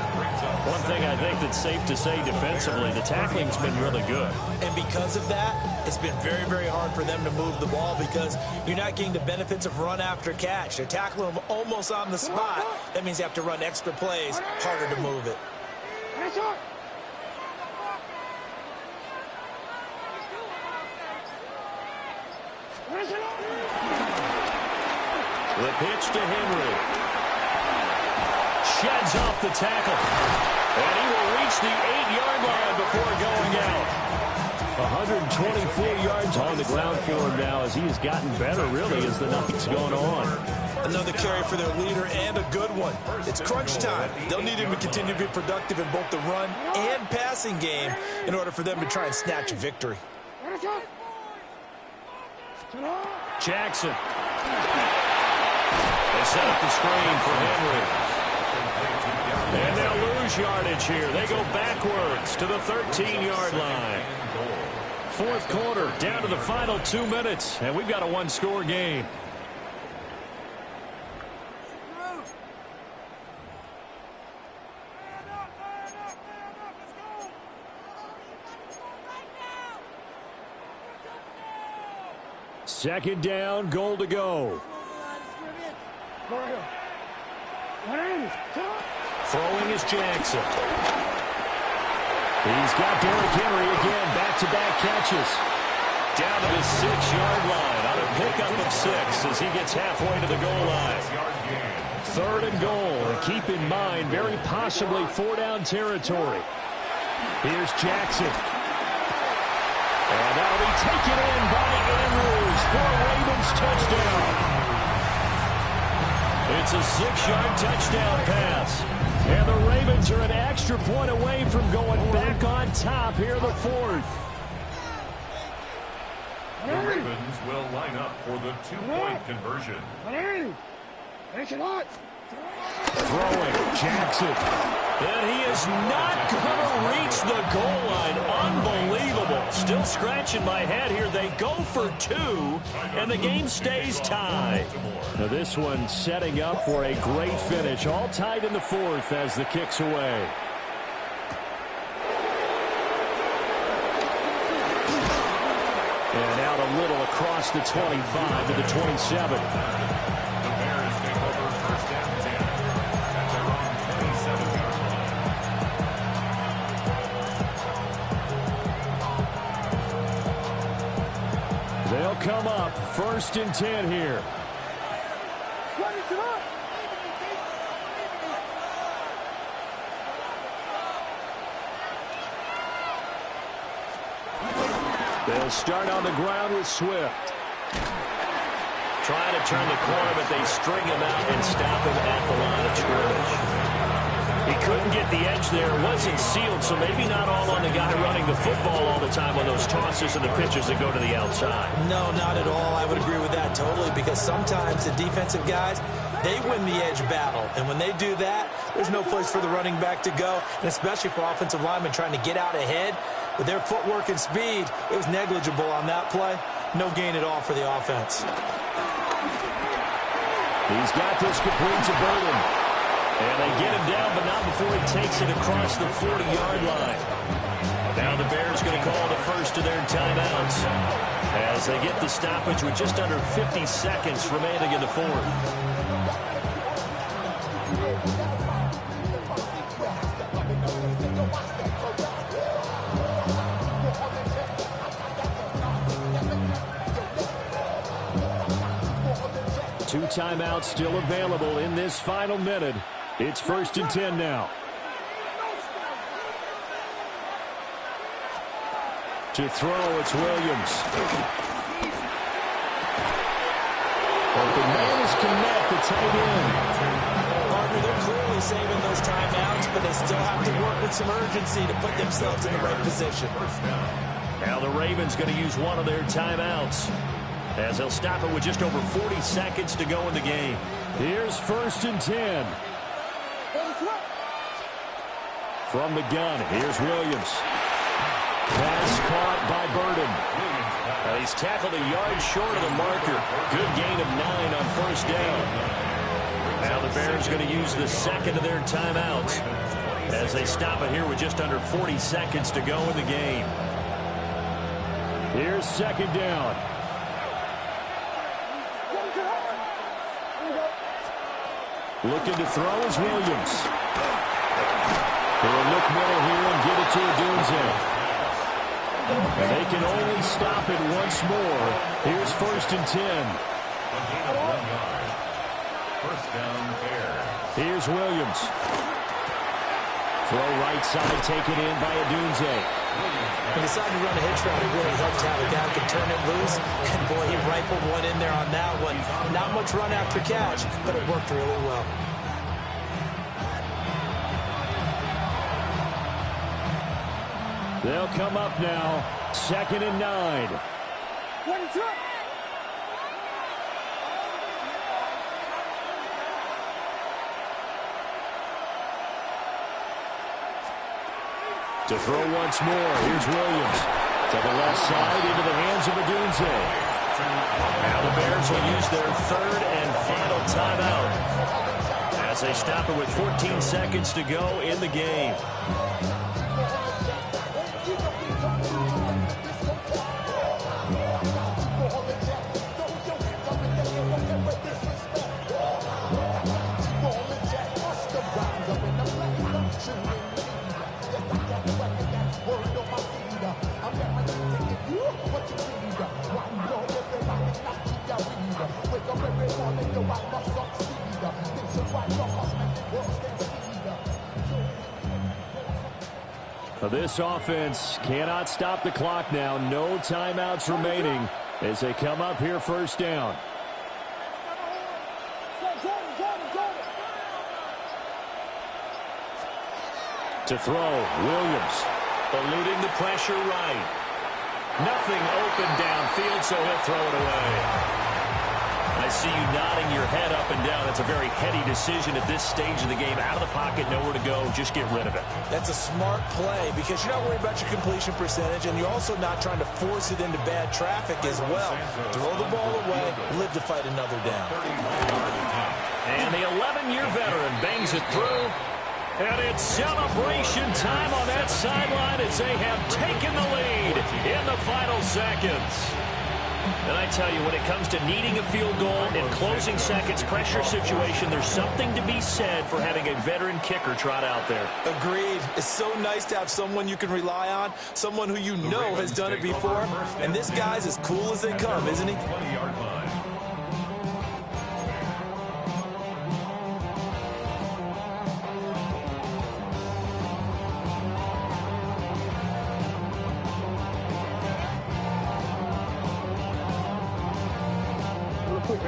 One thing I think that's safe to say defensively, the tackling's been really good. And because of that, it's been very, very hard for them to move the ball because you're not getting the benefits of run after catch. They're tackling them almost on the spot. That means they have to run extra plays, harder to move it. The pitch to Henry. Sheds off the tackle. And he will reach the 8-yard line before going out. 124 yards on the ground for him now as he has gotten better, really, as the night's going on. Another carry for their leader and a good one. It's crunch time. They'll need him to continue to be productive in both the run and passing game in order for them to try and snatch a victory. Jackson. They set up the screen for Henry. And they'll lose yardage here. They go backwards to the 13-yard line. Fourth quarter, down to the final 2 minutes, and we've got a one-score game. Second down, goal to go. Throwing is Jackson. He's got Derrick Henry again, back-to-back catches. Down to the 6-yard line on a pickup of 6 as he gets halfway to the goal line. Third and goal, and keep in mind, very possibly 4-down territory. Here's Jackson. And that'll be taken in by Andrews for a Ravens touchdown. It's a 6-yard touchdown pass. And the Ravens are an extra point away from going back on top here in the fourth. The Ravens will line up for the 2-point conversion. Throwing, Jackson. And he is not going to reach the goal line. Unbelievable. Still scratching my head here. They go for 2, and the game stays tied. Now this one setting up for a great finish. All tied in the fourth as the kick's away. And out a little across the 25 to the 27. They'll come up 1st and 10 here. They'll start on the ground with Swift. Trying to turn the corner, but they string him out and stop him at the line of scrimmage. He couldn't get the edge there. It wasn't sealed, so maybe not all on the guy running the football all the time on those tosses and the pitches that go to the outside. No, not at all. I would agree with that totally, because sometimes the defensive guys, they win the edge battle. And when they do that, there's no place for the running back to go, and especially for offensive linemen trying to get out ahead. With their footwork and speed, it was negligible on that play. No gain at all for the offense. He's got this complete to Burden. And they get him down, but not before he takes it across the 40-yard line. Now the Bears going to call the first of their timeouts as they get the stoppage with just under 50 seconds remaining in the fourth. Two timeouts still available in this final minute. It's 1st and 10 now. To throw, it's Williams. But the man is connect, the tight end. Partner, they're clearly saving those timeouts, but they still have to work with some urgency to put themselves in the right position. Now the Ravens going to use one of their timeouts, as they'll stop it with just over 40 seconds to go in the game. Here's 1st and 10. From the gun, here's Williams. Pass caught by Burden. He's tackled a yard short of the marker. Good gain of 9 on 1st down. Now the Bears going to use the second of their timeouts as they stop it here with just under 40 seconds to go in the game. Here's 2nd down. Looking to throw is Williams. They'll look middle here and give it to Odunze. And they can only stop it once more. Here's 1st and 10. First down, Bears. Here's Williams. Throw right side taken in by Odunze. He decided to run a hitch route. It really helped to have a guy who can turn it loose. And boy, he rifled one in there on that one. Not much run after catch, but it worked really well. They'll come up now. 2nd and 9. To throw once more, here's Williams. To the left side, into the hands of Odunze. Now the Bears will use their third and final timeout as they stop it with 14 seconds to go in the game. This offense cannot stop the clock now. No timeouts remaining as they come up here first down. To throw, Williams. Eluding the pressure right. Nothing open downfield, so he'll throw it away. I see you nodding your head up and down. That's a very heady decision at this stage of the game. Out of the pocket, nowhere to go. Just get rid of it. That's a smart play because you're not worried about your completion percentage, and you're also not trying to force it into bad traffic as well. Throw the ball away, live to fight another down. And the 11-year veteran bangs it through. And it's celebration time on that sideline as they have taken the lead in the final seconds. And I tell you, when it comes to needing a field goal in closing seconds, pressure situation, there's something to be said for having a veteran kicker trot out there. Agreed. It's so nice to have someone you can rely on, someone who you know has done it before. And this guy's as cool as they come, isn't he? 20-yard line.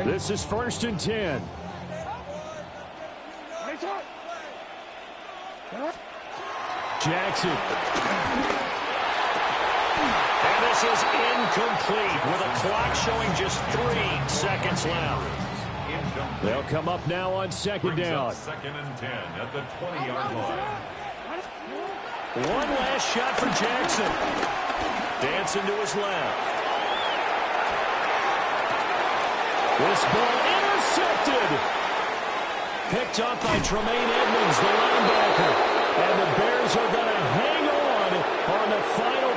This is 1st and 10. Jackson. And this is incomplete with a clock showing just 3 seconds left. They'll come up now on second down. 2nd and 10 at the 20-yard line. One last shot for Jackson. Dancing to his left. This ball intercepted. Picked up by Tremaine Edmonds, the linebacker. And the Bears are going to hang on the final